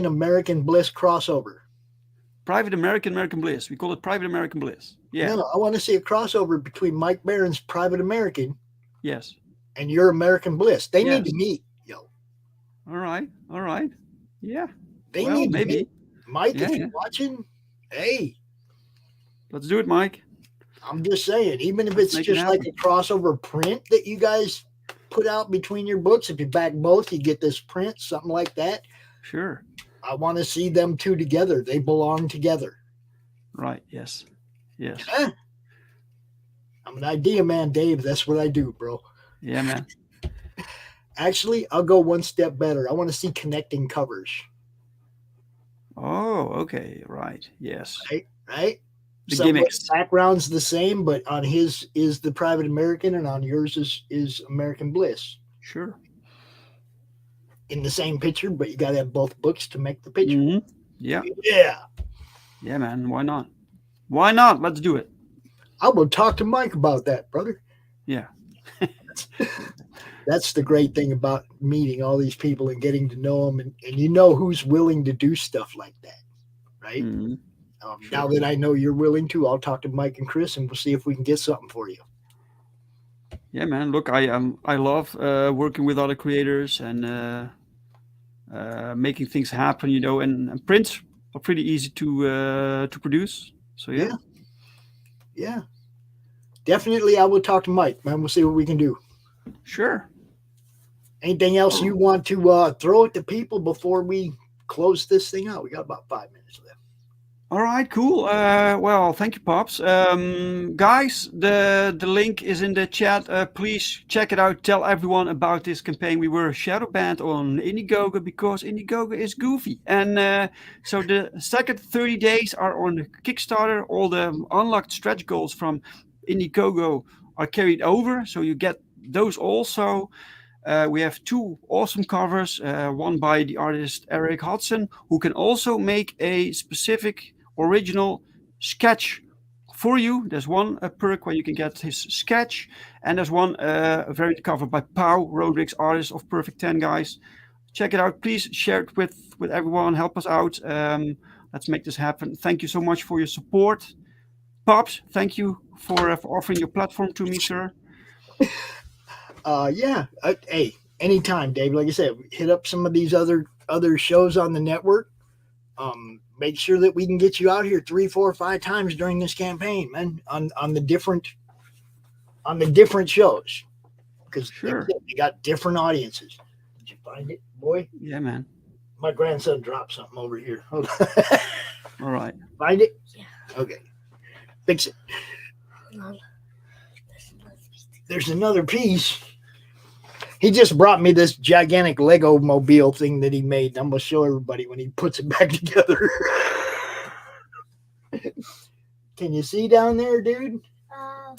E: American Bliss crossover.
J: Private American Bliss. We call it Private American Bliss. Yeah.
E: No, I want to see a crossover between Mike Barron's Private American.
J: Yes.
E: And your American Bliss. They need to meet, yo.
J: All right. Yeah.
E: They need to meet. Mike, if you're watching, hey.
J: Let's do it, Mike.
E: I'm just saying, even if it's just like a crossover print that you guys put out between your books, if you back both, you get this print, something like that.
J: Sure.
E: I want to see them two together. They belong together.
J: Right. Yes.
E: Huh? I'm an idea man, Dave. That's what I do, bro.
J: Yeah, man.
E: Actually, I'll go one step better. I want to see connecting covers.
J: Oh, okay. Right. Yes.
E: Right.
J: The gimmicks.
E: Background's the same, but on his is the Private American, and on yours is American Bliss.
J: Sure.
E: In the same picture, but you got to have both books to make the picture.
J: Mm-hmm. Yeah.
E: Yeah,
J: man. Why not? Let's do it.
E: I will talk to Mike about that, brother.
J: Yeah.
E: That's the great thing about meeting all these people and getting to know them, and who's willing to do stuff like that, right?
J: Mm-hmm.
E: Sure. Now that I know you're willing to, I'll talk to Mike and Chris, and we'll see if we can get something for you.
J: Yeah, man. Look, I love working with other creators, and making things happen, and prints are pretty easy to produce. So
E: yeah, definitely. I will talk to Mike, man. We'll see what we can do.
J: Sure.
E: Anything else you want to throw at the people before we close this thing out? We got about 5 minutes left.
J: All right, cool. Well, thank you, Pops. Guys, the link is in the chat. Please check it out. Tell everyone about this campaign. We were shadow banned on Indiegogo because Indiegogo is goofy. And so the second 30 days are on the Kickstarter. All the unlocked stretch goals from Indiegogo are carried over. So you get those also. We have 2 awesome covers, one by the artist Eric Hodson, who can also make a specific original sketch for you. There's one perk where you can get his sketch, and there's one variant cover by Pau Rodriguez, artist of Perfect 10, guys. Check it out. Please share it with everyone. Help us out. Let's make this happen. Thank you so much for your support. Pops, thank you for offering your platform to me, sir.
E: Hey, anytime, Dave. Like I said, hit up some of these other shows on the network. Make sure that we can get you out here 3, 4, 5 times during this campaign, man, on the different shows, because they got different audiences. Did you find it, boy?
J: Yeah, man.
E: My grandson dropped something over here. Hold on.
J: All right.
E: Find it?
K: Yeah.
E: Okay. Fix it. There's another piece. He just brought me this gigantic Lego mobile thing that he made. I'm going to show everybody when he puts it back together. Can you see down there, dude? I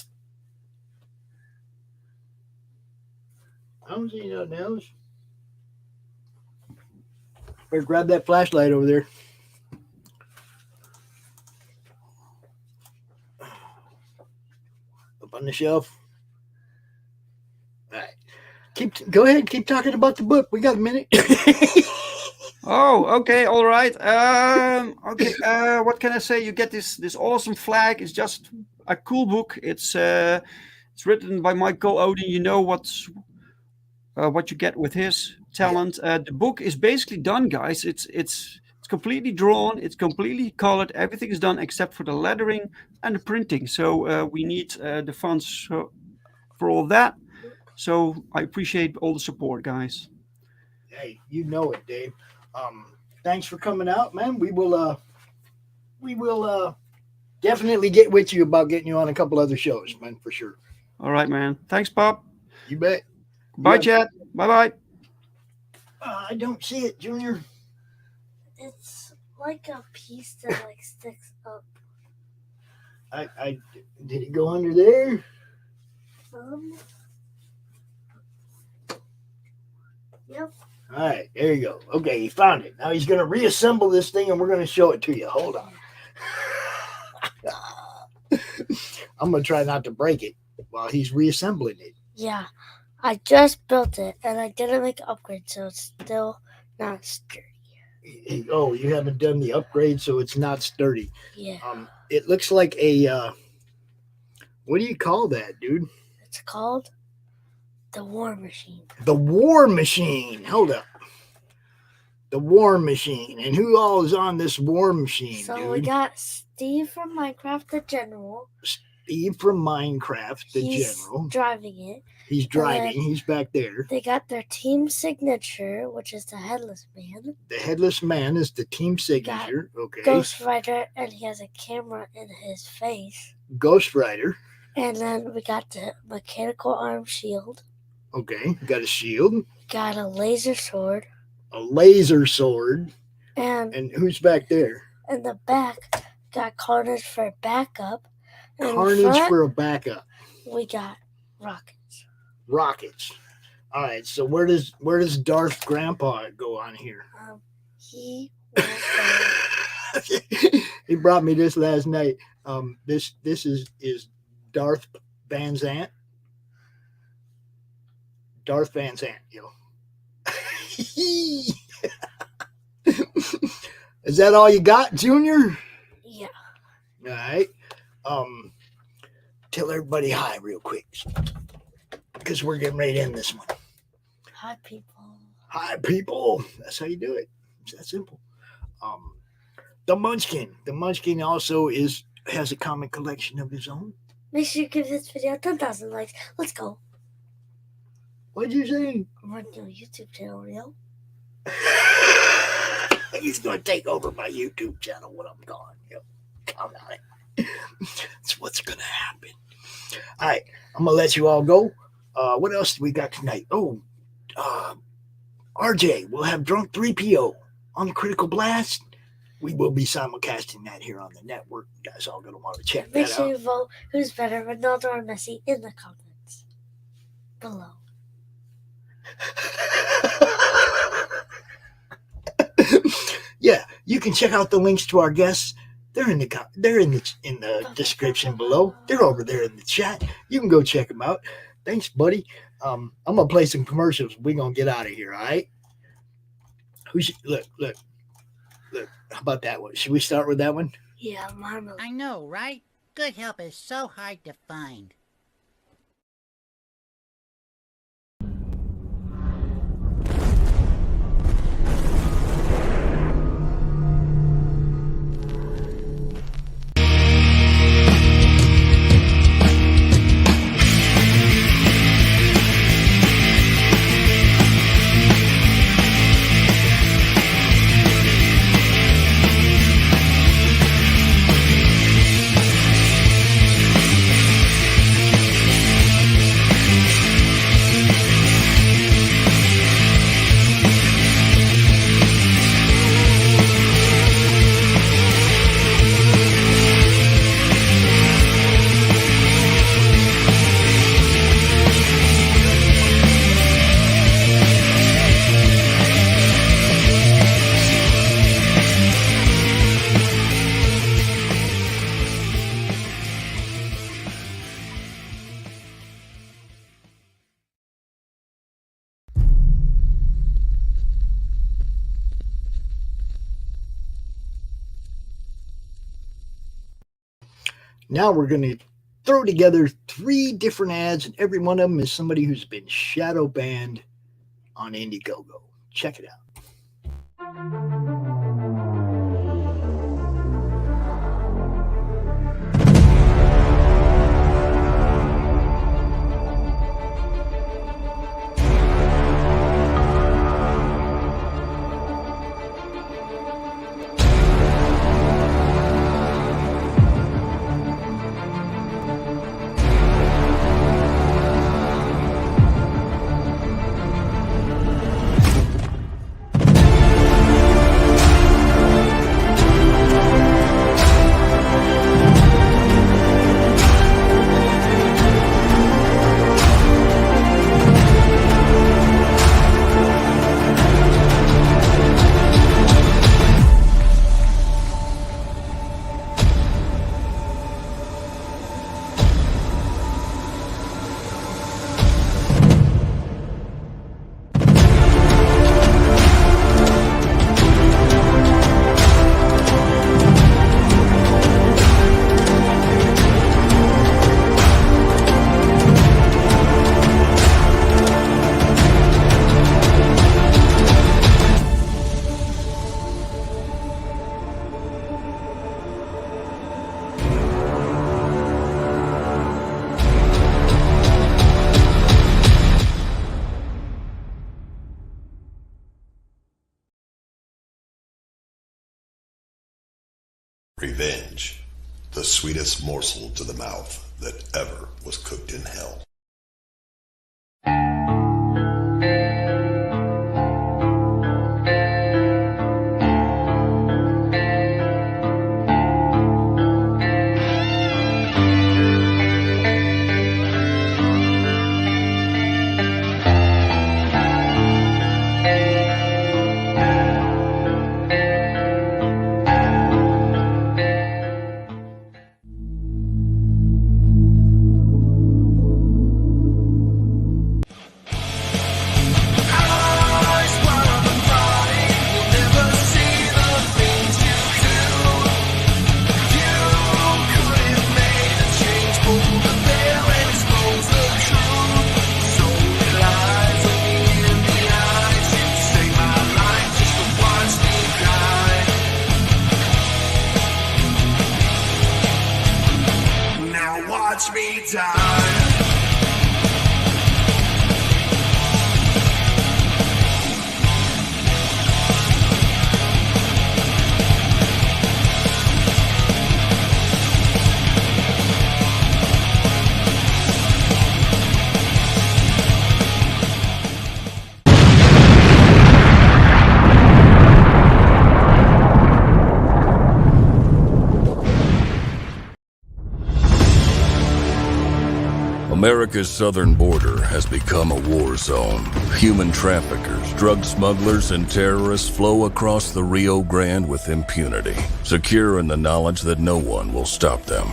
E: don't see nothing else. Better grab that flashlight over there. Up on the shelf. All right. Go ahead. Keep talking about the book. We got a minute.
J: Oh, okay. All right. Okay. What can I say? You get this awesome flag. It's just a cool book. It's written by Michael Odin. You know what you get with his talent. The book is basically done, guys. It's completely drawn. It's completely colored. Everything is done except for the lettering and the printing. So we need the funds for all that. So I appreciate all the support, guys.
E: Hey, you know it, Dave. Thanks for coming out, man. We will definitely get with you about getting you on a couple other shows, man, for sure.
J: All right, man. Thanks, Pop.
E: You bet.
J: Bye, Chad. Bye-bye.
E: I don't see it, Junior.
L: It's like a piece that like sticks up.
E: I did it go under there?
L: Yep.
E: All right, there you go. Okay, he found it. Now he's going to reassemble this thing and we're going to show it to you. Hold on. I'm going to try not to break it while he's reassembling it.
L: Yeah, I just built it and I didn't make an upgrade, so it's still not sturdy.
E: Oh, you haven't done the upgrade, so it's not sturdy.
L: Yeah.
E: It looks like a, what do you call that, dude?
L: It's called the War Machine.
E: The War Machine. Hold up. The War Machine. And who all is on this War Machine,
L: So
E: dude?
L: we got Steve from Minecraft, the General.
E: Steve from Minecraft, the
L: He's
E: General.
L: driving it.
E: He's driving. He's back there.
L: They got their team signature, which is the Headless Man.
E: The Headless Man is the team signature. Okay.
L: Ghost Rider, and he has a camera in his face.
E: Ghost Rider.
L: And then we got the mechanical arm shield.
E: Okay. Got a shield.
L: Got a laser sword.
E: A laser sword.
L: And
E: who's back there?
L: In the back, got Carnage for backup. In
E: Carnage
L: front,
E: for a backup.
L: We got rockets.
E: Rockets. All right. So where does Darth Grandpa go on here?
L: He
E: He brought me this last night. This is Darth Van Zant. Darth Van Zant, yo. Is that all you got, Junior?
L: Yeah.
E: All right. Tell everybody hi real quick, because we're getting ready to end this one.
L: Hi, people.
E: Hi, people. That's how you do it. It's that simple. The Munchkin also has a comic collection of his own.
L: Make sure you give this video 10,000 likes. Let's go.
E: What'd you say?
L: Run your YouTube channel, yo.
E: He's going to take over my YouTube channel when I'm gone. Yo, count on it. That's what's going to happen. All right, I'm going to let you all go. What else do we got tonight? Oh, RJ, we'll have Drunk 3PO on the Critical Blast. We will be simulcasting that here on the network. You guys all going to want to check
L: Make
E: that
L: sure
E: out.
L: you vote who's better, Ronaldo or Messi, in the comments below.
E: Yeah, you can check out the links to our guests. They're in the description below. They're over there in the chat. You can go check them out. Thanks, buddy. I'm gonna play some commercials. We're gonna get out of here. All right. Look. How about that one? Should we start with that one?
L: Yeah, marmalade.
A: I know, right? Good help is so hard to find.
E: Now we're going to throw together 3 different ads, and every one of them is somebody who's been shadow banned on Indiegogo. Check it out.
M: Revenge, the sweetest morsel to the mouth that ever was cooked in hell.
N: America's southern border has become a war zone. Human traffickers, drug smugglers, and terrorists flow across the Rio Grande with impunity, secure in the knowledge that no one will stop them.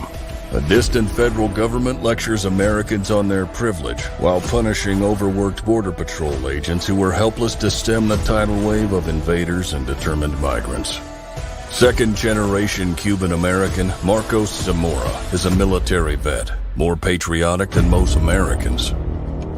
N: A distant federal government lectures Americans on their privilege while punishing overworked border patrol agents who were helpless to stem the tidal wave of invaders and determined migrants. Second-generation Cuban-American Marcos Zamora is a military vet, more patriotic than most Americans.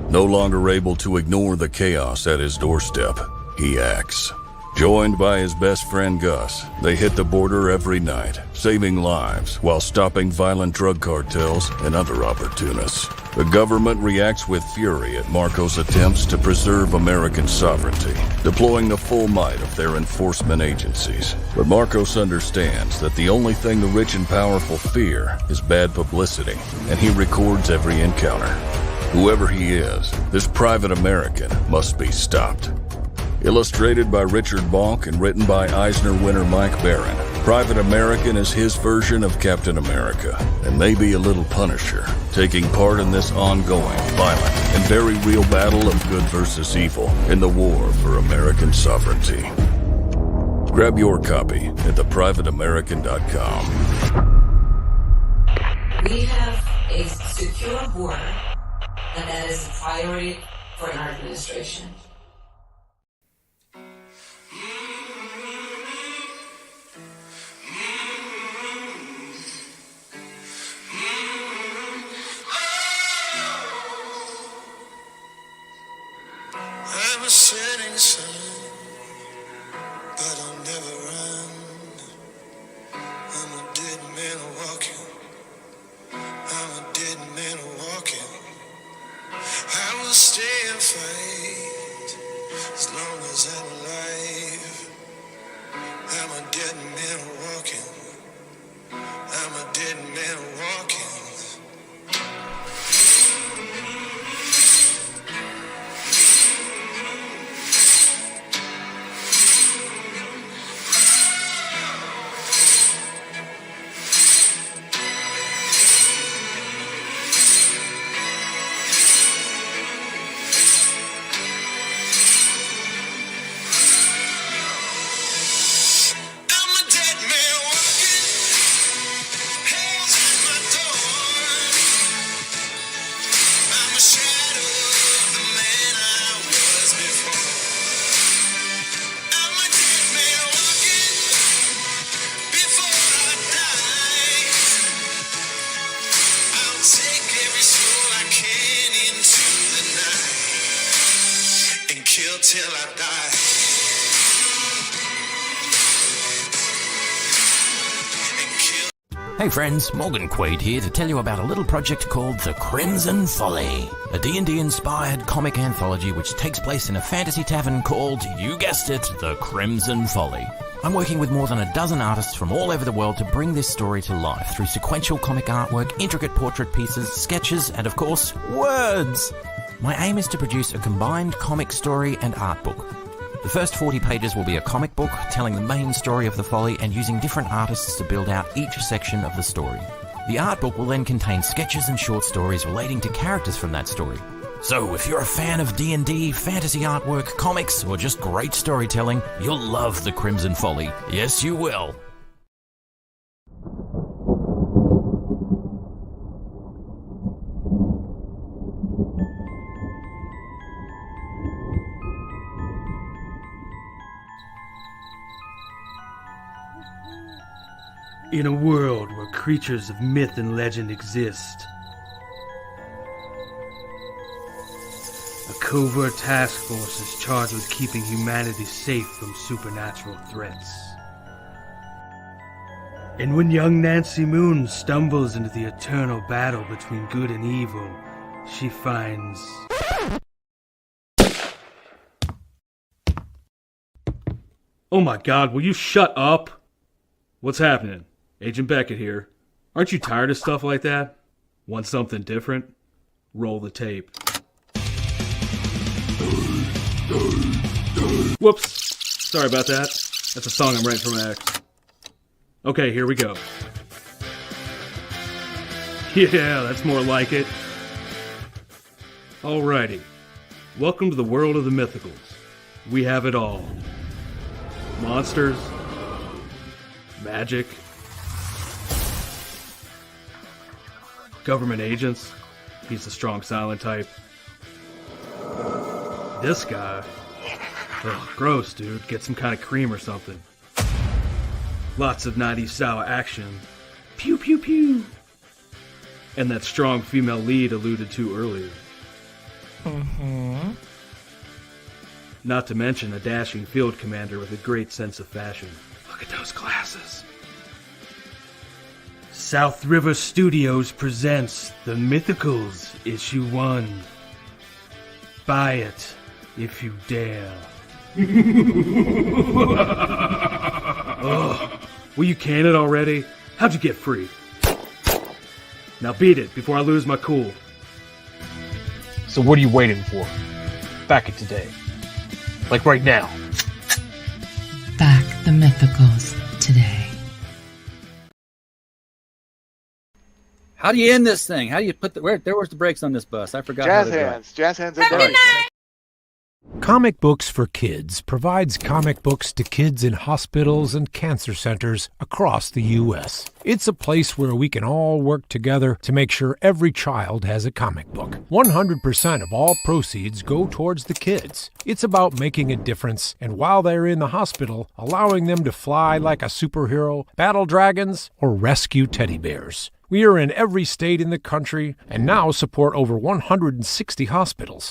N: No longer able to ignore the chaos at his doorstep, he acts. Joined by his best friend Gus, they hit the border every night, saving lives while stopping violent drug cartels and other opportunists. The government reacts with fury at Marcos' attempts to preserve American sovereignty, deploying the full might of their enforcement agencies. But Marcos understands that the only thing the rich and powerful fear is bad publicity, and he records every encounter. Whoever he is, this private American must be stopped. Illustrated by Richard Bonk and written by Eisner winner Mike Barron, Private American is his version of Captain America, and maybe a little Punisher, taking part in this ongoing, violent, and very real battle of good versus evil in the war for American sovereignty. Grab your copy at theprivateamerican.com.
O: We have a secure border, and that is a priority for our administration.
B: I'm a setting sun, but I'll never run. I'm a dead man walking. I'm a dead man walking. I will stay and fight as long as I'm alive. I'm a dead man walking. I'm a dead man walking. Till I die.
P: Hey friends, Morgan Quaid here to tell you about a little project called The Crimson Folly, a D&D inspired comic anthology which takes place in a fantasy tavern called, you guessed it, The Crimson Folly. I'm working with more than a dozen artists from all over the world to bring this story to life through sequential comic artwork, intricate portrait pieces, sketches, and of course, words! My aim is to produce a combined comic story and art book. The first 40 pages will be a comic book telling the main story of the folly and using different artists to build out each section of the story. The art book will then contain sketches and short stories relating to characters from that story. So if you're a fan of D&D, fantasy artwork, comics, or just great storytelling, you'll love The Crimson Folly. Yes, you will.
Q: In a world where creatures of myth and legend exist, a covert task force is charged with keeping humanity safe from supernatural threats. And when young Nancy Moon stumbles into the eternal battle between good and evil, she finds... Oh my god, will you shut up? What's happening? Agent Beckett here. Aren't you tired of stuff like that? Want something different? Roll the tape. Whoops. Sorry about that. That's a song I'm writing for my ex. Okay, here we go. Yeah, that's more like it. Alrighty. Welcome to the world of the mythicals. We have it all. Monsters, magic, government agents. He's the strong silent type. This guy. Ugh, gross, dude. Get some kind of cream or something. Lots of 90s style action. Pew pew pew. And that strong female lead alluded to earlier.
R: Mm-hmm.
Q: Not to mention a dashing field commander with a great sense of fashion. Look at those glasses. South River Studios presents The Mythicals, Issue 1. Buy it, if you dare. Ugh. Will you can it already? How'd you get free? Now beat it before I lose my cool.
R: So what are you waiting for? Back it today. Like right now.
S: Back the Mythicals today.
T: How do you end this thing? How do you put the where's the brakes on this bus? I forgot.
U: Jazz hands. Jazz hands and brakes.
V: Comic Books for Kids provides comic books to kids in hospitals and cancer centers across the U.S. It's a place where we can all work together to make sure every child has a comic book. 100% of all proceeds go towards the kids. It's about making a difference, and while they're in the hospital, allowing them to fly like a superhero, battle dragons, or rescue teddy bears. We are in every state in the country and now support over 160 hospitals.